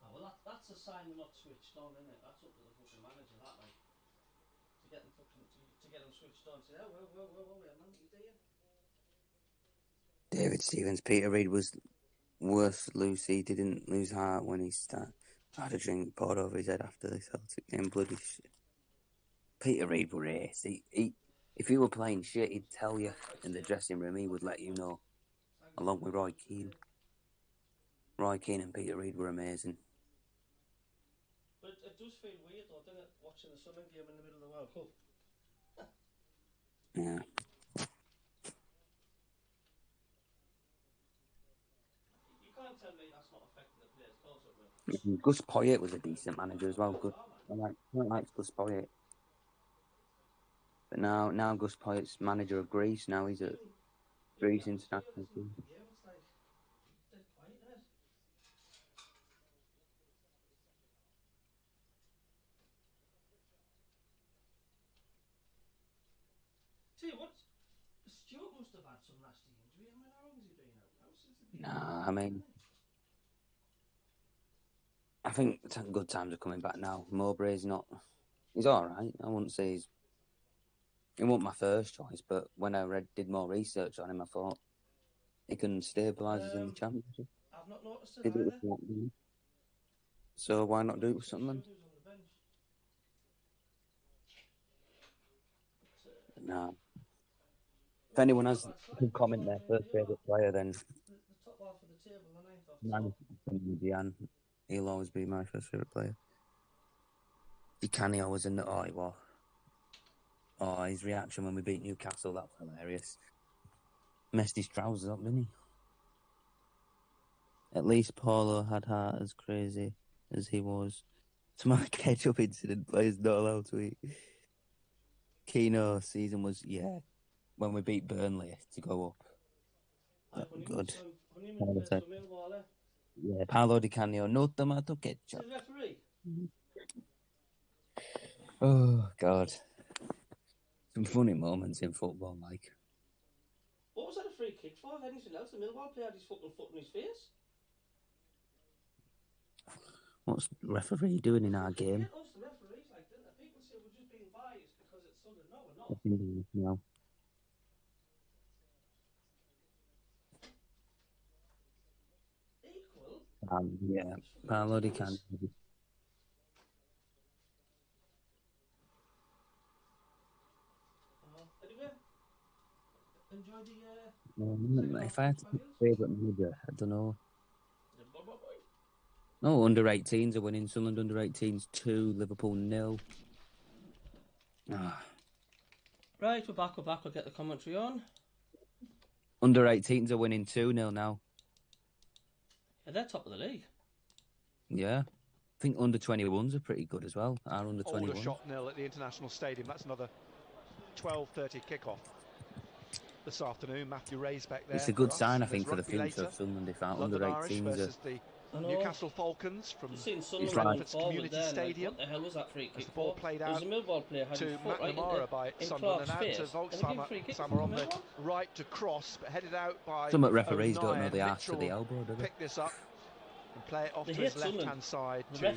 Oh, well, that's a sign they're not switched on, isn't it? That's up to the fucking manager, that, like. To get them to get them switched on. Say, whoa, man, what are you doing? David Stevens, Peter Reid was worse Lucy. He didn't lose heart when he had a drink poured over his head after the Celtic game. Bloody shit. Peter Reid were ace. If he were playing shit, he'd tell you in the dressing room. He would let you know, along with Roy Keane. Roy Keane and Peter Reid were amazing. But it does feel weird, though, doesn't it, watching the Sunderland game in the middle of the World Cup? Yeah. You can't tell me that's not affecting the players, of course it will. Gus Poyet was a decent manager as well. Good. I like Gus Poyet. But now Gus Poyet's manager of Greece. Now he's at Greece international team. Yeah, it's like dead quiet, isn't it? Tell you what, Stuart must have had some nasty injury. I mean, how long has he been out now? Since the beginning? Nah, I mean, I think good times are coming back now. Mowbray's not. He's all right. I wouldn't say he wasn't my first choice, but when I did more research on him, I thought he can stabilise us in the Championship. I've not noticed it Did it either. with Watford. So why not do it with Sunderland? No. If anyone has a comment their first favourite player, then The top half of the table, the ninth off the top. He'll always be my first favourite player. Di Canio was in the he was. Oh, his reaction when we beat Newcastle, that was hilarious. Messed his trousers up, didn't he? At least Paulo had heart as crazy as he was. Tomato ketchup incident, players not allowed to eat. Keno season was, when we beat Burnley to go up. Good. Yeah, Paolo Di Canio, no tomato ketchup. To the referee? Oh, God. Some funny moments in football, like. What was that a free kick for? If anything else, the Millwall player had his fucking foot in his face. What's the referee doing in our game? Us, the referees, like, didn't they? People say we're just being biased because it's Sunday. No, we're not. No. Equal? Yeah, Paolo Di Canio. Anyway, enjoy the... If I had to pick a favourite manager, I don't know. No, under 18s are winning. Sunderland under 18s 2, Liverpool 0. Right, we're back. We'll get the commentary on. Under 18s are winning 2-0 now. Yeah, they're top of the league. Yeah. I think under 21s are pretty good as well. Our under 21s. Aldershot 0 at the International Stadium. That's another 12:30 kickoff this afternoon. Matthew Ray's back there. It's a good sign, I think, for the future of Sunderland if our under 18s versus the Newcastle Falcons from Stratford's Community Stadium. What the hell was that free kick? As the ball played out a Millwall player had to McNamara by Sunderland and out to Volkshammer on the right to cross, but headed out by some referees don't know the arse to the elbow, do they? Pick this up and play it off to his left-hand side to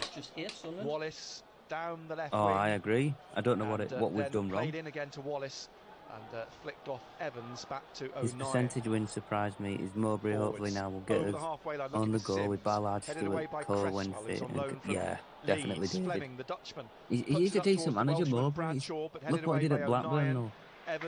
Wallace down the left wing. I agree. I don't know what we've done wrong. Played in again to Wallace and flicked off Evans back to His 09. percentage win surprised me. Is Mowbray hopefully now will get us on the go with Ballard, Stewart, Cole when fit. Yeah, definitely David. He's a decent manager, Mowbray. Look what he did at Blackburn though.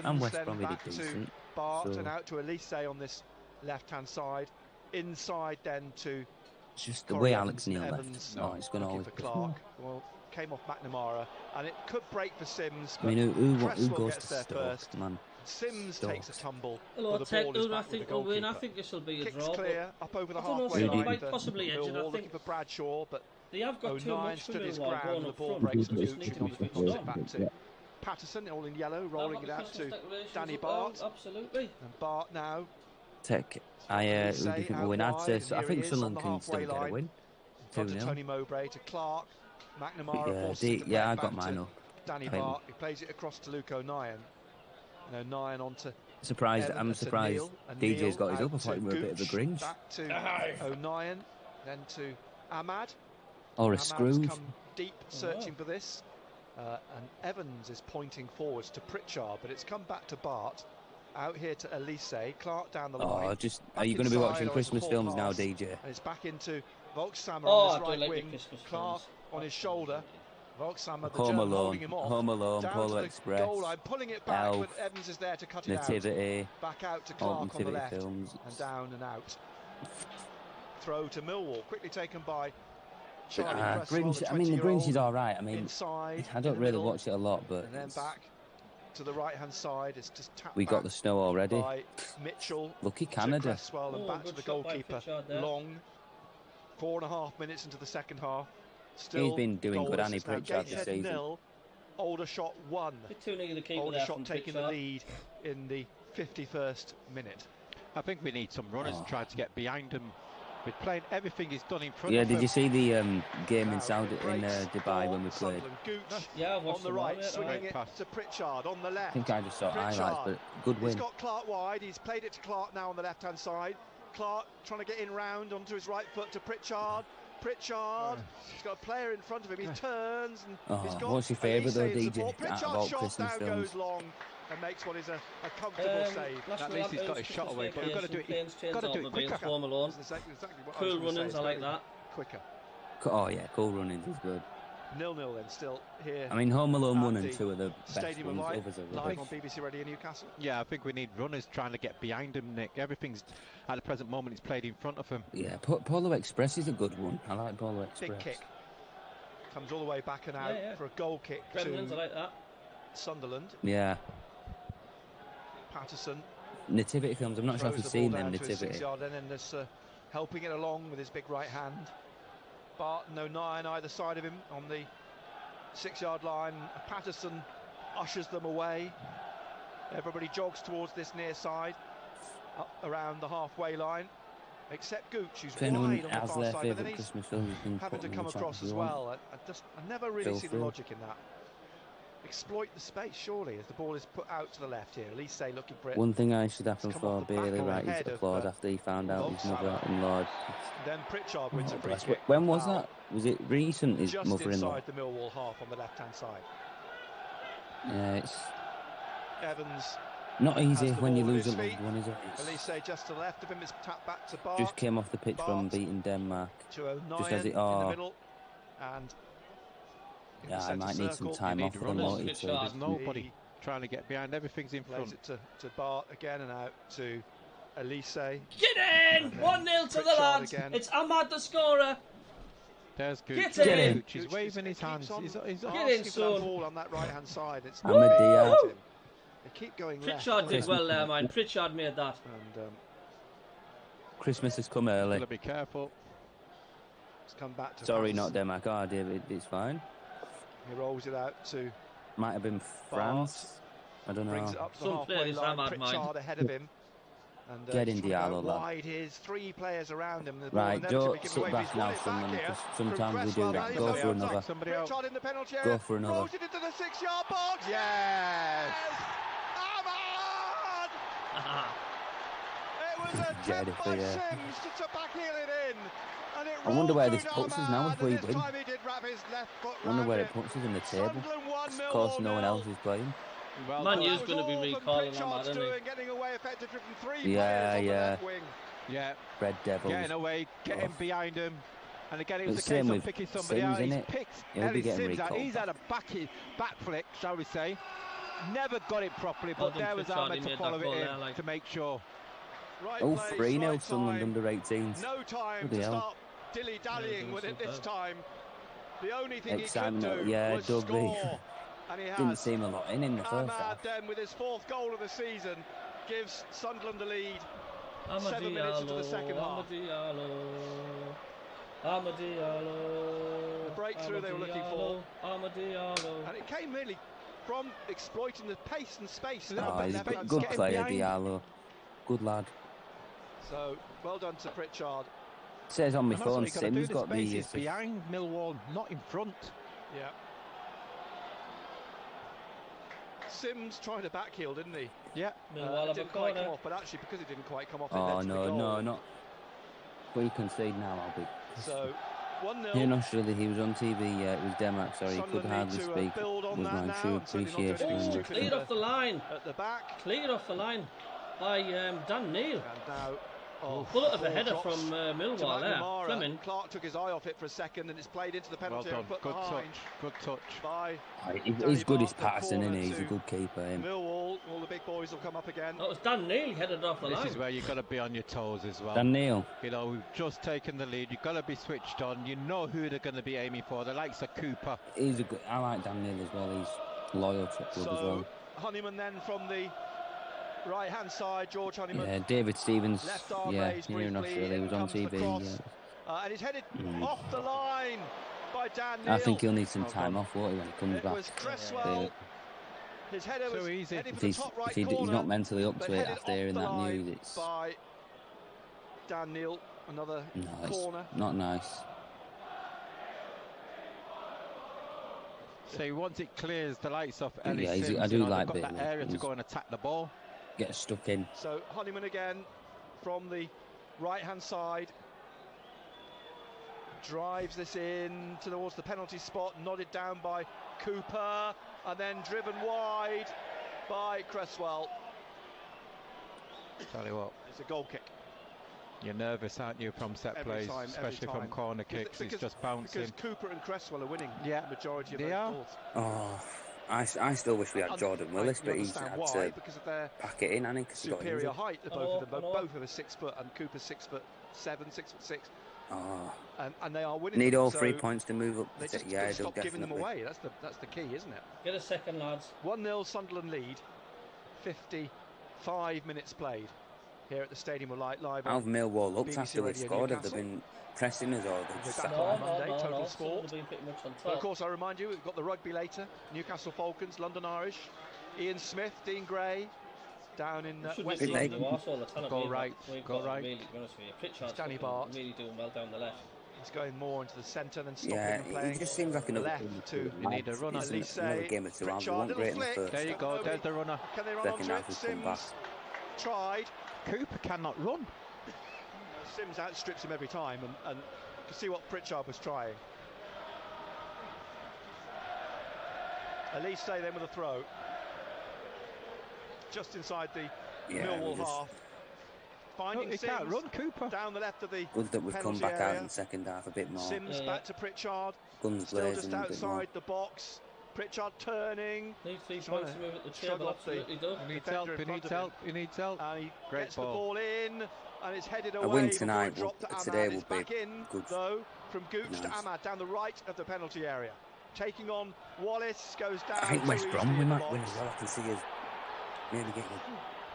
And West Brom he did decent. Bart and out to Elise on this left-hand side. Inside then to... It's just the way Alex Neil left. Oh, it's going to always be Clark. Well, came off McNamara, and it could break for Sims. I mean, who goes to Stoke, man? Sims takes a tumble. Hello, the ball is back with the goalkeeper. I think this will be a Kicks draw. clear up over the halfway line. Might possibly edge it. I think looking for Bradshaw, but they have got too much stood his ground. The ball breaks for Uch, and puts it back to Patterson, all in yellow, rolling it out to Danny Bart. Absolutely. And Bart now. Who do you think will win? I'd say I think Sunderland can still get a win. 2-0. Tony Mowbray to Clark. McNamara I got mine up. Danny Bart, he plays it across to Luke O'Nien. And O'Nien on to I'm surprised DJ's got his up. I thought he was a bit of a Grinch. Back to O'Nien, then to Ahmad. Or a Ahmad's Scrooge. come deep searching for this. And Evans is pointing forwards to Pritchard, but it's come back to Bart. Out here to Elise. Clark down the line. Are you going to be watching Christmas films now, DJ? And it's back into Volkshammer on his right wing. Clark on his shoulder. Volkshammer, the German, holding him off. Home Alone, down Polo to the Express, goal line, pulling it back, Elf, but Evans is there to cut it Nativity, out. Back out to Clark on the left. Films. And down and out. Throw to Millwall, quickly taken by Charlie Grinch. I mean, the Grinch is all right. I mean, inside, I don't really watch it a lot, but and then back to the right-hand side. It's just tapped we got the snow already. By Mitchell. Lucky Canada. Cresswell and back to the goalkeeper. Long. 4.5 minutes into the second half. Still he's been doing good, Annie Pritchard this season. Nil, Aldershot 1. Aldershot taking the lead in the 51st minute. I think we need some runners trying to get behind him. With playing everything he's done in front of him. Yeah, did you see the game in Dubai when we played? Yeah, on the right, swinging it to Pritchard on the left. I think I just saw highlights, but good win. He's got Clark wide. He's played it to Clark now on the left-hand side. Clark trying to get in round onto his right foot to Pritchard. He's got a player in front of him. He turns and he's got. What's your favourite though, DJ? Pritchard's shot down goes long and makes what is a comfortable save. That means he's got his shot away, but we've got to do it quicker. Home Alone. Exactly Cool runnings, I like that. Quicker. Oh yeah, cool runnings is good. 0-0 then, still here. I mean, Home Alone 1 and 2 are the best Stadium ones. Live on BBC Radio Newcastle. Yeah, I think we need runners trying to get behind him, Nick. Everything's, at the present moment, it's played in front of him. Yeah, Polo Express is a good one. I like Polo Express. Big kick. Comes all the way back and out for a goal kick Gremlins, I like that. Sunderland. Yeah. Patterson. Nativity films, I'm not sure if you've seen them, Nativity. 6-yard end and this, helping it along with his big right hand. Barton O'Neill either side of him on the 6-yard line. Patterson ushers them away. Everybody jogs towards this near side, up around the halfway line, except Gooch, who's wide on the far side. But then he's having to come across as well. I never really see the logic in that. Exploit the space, surely, as the ball is put out to the left here. Elise looking for it. One thing I should happen for Bailey Wright's applause after he found out his mother-in-law. Then Pritchard wins a free kick. When was that? Was it recent, his mother-in-law? Just inside the Millwall half on the left-hand side. Yeah, it's... Evans... Not easy when you lose a loved one, is it? Elise just to the left of him is tapped back to Bart. Just came off the pitch from beating Denmark. Just as it... in the middle. And... yeah, I might need some time off from Morty. There's nobody trying to get behind. Everything's in front. Plays it to Bart again and out to Elise. Get in! 1-0 to the lads. It's Ahmad the scorer. There's Gooch. Get in! He's waving his hands. He's get in, son. Ball on that right hand side. It's Ahmad. They keep going Pritchard did well there, man. Pritchard made that. And Christmas has come early. Gotta be careful. It's come back to. Sorry, not Denmark. Oh, David, it's fine. He rolls it out to. Might have been France. I don't know. Brings it up to the halfway line. Pritchard ahead of him. And, get in Diallo, wide. Here's 3 players around him. Right, don't sit back now, someone, because sometimes we do that. Go for another. Pritchard in the penalty area. Go for another. Throws it into the 6-yard box. Yes! Ahmad! It was a attempt by Sims to backheel it in. I wonder where this puts us now if we win. I wonder where it puts us in the table. Of course, no one else is playing. Well, Man U's going to be recalling them, isn't he? Yeah. Red Devils. Getting away, getting behind him. And again, it was the a case same of picking somebody Sims, out. He's picked Ellie Sims out. He's had a back flick, shall we say. Never got it properly, but there was Ahmed to follow it in to make sure. Oh, 3-0 Sunderland under 18s. No time to start dilly-dallying with it this time. The only thing he could do was score. And he has. Didn't seem a lot in the first half. Then with his 4th goal of the season gives Sunderland the lead. 7 minutes into the second half. The breakthrough they were looking for. And it came really from exploiting the pace and space. He's a good player, Diallo. Good lad. So, well done to Pritchard. It says on my phone, Sims got the... behind Millwall, not in front. Yeah. Sims tried a backheel, didn't he? Yeah. Didn't quite come off, but actually because it didn't quite come off, no, not. We concede now, I'll be... So, 1-0. In Australia, he was on TV, it was Denmark, sorry, he could hardly speak. Was my true appreciation. Oh, cleared off the line. At the back. Cleared off the line by Dan Neil. And now, bullet of a header from Millwall there. Fleming. Clark took his eye off it for a second and it's played into the penalty. Well done. Good touch. Good touch. By he's good as passing, isn't he? He's a good keeper. Millwall, all the big boys will come up again. That was Dan Neil headed off the line. This is where you've got to be on your toes as well. Dan Neil. You know, we've just taken the lead. You've got to be switched on. You know who they're going to be aiming for. The likes of Cooper. He's a good. I like Dan Neil as well. He's loyal to the club as well. Honeyman then from the right-hand side, George Honeyman. Yeah, David Stevens. Left arm Yeah, raised here in briefly, Australia, he was on TV. And he's headed off the line by Dan Neil. I think he'll need some time off, won't he, when he comes back? Was Cresswell. His header was easy. if he's not mentally up to it after hearing that news, it's by Dan Neil. Another corner. Not nice. So once it clears the lights off Ellie Sims, Sims, I do like they've got that area to go and attack the ball. Get stuck in. So Honeyman again from the right-hand side. Drives this in towards the penalty spot, nodded down by Cooper, and then driven wide by Cresswell. Tell you what, it's a goal kick. You're nervous, aren't you, from set plays, especially from corner kicks? It's just bouncing. Because Cooper and Cresswell are winning the majority of those goals. Oh, I still wish we had Jordan Willis, but he's had to pack it in, hasn't he? Because he got superior height, both of them. I know. Both of us 6 foot, and Cooper's 6'7", 6'6". Oh. And they are winning. Need all so 3 points to move up. They just yeah, stop giving them definitely. away. That's the key, isn't it? Get a second, lads. 1-0 Sunderland lead. 55 minutes played here at the Stadium of Light live. How have Millwall looked BBC after they've Radio scored? Have Newcastle. they been pressing us or they just sat on back? Monday, Total Sport. Been pretty much on top. But of course, I remind you, we've got the rugby later. Newcastle Falcons, London Irish, Ian Smith, Dean Gray, down in West London. Go right. Really, to be honest with you. Pritchard's Danny Bart. really doing well down the left. He's going more into the centre than stopping Yeah, and playing. he just seems like another left to You need a runner. another game or two. I wasn't great in the first. There you go. There's the runner. Can they run Second onto half it? has come back. Sims tried. Cooper cannot run. Sims outstrips him every time, and you can see what Pritchard was trying. Elise then with a throw. Just inside the Millwall half. Finding he Sims can't run, Cooper. down the left of the Good that we've come penalty back out area. in the second half a bit more. Sims back to Pritchard. Guns Still blazing just a bit more. outside the box. Pritchard turning. Need 3 Trying points to move at the shrug table. off the Absolutely do. He needs defender help. in He front needs of him. help. He needs help. And he Great gets ball. the ball in, and it's headed away. A win before tonight it dropped to today Ahmad. will It's be back in, good. though, from Gooch to Nice. Ahmad down the right of the penalty area. Taking on Wallace, goes down. I think too West easily Brom in we the might win box. as well. I can see us maybe getting a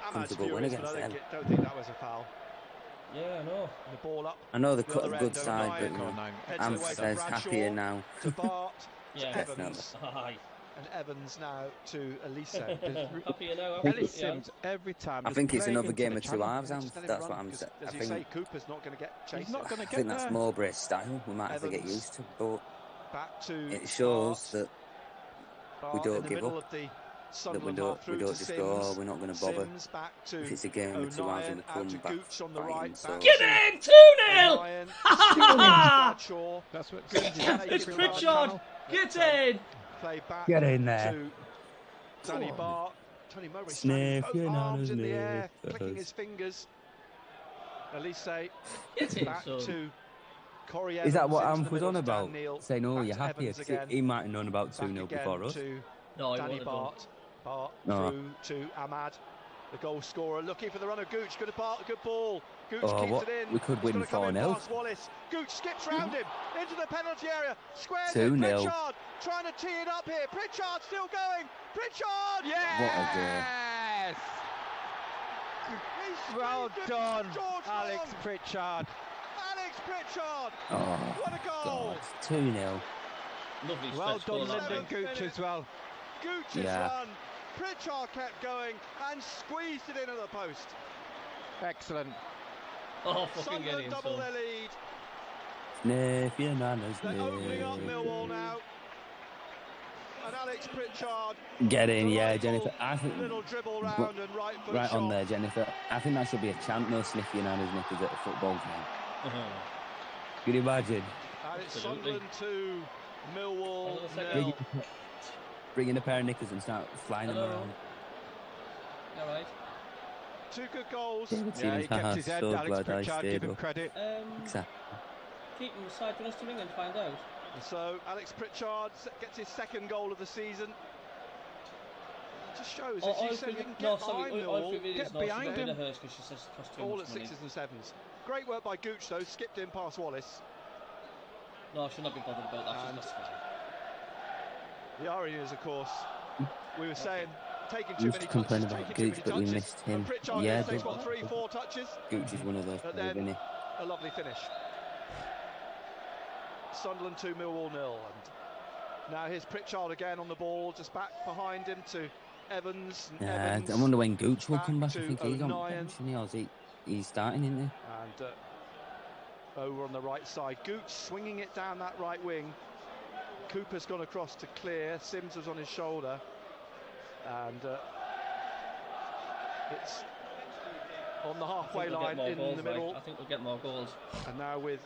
Ahmad's comfortable win furious, against but I them. don't think that was a foul. Yeah, I know. The ball up. I know the The other good end, side, but O'Brien heads I'm away from says Bradshaw happier now. to Bart, to Yeah, Evans, Aye. and Evans now to Elise. Happier now. Ellie absolutely, Sims every time. I just think it's playing another into game the of two channel. halves. Just let him That's run, what I'm 'cause saying. As I you say, think Cooper's not going to get chased. He's not going to I get think that's there. Mowbray's style. We might have to get Evans. used to, but Back to it shows that Bart we don't in the give middle up, of the that we Sunderland don't half through to just go, oh, Sims. we're not going to bother. Sims back to If it's a game of two halves and we O'Nien, out come to back Gooch on the fighting, right. so back Get to in! 2-0! O'Nien, Bradshaw. That's what It's Pritchard! Get in! Play back Get in there. to Danny Bart. Tony Mowbray Sniff standing your both arms in the nose, air, sniff. clicking his fingers. Elise Get in, back son. to Corey Is that Evans what into Amp the was middle on to Dan about? Neil, Saying, oh, back you're to happier. Evans again, He might have known about back 2-0 again before us. to No, he Danny wouldn't have done. Bart No. through to Ahmad, the goal scorer, looking for the runner. Gooch, good ball. Gooch Oh, keeps what? it in. We could It's win gonna come in 4-0. past Wallace. Gooch skips round him into the penalty area. Squares 2-0. it. Pritchard trying to tee it up here. Pritchard still going. Pritchard! Yes! What a goal. He's Well saved it. done, George Alex Long. Pritchard. Alex Pritchard. Oh, What a goal. God. 2-0. Lovely Well stretch goal, done, that Lyndon one. Gooch as well. Gooch's Yeah. run. Pritchard kept going and squeezed it in at the post. Excellent. Oh, fucking get Sunderland in, double son. their lead. Sniff your nanas, They're opening up sniff. Millwall now. And Alex Pritchard. Get in, the yeah, rifle, Jennifer. I think Little dribble round and right foot right on shot. there, Jennifer. I think that should be a chant, no sniff your nanas knickers at a football game. Can you imagine? And it's Sunderland 2, Millwall 0. Bring in a pair of knickers and start flying them around. All right. 2 good goals. Yeah, he kept his head. So Alex glad I Pritchard, stayed give him up. credit. Exactly. Keep him aside. Do you want us to ring and find out? And so Alex Pritchard gets his 2nd goal of the season. It just shows, as you said, you can get behind Millwall, get behind him. All at 6s and 7s. Great work by Gooch, though, skipped in past Wallace. No, I should not be bothered about that. She's got Sky. The irony is, of course, we were saying taking too many complain touches, about Gooch, but we missed him. Yeah, takes 3-4 touches. Gooch is one of those But players, isn't then he? a lovely finish. Sunderland 2, Millwall 0. And now here's Pritchard again on the ball, just back behind him to Evans. And Evans I wonder when Gooch will come back. I to think he's on O'Nien. pension, or is he's starting, isn't he? And over on the right side, Gooch swinging it down that right wing. Cooper's gone across to clear. Sims was on his shoulder, and it's on the halfway line in the middle. I think we'll get more goals. And now with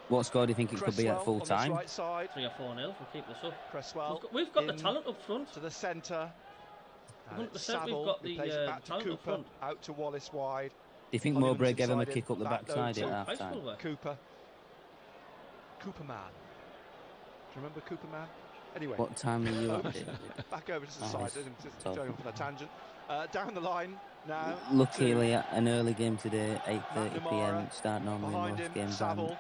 what score do you think it could be at full time? Right side. 3 or 4-0. We'll keep this up. Cresswell. We've got the talent up front. To the centre. 100%. Saville, We've got the plays it back to talent Cooper, up front. Out to Wallace wide. Do you think Mowbray gave him a kick up the backside at half time? Cooper Man. Do you remember Cooper Man? Anyway. What time are you at? Back over to the side. Just going off on a tangent. Down the line now. Luckily, an early game today, 8:30 p.m. Start normally behind most him, games. Saville.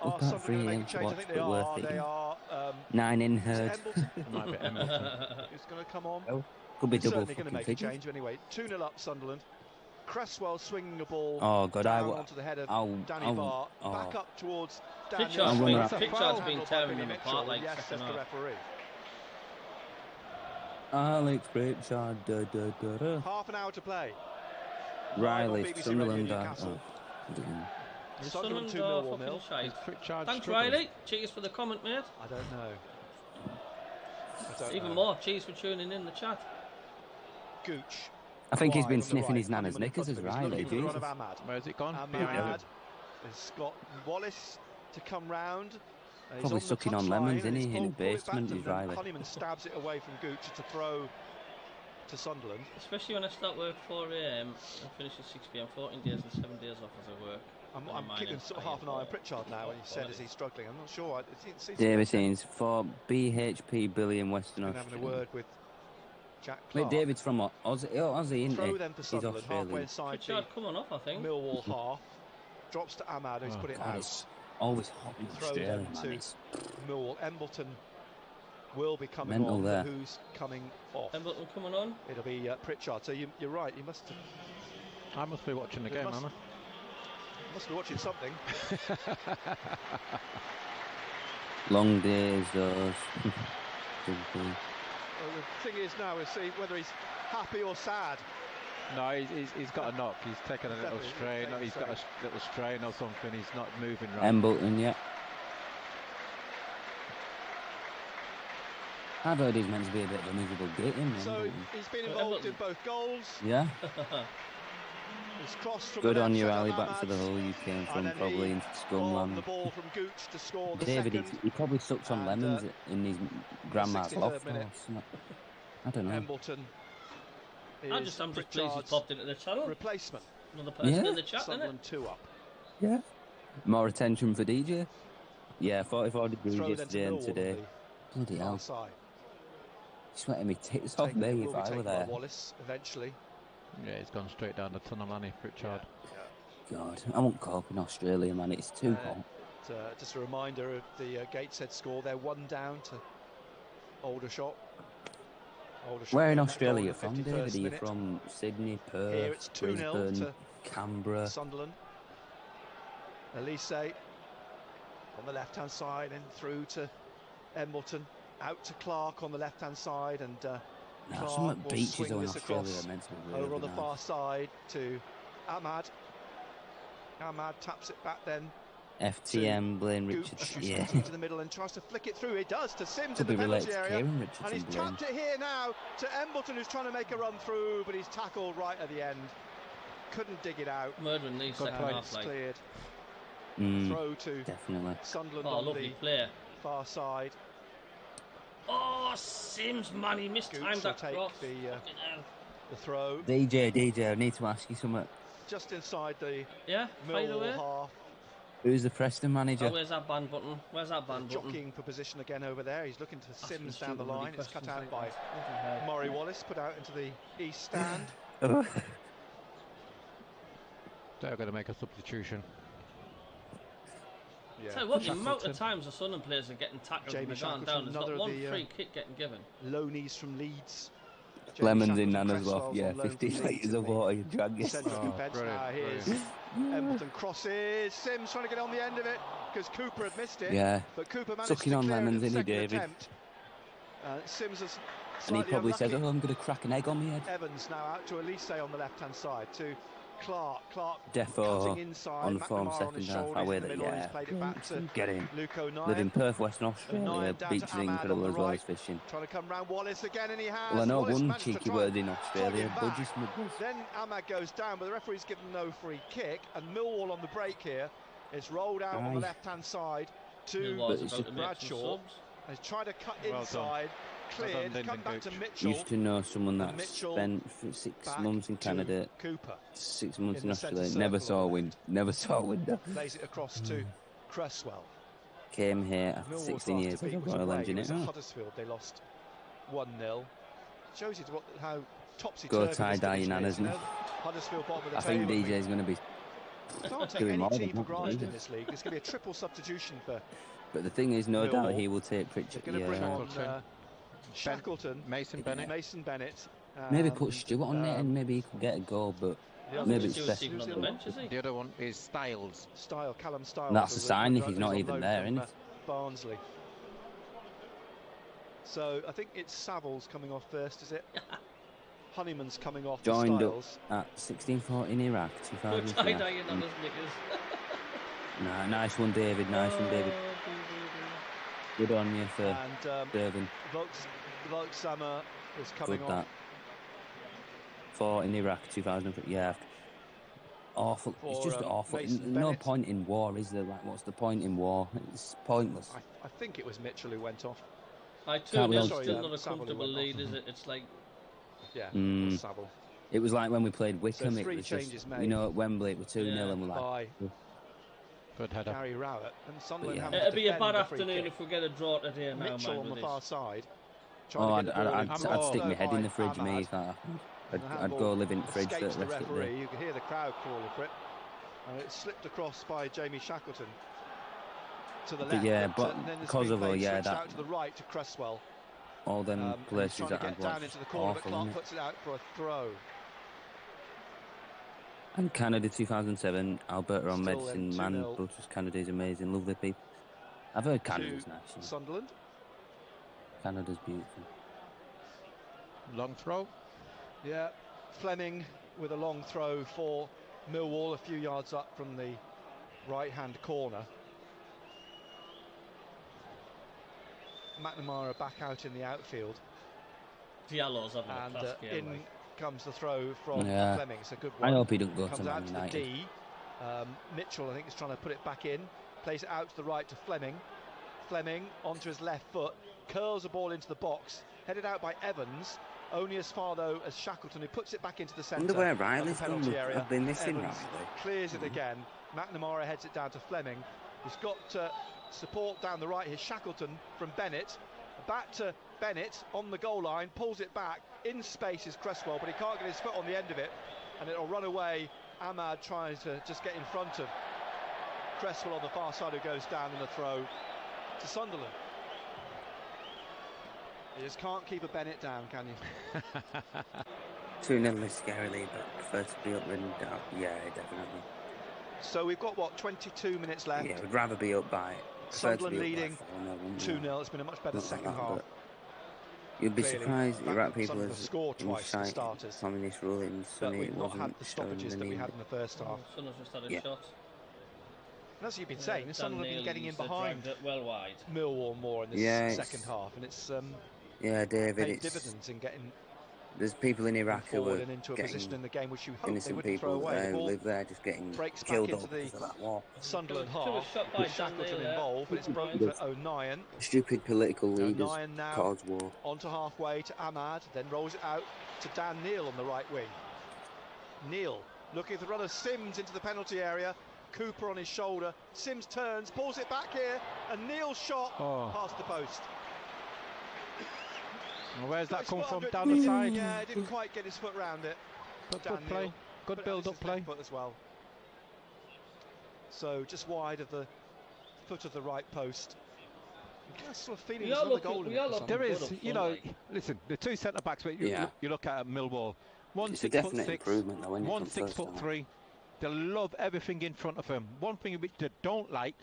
Up at 3 a.m. to watch, but worth it. 9 in Herd. Might be Embleton. Who's going to come on? Oh, could be double certainly going to fucking make figures. a change anyway. 2-0 up Sunderland. Cresswell swinging the ball down onto the head of Danny Barr. Back up towards Daniel. Pritchard's been tearing them apart like yes, second says the half. referee. Alex Pritchard. Half an hour to play. Riley, BBC Sunderland. Radio Newcastle. Sunderland 2 Millwall 0. Thanks, Riley. Cheers for the comment, mate. I don't know. Even more. Cheers for tuning in the chat. Gooch. I think he's been sniffing his nana's knickers as Riley. Jesus. Where's it gone? Ahmad has got Wallace to come round. Probably sucking on lemons, isn't he? In the basement, he's Riley. Honeyman stabs it away from Gooch to throw to Sunderland. Especially when I start work 4 a.m. and finish at 6 p.m. 14 days and 7 days off as I work. I'm keeping sort of half an eye on Pritchard now when he said, is he struggling? I'm not sure. David Haynes for BHP Billy in Western Australia. Having a word with Jack Wait, Clark. David's from what? Aussie, isn't he? Throw them for Sunderland, halfway Australian. inside Pritchard coming off, I think. Millwall half. Drops to Ahmad, who's put it out. It's always hot in Throw Australia, them to man. Millwall. Embleton will be coming Mental on. there. Who's coming off? Embleton coming on. It'll be Pritchard. So you're right. You must. I must be watching the game, Anna. Must be watching something. Long days, those. Well, the thing is now is see whether he's happy or sad. No, he's got a knock. He's taken a little strain. He's got a little strain or something. He's not moving right. Embleton, yeah. I've heard he's meant to be a bit of a movable git, isn't he? So he's been involved in both goals. Yeah. He's crossed from Good the on left you, side Ali, of back Ahmad. to the hole you came from, And probably into on the Scumland. ball from Gooch to score the David, second. he probably sucked on lemons in his grandma's 63rd loft or minute. something. I don't know. Embleton. I'm just pleased he's popped into the channel. Replacement. Another person Yeah. in the chat, isn't Sunderland it? 2 up. Yeah. More attention for DJ. Yeah, 44 degrees Throw then yesterday to and Millwall today. on Bloody the hell. far side. Sweating me tits off Taken- me will if be I taken were by there. Wallace eventually. Yeah, he's gone straight down the tunnel, hasn't he, Pritchard? God, I won't cope in Australia, man. It's too hot. Just a reminder of the Gateshead score. They're 1 down to Aldershot. Where in getting that Australia goal you in the from, 51st David? Are you minute. from Sydney, Here it's Perth, 2-0 Brisbane, to Canberra? Sunderland. Elise on the left-hand side and through to Embleton. Out to Clark on the left-hand side, and No, Clark some will beaches swing in this Australia across are meant to be really over on the nice. far side to Ahmad. Ahmad taps it back then. FTM, Blaine Gooch, Richardson. who's Yeah. into the middle and tries to flick it through. He does to Sims Could in be the penalty related to area. Kieran And Richardson, he's Blaine. tapped it here now to Embleton, who's trying to make a run through, but he's tackled right at the end. Couldn't dig it out. Murdering these second And half, it's like. cleared. Throw to definitely. Sunderland Oh, on lovely the player. far side. Oh, Sims, man, he mistimed that cross. The throw. DJ, I need to ask you something. Just inside the Millwall half. Who's the Preston manager? Oh, where's that ban button? Where's that ban button? Jockeying for position again over there. He's looking to Sims down the line. It's cut out by that. Murray Wallace, put out into the east stand. They're going to make a substitution. Yeah. Tell you what, the amount of times the Sunderland players are getting tackled and gone down. There's not one free kick getting given. Loanies from Leeds. Lemons in none as well. Yeah, 50 litres of water you drag it. Here's Embleton crosses. Sims trying to get on the end of it because Cooper had missed it. Yeah. But Cooper managed Sucking to on clear lemons, it at the isn't he, second David? attempt. Sims has And he probably unlucky. says, "Oh, I'm going to crack an egg on my head." Evans now out to Elise on the left-hand side to Clark Defo cutting inside, on form McNamara second his half. shoulders I in wear the that, middle, yeah. he's played it back to Get in. Luke O'Neill. Live in Perth, Western O'Neill Australia. down Beaches to are Ahmad on incredible the as well right. as fishing. Trying to come round Wallace again, and he has. Well, I know Wallace one managed to cheeky try word in and Australia, plug him Budgie back. Smithers. Then Ahmad goes down, but the referee's given no free kick, and Millwall on the break here. It's rolled out on the left-hand side to Bradshaw. He's tried to cut inside, cleared, come back to Mitchell. Used to know someone that Mitchell spent 6 months in Canada, Cooper 6 months in in the centre Australia, never circle saw a on win, never saw a window. Plays it across to Cresswell. Came here after Millwall's 16 last years as a defeat was Royal away. Engineer. It was at Oh. Huddersfield. They lost 1-0. Shows you how topsy-turvy Go this tie-dye division in is, Anna's. Huddersfield bottom of the I think table. DJ's going to be Can't take doing any more than team for that, granted really. in this league. There's going to be a triple substitution for But the thing is, no Millwall. doubt he will take Pritchard. They're going to bring on Yeah. Shackleton, Mason Bennett. Maybe put Stewart on there and maybe he could get a goal, but maybe it's best. The other one is Styles. Callum Styles. That's a sign if he's not even there, isn't it? Barnsley. So I think it's Savills coming off first, is it? Honeyman's coming off. Joined up Styles. at 1640 in Iraq, 2000. Tie-dyeing on his knickers. Nah, nice one, David. Nice one, David. Good on you for And serving. Volkshammer is coming Good off. that. 4 in Iraq, 2003. Yeah. Awful. It's For, just awful. Mason No Bennett. point in war, is there? Like, what's the point in war? It's pointless. I think it was Mitchell who went off. I Can't be too, on- still not a Saville comfortable went lead, off. is it? It's like, Yeah, Mm. it was Saville. It was like when we played Wickham. So It 3 was changes just, made. you know, at Wembley, it was 2-0 and we're like, By Good header. Gary Rowett. And Sunderland Yeah. having to it'll be a defend bad the free afternoon kick. if we get a draw today now, Mitchell man, on the with far this. side. oh, trying to get the ball in. I'd Blocked stick my though head in by the fridge, me, Ahmad. if that happened. And the I'd handball go live in the fridge for the escapes rest the of the referee. day. You can hear the crowd calling for it. And it slipped across by Jamie Shackleton to the But left. yeah, but, but then there's Kosovo, been yeah, switched that- out to the right to Cresswell. All them And he's places trying that to I'd get down watch. into the corner, but Awful, Clark innit? puts it out for a throw. And Canada 2007, Alberta on Still medicine, then man, 2-0. Brutus Canada's amazing, lovely people. I've heard Canada's To nice. Yeah. Sunderland. Canada's beautiful. Long throw. Yeah, Fleming with a long throw for Millwall, a few yards up from the right-hand corner. McNamara back out in the outfield, Diallo's having a and class game. in like. comes the throw from Yeah. Fleming. It's a good I one. hope he don't go to Comes Man out to the United. D. Mitchell, I think, is trying to put it back in. Plays it out to the right to Fleming. Fleming onto his left foot, curls the ball into the box, headed out by Evans. Only as far though as Shackleton, who puts it back into the centre. Wonder where of the Riley's gone. penalty area. I've been missing Evans Riley. clears it again. McNamara heads it down to Fleming. He's got support down the right here. Shackleton from Bennett. Back to Bennett on the goal line, pulls it back. In space is Cresswell, but he can't get his foot on the end of it, and it'll run away. Ahmad trying to just get in front of Cresswell on the far side, who goes down in the throw to Sunderland. You just can't keep a Bennett down, can you? 2-0 is scarily, but prefer to be up than down. Yeah, definitely. So we've got, what, 22 minutes left? Yeah, I'd rather be up by. prefer to Sunderland be up by leading 4-0, wouldn't 2-0. It's been a much better Not like second that, half. but you'd be Clearly, surprised back Iraq up people Sunderland as scored twice for incite starters. communist rule in But Sunny. we've It not wasn't had the showing stoppages the that we need. had in the first half. Sunderland's just had a Yeah. shot. And as you've been Yeah, saying, Dan Sunderland have been getting in Neely's behind dragged it well wide. Millwall more in this Yeah, second half, and it's Yeah, David, paid it's dividends in getting There's people in Iraq who are and into a position in the game which you hope they innocent wouldn't throw people away. The who ball live there just getting breaks back killed into off the because of that war. Sunderland There was a half shot by with Shackleton Dan involved, but it's broken There's for O'Nien. stupid political leaders O'Nien now cause war. onto halfway to Ahmad, then rolls it out to Dan Neil on the right wing. Neil looking at the runner Sims into the penalty area. Cooper on his shoulder. Sims turns, pulls it back here, and Neil's shot past the post. Well, where's that come from? Down the side? Yeah, he didn't quite get his foot round it. Good play. Good build-up play. Foot as well. So just wide of the foot of the right post. Sort of feeling there's another goal in it. There is, you know, listen, the two centre-backs, but you look at Millwall. One 6'6", one 6'3". They love everything in front of them. One thing which they don't like,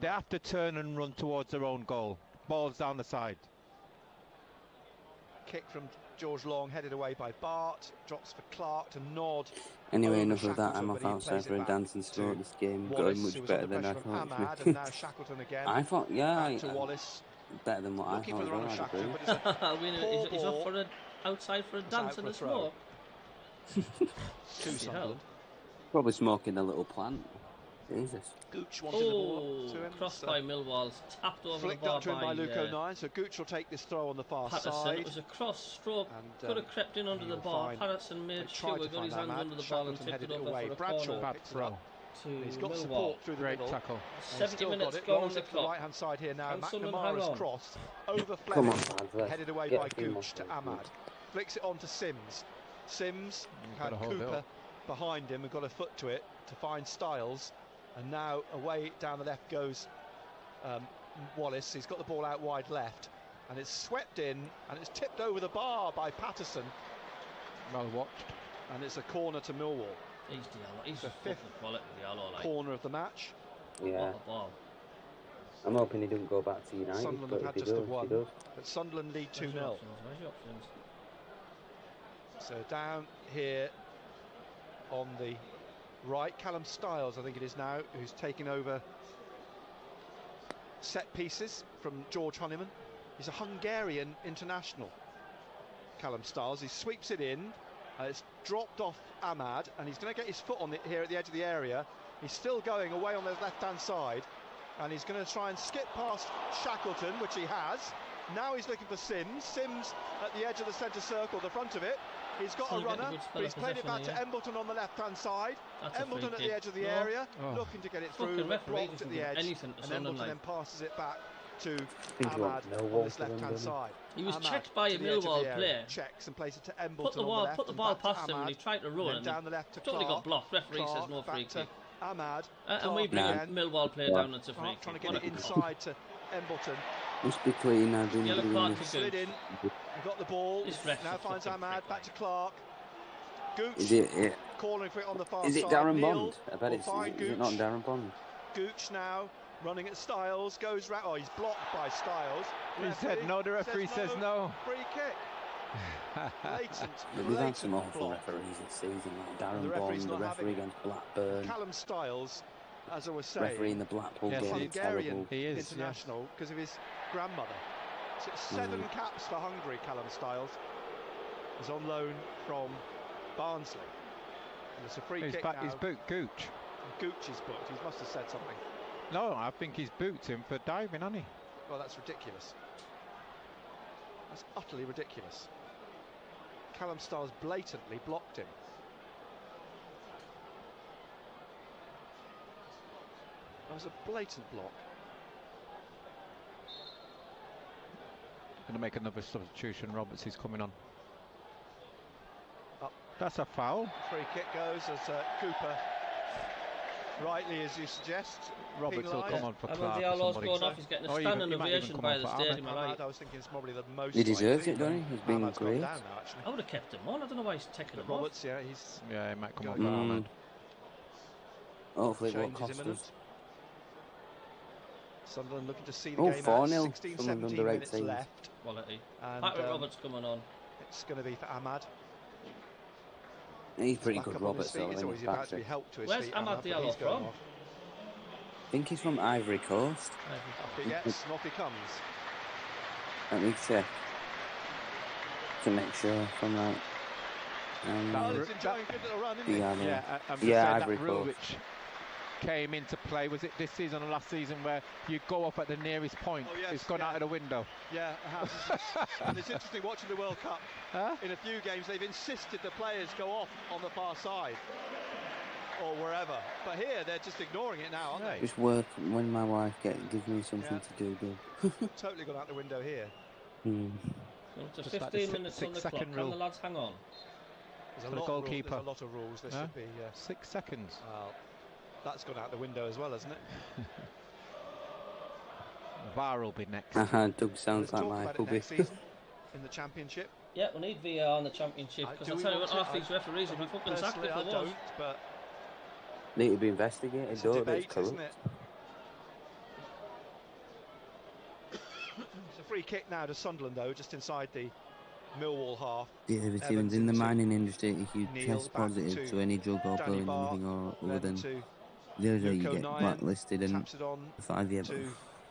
they have to turn and run towards their own goal. Balls down the side. Kick from George Long, headed away by Bart. Drops for Clark to nod. Anyway, enough of that. I'm off outside for a dancing sport. This game going much better than I thought. Ahmad, and now Shackleton again. I thought, Wallace. Better than what I thought. He's off for outside for a dance in the smoke. Probably smoking a little plant. Jesus. Gooch wanted the ball to him. Crossed by Millwall, tapped over flicked the bar up to him by Luke O'Nien. So Gooch will take this throw on the far Patterson. side. It was a cross stroke, and, could have crept in under the bar. Patterson made sure he got his hands under the ball and tipped it over for a Bradshaw corner. Throw. He's got Millwall. support through the middle. Tackle. 70 minutes gone on the clock. Right hand side here now. Can McNamara's cross over Come Fleming, on, headed away by Gooch to Ahmad. Flicks it on to Sims. Sims had Cooper behind him and got a foot to it to find Styles. And now away down the left goes Wallace. He's got the ball out wide left, and it's swept in, and it's tipped over the bar by Patterson. Well watched. And it's a corner to Millwall. He's the fifth corner of the match. Yeah. I'm hoping he doesn't go back to United. Sunderland have had just the one, but Sunderland lead 2-0. So down here on the right, Callum Styles, I think it is now, who's taking over set pieces from George Honeyman. He's a Hungarian international, Callum Styles. He sweeps it in. It's dropped off Ahmad, and he's going to get his foot on it here at the edge of the area. He's still going away on the left-hand side, and he's going to try and skip past Shackleton, which he has. Now he's looking for Sims. Sims at the edge of the centre circle, the front of it. He's got a runner, but he's played it back to Embleton on the left-hand side. Embleton at the edge of the area, looking to get it through, blocked at the edge, and Embleton then passes it back to Ahmad on this left-hand side. He was checked by a Millwall player. Checks and plays it to Embleton put the ball past him, and he tried to run, and down the left to totally got blocked. Referee says no free kick. Ahmad, and we bring a Millwall player down. It's a free kick. Trying to get it inside to Embleton. Must be clean. I've been Yellow card to slid in. He got the ball. Now finds Ahmad back to Clark. Gooch calling for it on the far side. Is it Darren Bond? I bet it's. Is it not Darren Bond? Gooch now running at Styles, goes round. Oh, he's blocked by Styles. He said no, the referee says no. Free kick. Blatant. We've had some awful referees this season, like Darren Bond, the referee against Blackburn. Callum Styles, as I was saying, referee in the Blackpool game, Hungarian terrible. international because of his grandmother. So it's 7 caps for Hungary. Callum Styles is on loan from Barnsley. And it's a free kick now. He's booked Gooch. Gooch is booked. He must have said something. No, I think he's booked him for diving, hasn't he? Well, that's ridiculous. That's utterly ridiculous. Callum Styles blatantly blocked him. That was a blatant block. Going to make another substitution. Roberts is coming on. Up. That's a foul. Free kick goes as Cooper, rightly as you suggest. Roberts will come on for Clark. Diallo's going off. He's getting a standing ovation by the stadium. I was thinking it's probably the most. He deserves it, don't he? He's been great. Now, I would have kept him on. I don't know why he's taking him Roberts, off. Yeah, he might come on for Ahmad. Hopefully it won't cost us. Sunderland looking to see the game out. 16-17 minutes left. Quality. Patrick Roberts coming on. It's going to be for Ahmad. He's pretty good, Roberts, though. He's about to be helped to his Where's feet. Ahmad Diallo from? I think he's from Ivory Coast. Yes, and off he comes. Let me check. to make sure from like. He's enjoying a good little run, isn't he? Yeah, that rule which came into play, was it this season or last season, where you go up at the nearest point? It's gone out of the window. Yeah, it has. And it's interesting watching the World Cup. In a few games, they've insisted the players go off on the far side or wherever. But here, they're just ignoring it now, aren't they? Just work when my wife gives me something to do. Totally gone out the window here. Just 15 minutes on the clock. Can the lads hang on? There's a lot of rules. There should be 6 seconds. Well, that's gone out the window as well, hasn't it? VAR will be next. Doug sounds like my hubby. In the Championship. Yeah, we need VAR in the Championship, because I'll tell you what, half these referees will be fucking sacked if they was. But need to be investigated, it's a debate, isn't it? It's a free kick now to Sunderland, though, just inside the Millwall half. Yeah, if anyone's in the mining industry, if you test positive to any drug or pill or anything other than zero, you get blacklisted and 5 years.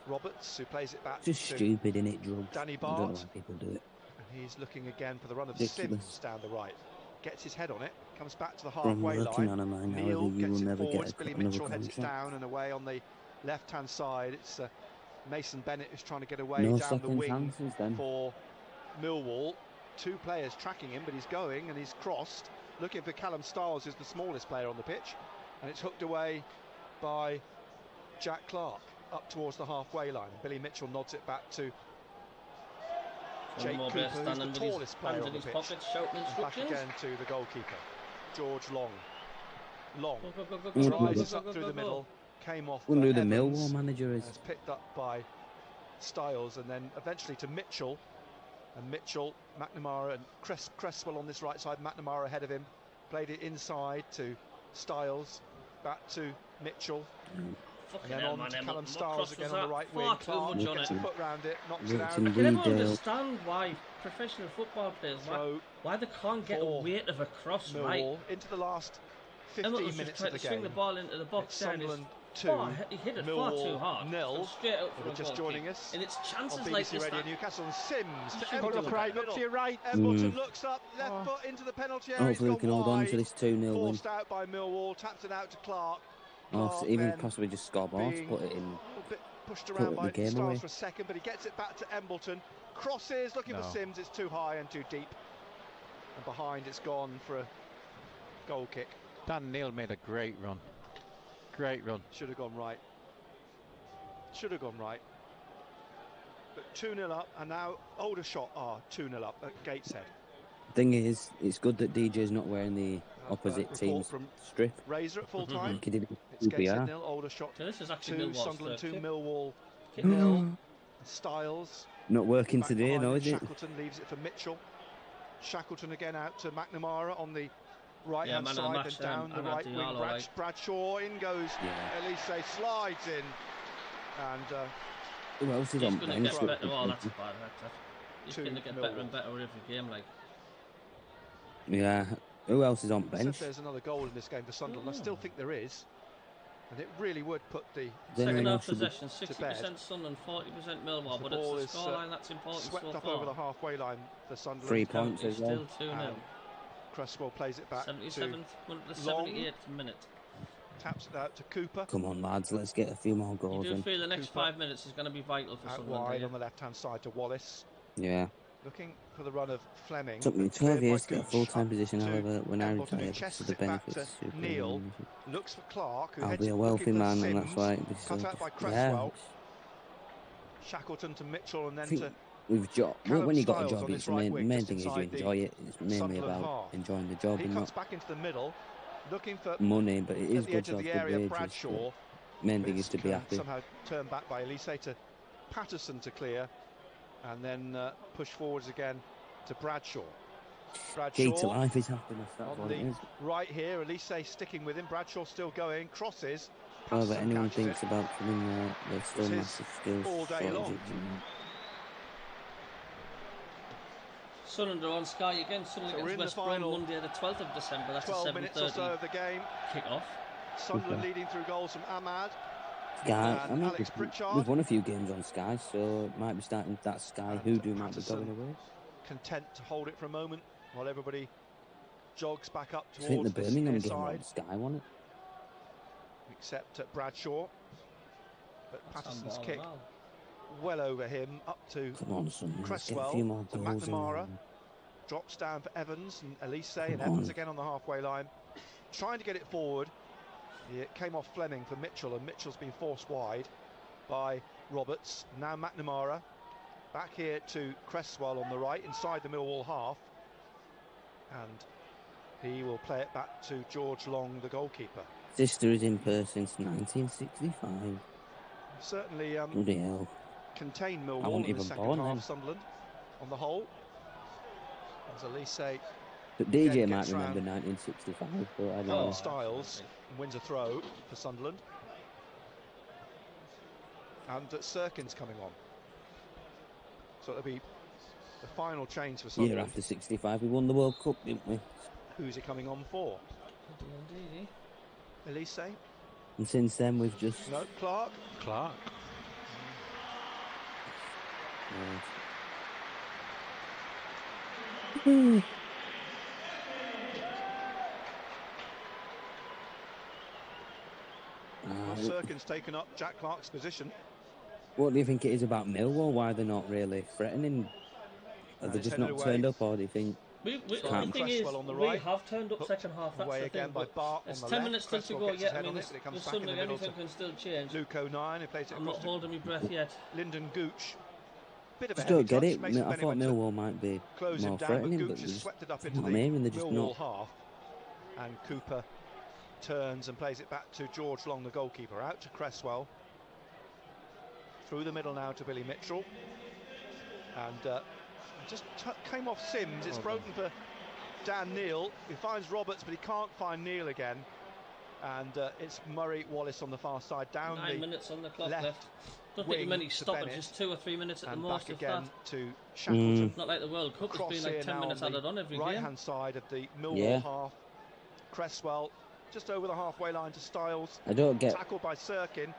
Roberts, who plays it back. Just stupid, innit, drugs. Danny I don't Bart. know why people do it. And he's looking again for the run of Ridiculous. Sims down the right. Gets his head on it, comes back to the From halfway working line. on a mine, Neil however, you gets will it never forwards. get Billy another Mitchell heads it contract. down and away on the left-hand side. It's Mason Bennett who's trying to get away No down the second wing chances then. for Millwall. 2 players tracking him, but he's going and he's crossed, looking for Callum Stiles, who's the smallest player on the pitch, and it's hooked away by Jack Clark up towards the halfway line. Billy Mitchell nods it back to Jake Cooper, who's the tallest player on the pitch. Back again to the goalkeeper, George Long. Rises up through the middle, came off. Wonder who the Evans, Millwall manager is. picked up by Stiles, and then eventually to Mitchell. And Mitchell, McNamara, and Cresswell on this right side. McNamara ahead of him, played it inside to Stiles, back to Mitchell, and then on to Callum Stiles again on the right wing. Clark gets a foot round it, knocks it out. I can never understand why professional football players, why they can't get a weight of a cross right. Into the last 15 minutes of the game. Swing the ball into the box. Sunderland 2, he hit it far too hard. Nil. Straight out for just joining us. And it's chances on BBC like this. Radio Newcastle, and Sims to Look to your right. Embleton looks up, left foot into the penalty area. Hopefully we can hold on to this 2-0 win. Forced out by Millwall, taps it out to Clark. Even possibly just score more to put it in. A bit pushed around by game Stiles away. for a second, but he gets it back to Embleton. Crosses, looking for Sims. It's too high and too deep. And behind, it's gone for a goal kick. Dan Neil made a great run. Great run. Should have gone right. But 2-0 up, and now Aldershot are 2-0 up at Gateshead. Thing is, it's good that DJ's not wearing the opposite team's strip. Razor at full time. It's Gateshead 0, Aldershot so this is actually 2, Millwall's Sunderland 2, third Millwall 0. Stiles. Not working today, no, is it? Shackleton leaves it for Mitchell. Shackleton again out to McNamara on the right-hand side, and down the right wing. Bradshaw, in goes Elise, slides in, and who else is on bench? That's bad. He's going to get better and better every game, like. Yeah, who else is on bench? If there's another goal in this game for Sunderland, I still think there is, and it really would put the second half possession 60% Sunderland, 40% Millwall, but it's the scoreline that's important. Swept up over the halfway line for Sunderland. 3 points as well. Still 2-0. Cresswell plays it back 77th, to the 78th minute. Taps it out to Cooper. Come on, lads, let's get a few more goals. You do feel the next 5 minutes is going to be vital for Sunderland. Wide on the left-hand side to Wallace. Yeah. Looking for the run of Fleming. Took me 12 years to get a full-time position, however, when I retired, so the benefits. Neil looks for Clark, who I'll be a wealthy man, and that's why it'd be so. Cut out by Cresswell. Shackleton to Mitchell, and then to. When you got a job, it's the main thing is you enjoy it. It's mainly about enjoying the job and not back into the middle, looking for money, but it is good job, good wages. Bradshaw. Main thing is to be happy. Somehow turned back by Elise to Patterson to clear, and then push forwards again to Bradshaw. Key to life is happiness, that's what it is. Right here, Elise sticking with him, Bradshaw still going, crosses. However anyone thinks about coming there, there's still massive skills. All day long. Sunderland are on Sky again. Sunderland against West Brom Monday the 12th of December. That's 12 minutes or so of the game. Kick-off. Sunderland leading through goals from Ahmad. Sky, Alex Pritchard. We've won a few games on Sky, so it might be starting that Sky hoodoo might be going away. content to hold it for a moment while everybody jogs back up I think towards the this Birmingham near game side. on Sky won it. Except Bradshaw. But That's Patterson's handball kick as well. well over him, up to Come on, son, let's get a Cresswell, few more to goals in McNamara. there. Drops down for Evans and Elise, and Come Evans on. again on the halfway line. Trying to get it forward. It came off Fleming for Mitchell, and Mitchell's been forced wide by Roberts. Now McNamara. Back here to Cresswell on the right, inside the Millwall half. And he will play it back to George Long, the goalkeeper. Sister is in person since 1965. Certainly Bloody hell. contained I Millwall wasn't in the even second born half, then. Sunderland, on the whole. As Elise But DJ again might gets remember round 1965, but I don't Alan know. Styles and wins a throw for Sunderland. And Sirkin's coming on. So it'll be the final change for Year Sunderland. after 65, we won the World Cup, didn't we? Who's he coming on for? Indeed. Elise? And since then, we've just... No, Clark. Well, Sirkin's taken up Jack Clark's position. What do you think it is about Millwall? Why they're not really threatening? Have they just not turned up, or do you think... The Can't- thing is, on the we right. have turned up second half. That's Away the again thing. by But Bart on it's the 10 left. minutes still to Cresswell go gets his yet. I head mean, on it, but it comes there's back in the something, middle anything to can still change. Luke O'Nien, who plays it I'm across not to holding my breath yet. Lyndon Gooch. Bit of a Just heavy don't get touch. it. Mason I Bennett thought went to Millwall might be close him more down, threatening, but but Gooch they has just... swept it up You into know the what I mean? They're just Millwall not... half. And Cooper turns and plays it back to George Long, the goalkeeper. Out to Cresswell. Through the middle now to Billy Mitchell. And just came off Sims. It's broken for Dan Neal. He finds Roberts, but he can't find Neal again. And it's Murray Wallace on the far side, down 9 the minutes on the clock left left. Don't think wing many to stop it, Bennett, just 2 or 3 minutes at the and most. back If again that. to Shackleton. Not like the World Cup, Cross it's been like here 10 now minutes on the added on every right game. hand side of the Millwall Yeah. half. Cresswell just over the halfway line to Styles. I don't get... Tackled by Sirkin.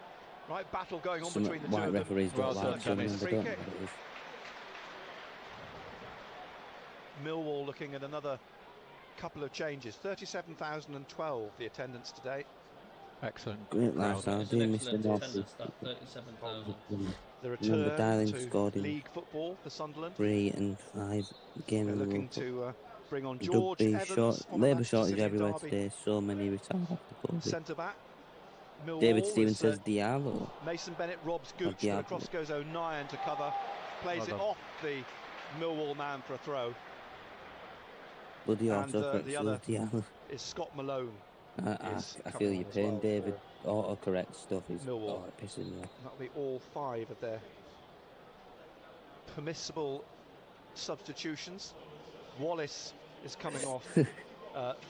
Right battle going on Some between the two white of them. referees don't like Sirkin is Sunderland, free I don't know kick. what it is. Millwall looking at another couple of changes. 37,012 the attendance today. Excellent. Great lifestyle, It's an doing Mr. excellent North. attendance, that 37,000. The Remember return Darling to scored in league football for Sunderland. 3 and 5 games They're in the looking World Cup. to bring on George Rugby Evans on the labour Manchester shortage City and everywhere Derby today. So many retired after COVID. centre back. Millwall David Stevens is, says Diallo. Mason Bennett robs Gooch, Diallo. but across goes O'Nien to cover. Plays it off the Millwall man for a throw. Bloody And autocorrect, the so other Diallo. is Scott Malone. I feel your pain, David. Autocorrect stuff is Millwall. it pisses me off. That'll be all 5 of their permissible substitutions. Wallace is coming off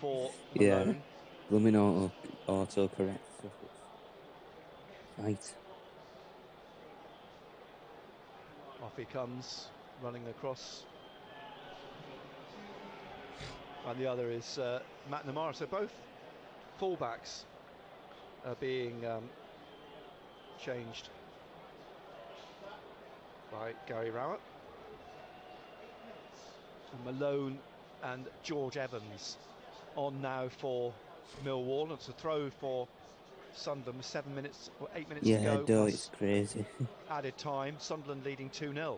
for Yeah, Malone. blooming autocorrect stuff. Right. Off he comes, running across. And the other is McNamara. So both fullbacks are being changed by Gary Rowett. And Malone and George Evans on now for Millwall. It's a throw for Sunderland with 7 minutes or 8 minutes to go. Yeah, it's crazy. Added time. Sunderland leading 2-0.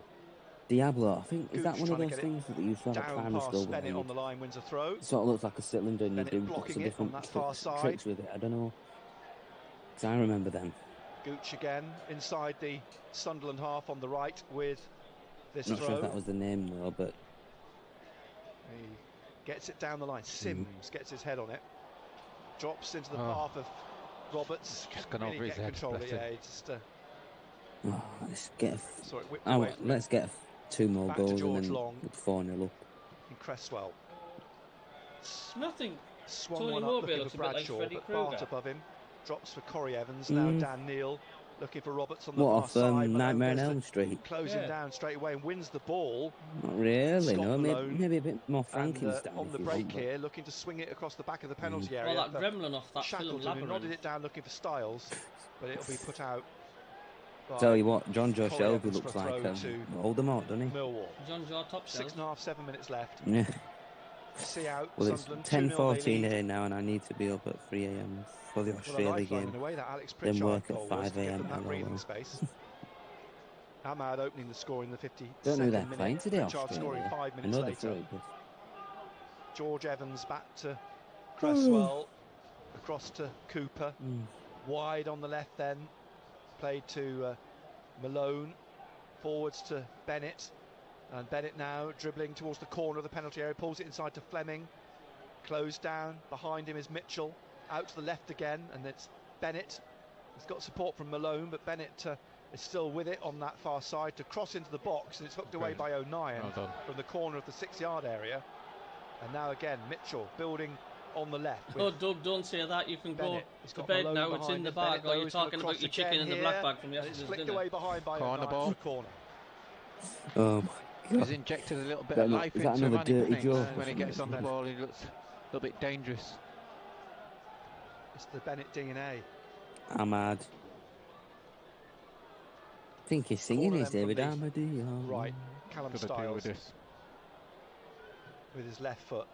Diablo, I think, is Gooch that one of trying to those get it things that you used to have at down primary past school where Bennett you on the line, wins a throw. it sort of looks like a cylinder and you Bennett do lots blocking of it different on that far side. tricks with it. I don't know. 'Cause I remember them. Gooch again inside the Sunderland half on the right with this Not throw. sure if that was the name though, but He gets it down the line. Sims gets his head on it. Drops into the path of Roberts. Just gone Really over his get head, control of it. bless Yeah, him. he just let's get saw it whipped away from let's get 2 more Back to goals and George then Long. 4-0 up. and Cresswell. Nothing. Swung Tony one up Mowbray looking looks for a bit like Bradshaw, Freddie but Bart Krueger. above him. Drops for Corey Evans. Now Dan Neal looking for Roberts on the What, far off side. Malone Nightmare on goes to Elm Street? close him down straight away and wins the ball. Not really, Scott no. Malone. Maybe a bit more And Frankenstein. on if the you break want, but- here, looking to swing it across the back of the penalty area. Well, that for gremlin off that film Shackleton, who nodded Labyrinth. it down looking for Styles, but it'll be put out Tell you what, John Joe Corey Shelby Evans looks for a like throw to Voldemort, doesn't he? Millwall. John Joe top shelf. 6.5, 7 minutes left. Yeah. See out. Well, it's Sunderland 10:14 2-0 here now, and I need to be up at 3 a.m. for the Well, a Australia lifeline game. in a way that Alex Then Pritchard work goal at was 5 to give a.m. them that breathing LOL. space. Ahmad opening the score in the 52nd Don't know who they're minute. playing today, Pritchard scoring Australia. 5 I minutes know they're later. through, but... George Evans back to Cresswell, across to Cooper, wide on the left then, played to Malone, forwards to Bennett, and Bennett now dribbling towards the corner of the penalty area, pulls it inside to Fleming, closed down, behind him is Mitchell, out to the left again, and it's Bennett. He's got support from Malone, but Bennett is still with it on that far side to cross into the box, and it's hooked away by O'Nien from the corner of the 6-yard area. And now again, Mitchell building on the left. Oh, Doug, don't say that. You can Bennett. go to bed now. It's in the bag. Or you're talking about your chicken in the black bag from It's yesterday's flicked dinner. away behind by Corner O'Nien ball. to the corner. Oh my He's injected a little bit Is of that life is that into him, another hasn't he, dirty Penning? joke? When he gets on the ball, he looks a little bit dangerous. It's the Bennett DNA. Ahmad. I think he's singing Corner his then from David the Ahmad. Right, Callum Got to deal Styles with this. with his left foot.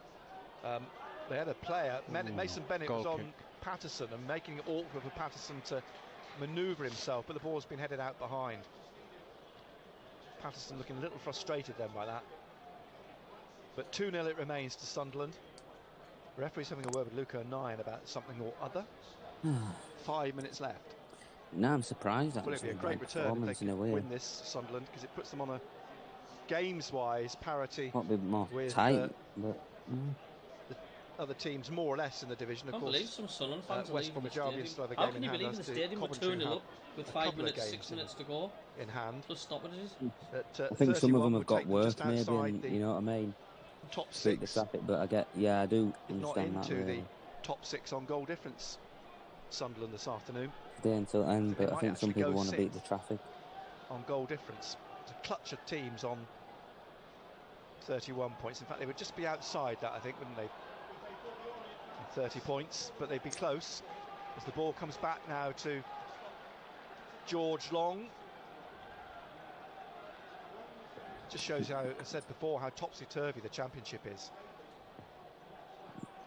They had a player, Mason Bennett was goal on kick. Patterson and making it awkward for Patterson to manoeuvre himself, but the ball's been headed out behind. Patterson looking a little frustrated then by that. But 2-0 it remains to Sunderland. Referee's having a word with Luca O'Nien about something or other. 5 minutes left. No, I'm surprised Well, it'd actually. be a great by return if they performance in a could way. win this, Sunderland, because it puts them on a games-wise parity Might be more with tight, but the other teams more or less in the division. Of I can't course, believe some Sunderland fans are West leaving the Bromwich Albion stadium. still have a How game can in you hand. believe as the do stadium were Coventry 2-0 have up with a 5 couple of minutes, 6 games minutes to go? in hand. Plus stoppages. I think some of them have got 31 would work take them just maybe, outside and the you know what I mean? top Suit the 6, traffic, but I get, yeah, I do if not understand that into the really. top 6 on goal difference. Sunderland this afternoon Day until end, they but I might think some actually people go want to beat the 6th. traffic. on goal difference. It's a clutch of teams on 31 points. In fact, they would just be outside that, I think, wouldn't they? 30 points, but they'd be close as the ball comes back now to George Long. Just shows how, I said before, how topsy-turvy the championship is.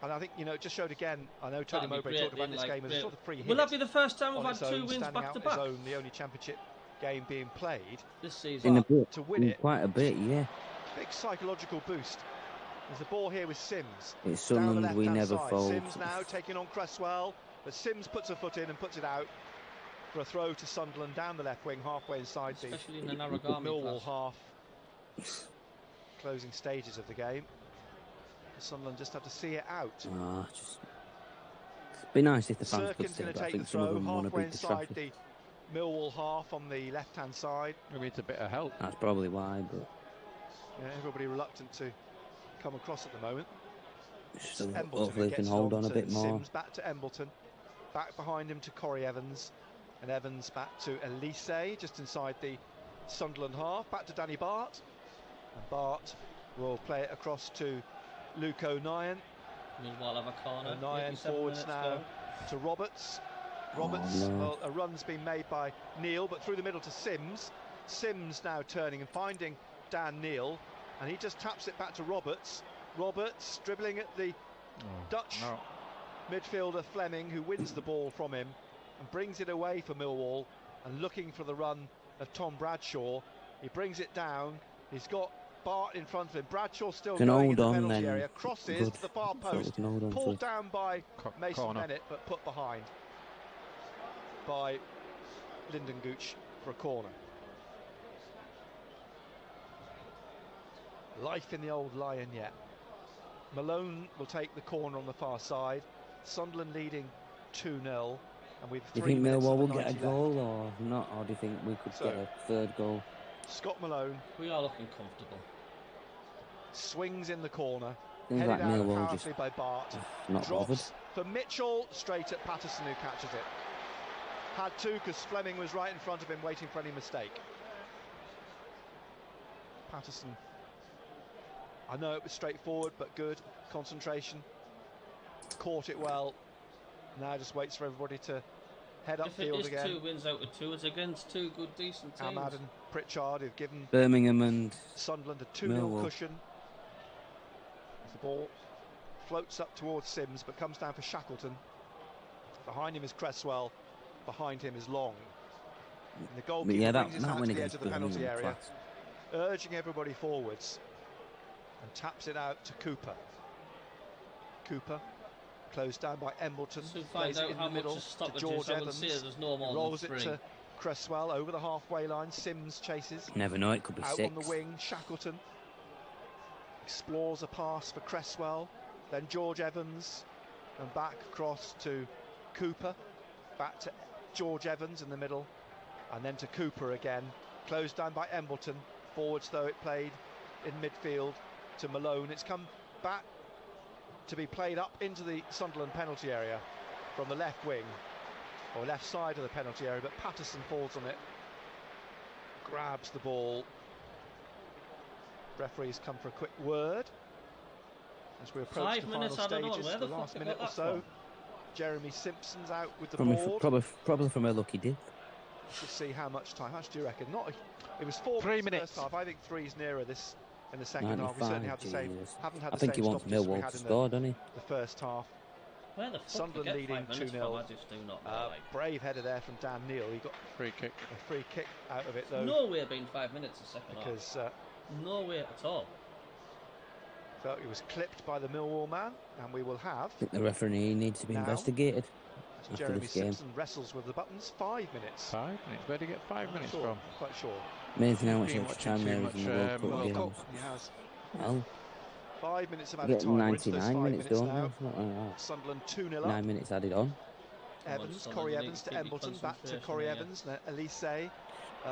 And I think, you know, it just showed again, I know Tony That'd be Mowbray great, talked about being this like game as a sort of free hit. Will that be the first time we've on had its 2 own, wins standing back out to on back? its own, the only championship game being played This season? In a bit, to win it. quite a bit, yeah. Big psychological boost. There's the ball here with Sims. It's Down the Sunderland, we left-hand never side. fold. Sims now taking on Cresswell, but Sims puts a foot in and puts it out for a throw to Sunderland down the left wing, halfway inside Especially in the an Aragami Millwall class. half. Closing stages of the game. Sunderland just have to see it out. Just be nice if the fans could Sirkin's stay, going but to I take the think some of throw them want to halfway beat the inside traffic. the Millwall half on the left-hand side. Maybe it's a bit of help. That's probably why, but Yeah, everybody reluctant to come across at the moment. so Embleton hopefully they gets can hold it on a to bit more. Sims, back to Embleton, back behind him to Corey Evans, and Evans back to Elise, just inside the Sunderland half, back to Danny Bart, and Bart will play it across to Luke O'Nien. Meanwhile, have a corner. O'Nien 87 forwards minutes now go. to Roberts. Roberts, no. well, a run's been made by Neil, but through the middle to Sims. Sims now turning and finding Dan Neil, and he just taps it back to Roberts. Roberts dribbling at the Dutch midfielder Fleming, who wins the ball from him and brings it away for Millwall, and looking for the run of Tom Bradshaw. He brings it down. He's got Bart in front of him. Bradshaw still Can going in hold the on penalty then. area. Crosses Good. to the far So we post. can hold on to Pulled it. down by Mason corner. Bennett, but put behind by Lyndon Gooch for a corner. Life in the old Lion yet. Malone will take the corner on the far side. Sunderland leading 2-0, and we've Do you 3 think minutes Millwall of will the get a 90 goal left. or not, or do you think we could So- get a third goal? Scott Malone We are looking comfortable. swings in the corner, Seems headed like out Millwall powerfully just by Bart. not bothered. Drops for Mitchell, straight at Patterson, who catches it. Had to, because Fleming was right in front of him waiting for any mistake. Patterson, I know it was straightforward, but good concentration, caught it well, now just waits for everybody to head If it upfield is again. 2 wins out of 2, it's against 2 good, decent teams. Ahmad and Pritchard have given Birmingham and Sunderland a 2-0 Millwall. cushion. As the ball floats up towards Sims, but comes down for Shackleton. Behind him is Cresswell. Behind him is Long. And the goalkeeper brings his hand to the edge of the penalty area, urging everybody forwards, and taps it out to Cooper. Cooper, closed down by Embleton, plays it in the middle to George Evans. Rolls it to Cresswell over the halfway line. Sims chases. Never know, it could be out 6. on the wing, Shackleton explores a pass for Cresswell. Then George Evans, and back across to Cooper. Back to George Evans in the middle, and then to Cooper again. Closed down by Embleton. Forwards though it played in midfield to Malone. It's come back to be played up into the Sunderland penalty area from the left wing, or left side of the penalty area, but Patterson falls on it, grabs the ball. Referees come for a quick word as we approach the final stages, the last minute or so. Jeremy Simpson's out with the board. Probably from a lucky dip. Let's see how much time. How much do you reckon? It was 4 minutes first half. I think 3's nearer this in the second half. We certainly have the same. Haven't had the same stoppages we had in the first half. Where the fuck Sunderland leading 2-0. Brave header there from Dan Neal. He got a free kick out of it though. No way being 5 minutes the second half. No way at all. Felt he was clipped by the Millwall man, and we will have. I think the referee needs to be investigated. Jeremy Simpson wrestles with the buttons. 5 minutes. 5 minutes. Where did he get 5 minutes from? Quite sure. Amazing how much extra time there is in the World Cup games. He has. Well, 5 minutes of added time. 99 minutes, don't now. Like Sunderland 2-0 up. 9 minutes added on. Evans, Corey Evans to Embleton, back to Corey Evans, Elise.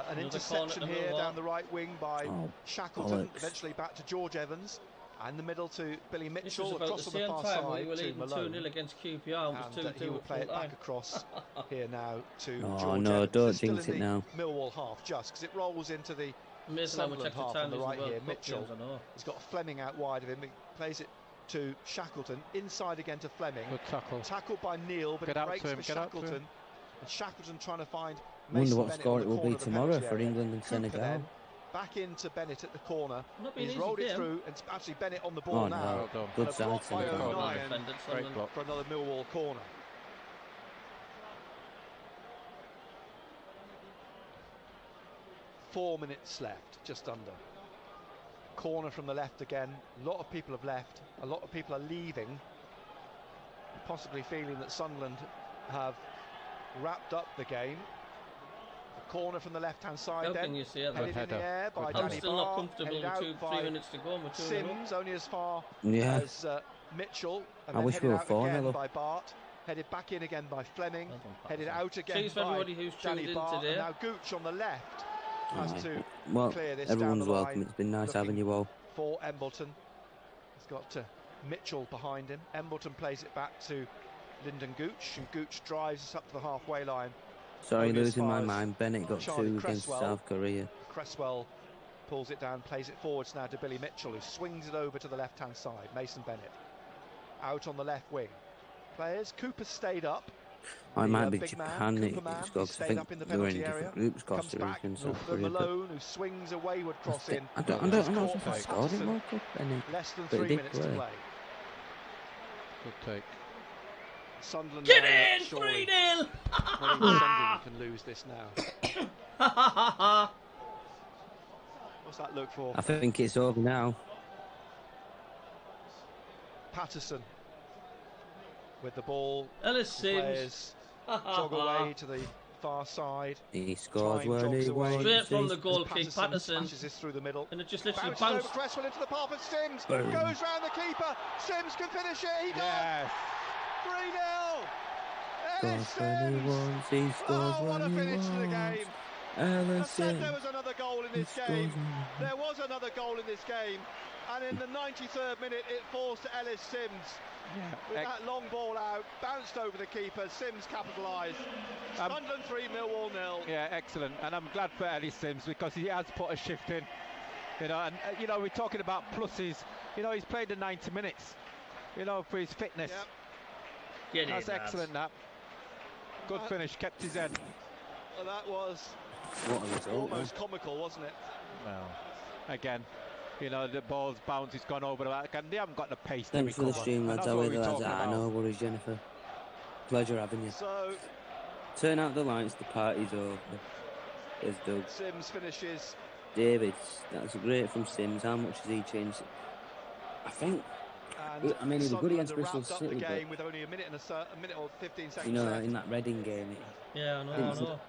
An interception here down the right wing by Shackleton, eventually back to George Evans, and the middle to Billy Mitchell, across on the far side to Malone. 2-0 against QPR, and he will play it back across here now to George no, Evans. don't jinx it now. Millwall half, just because it rolls into the Sunderland half on the right here. Mitchell has got Fleming out wide of him. He plays it to Shackleton, inside again to Fleming. Good tackle. Tackled by Neil, but it breaks for Shackleton. And Shackleton trying to find Wonder what score it will be tomorrow for England and Senegal. Back into Bennett at the corner. He's rolled it through, and it's actually Bennett on the ball now. No. Good side, Senegal. Great block for another Millwall corner. Four minutes left, just under. Corner from the left again. A lot of people have left. A lot of people are leaving, possibly feeling that Sunderland have wrapped up the game. A corner from the left-hand side. How can you see it? Headed in the air by I'm Danny still Barr, not comfortable with 3 minutes to go. Sims only as far as Mitchell, and I then wish we headed were out again 4-0 by Bart. Headed back in again by Fleming. Headed out again by Danny Barr. And now Gooch on the left has to clear this everyone's down the welcome. line. It's been nice having you all. For Embleton. He's got Mitchell behind him. Embleton plays it back to Lyndon Gooch, and Gooch drives us up to the halfway line. Sorry, losing my mind. Bennett got 2 against South Korea. Cresswell pulls it down, plays it forwards now to Billy Mitchell, who swings it over to the left-hand side. Mason Bennett out on the left wing. Players, Cooper stayed up. I might be Japan next because I think they were in different groups, Costa Rica and South Korea. Malone, who swings a wayward cross in. I'm not sure if I scored in World Cup, Bennett. Less than 3 minutes to play. Good take. Sunderland get in! 3-0! Sunderland can lose this now. What's that look for? I think it's over now. Patterson with the ball. Ellis Sims jog away to the far side. He scores when he wants. Straight from the goal kick, Patterson smashes this through the middle, and it just literally bounced over Cresswell into the path of Sims. Boom. Goes round the keeper. Sims can finish it. He does. 3-0. Ellis Sims. He scores what a finish to the game. I Ellis said there was another goal in this game. There was another goal in this game, and in the 93rd minute it falls to Ellis Sims. With that long ball out, bounced over the keeper, Sims capitalised. Sunderland 3, Millwall 0. Yeah, excellent, and I'm glad for Ellis Sims because he has put a shift in. You know, and we're talking about pluses. You know, he's played the 90 minutes. You know, for his fitness. Yep. That's excellent. That. Good finish, kept his head. Well, that was What a result, almost comical, wasn't it? Well, again, you know, the ball's bounced, it's gone over the back, and they haven't got the pace to Thanks for the recover. stream, lads. And that's How what are we're the lads? talking about. No worries, Jennifer. Pleasure having you. So, Turn out the lights, the party's over. There's Doug. Sims finishes. David, that's great from Sims. How much has he changed? I think. And I mean, he was good against Sunderland Bristol wrapped up City, the game but with only a minute or 15 seconds you know, left. in that Reading game, Yeah, I know.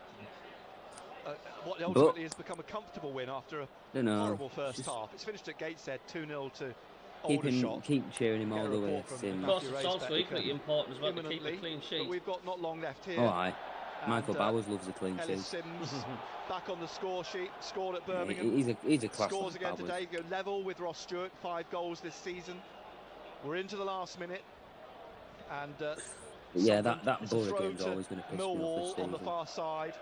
What ultimately has become a comfortable win after a horrible first half. It's finished at Gateshead 2-0 to Aldershot. keep cheering him all the way. Of course, it's also equally important as well to keep a clean sheet. But we've got not long left here. Oh, aye. Michael Bowers loves a clean Ellis sheet. Sims back on the score sheet, scored at Birmingham. He's a class. Scores again Bowers. today, go level with Ross Stewart, 5 goals this season. We're into the last minute, and yeah, that it's a Borough throw game's to always going to piss me off Millwall this season. on the far side.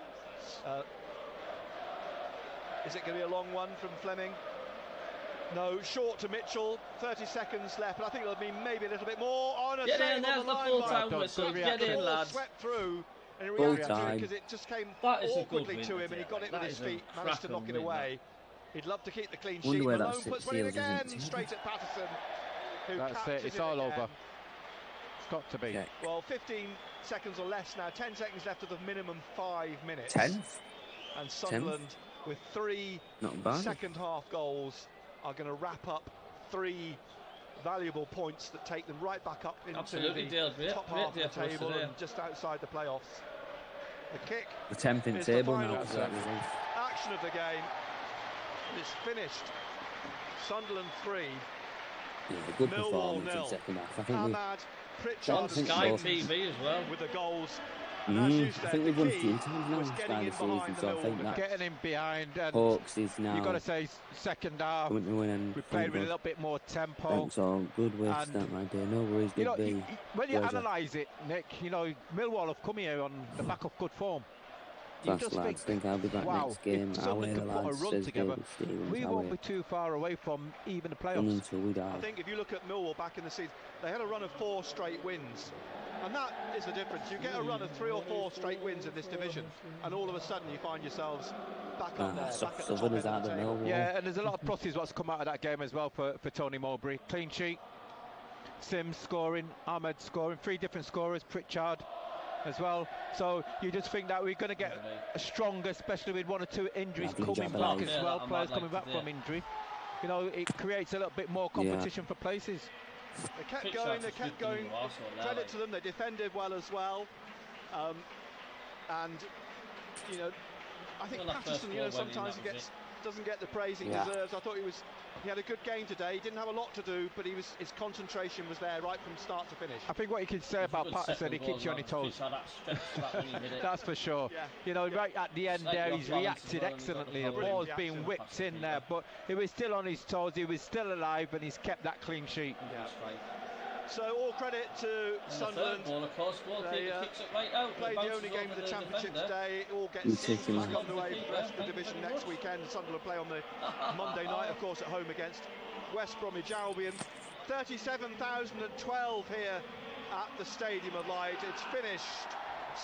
Is it going to be a long one from Fleming? No, short to Mitchell. 30 seconds left, but I think it'll be maybe a little bit more. On a Get save in, there's on the line full-time by- whistle. Get The in, ball lads. swept through, and he Full reacted to it time. because it just came That is a good awkwardly win, to him, and he got it that with his is a feet, managed to knock it cracking win, away. He'd love to keep the clean Wonder sheet. where that Malone puts one in seals, again, isn't it? straight at Patterson, who That's catches it, it's all again. over. It's got to be. Yeah. Well, 15 seconds or less now. 10 seconds left of the minimum 5 minutes. 10? And Sunderland, with 3 Not bad. second half goals, are going to wrap up 3 valuable points that take them right back up into Absolutely, the Dale. top Great half day of the for us table today. and just outside the playoffs. The kick The 10th in is the table final now. Because that result. action of the game. It's finished. Sunderland 3, Yeah, good Millwall performance 0. in second half. I think we. Ahmad, Pritchard On and Sky Stevens TV as well. with the goals. And as you I said, think we've the won a key few times now was in getting Sky in this season, behind the so I think Millwall that Getting him behind, and Hawks is now you've got to say, second half, coming to win and we played with a little bit more tempo. thanks all. Good way to And, start my day. No worries, You Big know, B. when you Pleasure. analyse it, Nick, you know, Millwall have come here on the back of good form. You Class just lads, think I'll be back wow, next game. if Away Sunderland the can put a lads, run says together, David Stevens. we Away. won't be too far away from even the And playoffs. until we die. I think if you look at Millwall back in the season, they had a run of 4 straight wins. And that is the difference. You get a run of 3 or 4 straight wins in this division, and all of a sudden you find yourselves back up there, back at the top Southerners end out of the of table. Millwall. Yeah, and there's a lot of pluses what's come out of that game as well for Tony Mowbray. Clean sheet, Sims scoring, Ahmed scoring, 3 different scorers, Pritchard as well. So you just think that we're going to get stronger, especially with 1 or 2 injuries Yeah, coming job, back lads. as Yeah, well, that players might coming like back today. from injury. You know, it creates a little bit more competition for places. They kept Pritchard's going, they a kept good going. team also now, Credit like. to them, they defended well as well. And, you know, I think Well, that first Patterson, you goal know, went in, sometimes that he was doesn't get the praise he Yeah. deserves. I thought he had a good game today. He didn't have a lot to do, but his concentration was there right from start to finish. I think what you can say about Patterson, he keeps you on your toes. That's for sure. Yeah. You know, right at the end Slightly there, off he's balance reacted as well, and he's got excellently. the The brilliant ball's reaction. being whipped in there, but he was still on his toes, he was still alive, and he's kept that clean sheet. Yeah. So all credit to Sunderland. Ball, of course, They, goalkeeper kicks it right out. Played the Bounces only game over of the championship defender. today. It all You gets take him back out. underway for the rest of the division next weekend. Sunderland play on the Monday night, of course, at home against West Bromwich Albion. 37,012 here at the Stadium of Light. It's finished.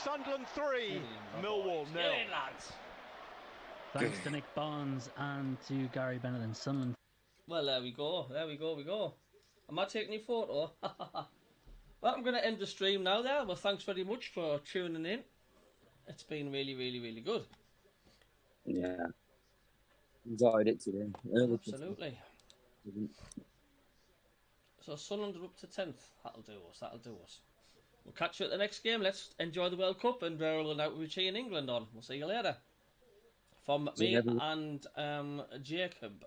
Sunderland 3, Millwall 0. Get in, lads. Thanks to Nick Barnes and to Gary Bennett and Sunderland. Well, there we go. Am I taking your photo? Well, I'm going to end the stream now there. Well, thanks very much for tuning in. It's been really, really, really good. Yeah. Enjoyed it today. Absolutely. So Sunderland are up to 10th. That'll do us. We'll catch you at the next game. Let's enjoy the World Cup and roll out with in England on. We'll see you later. From me and Jacob.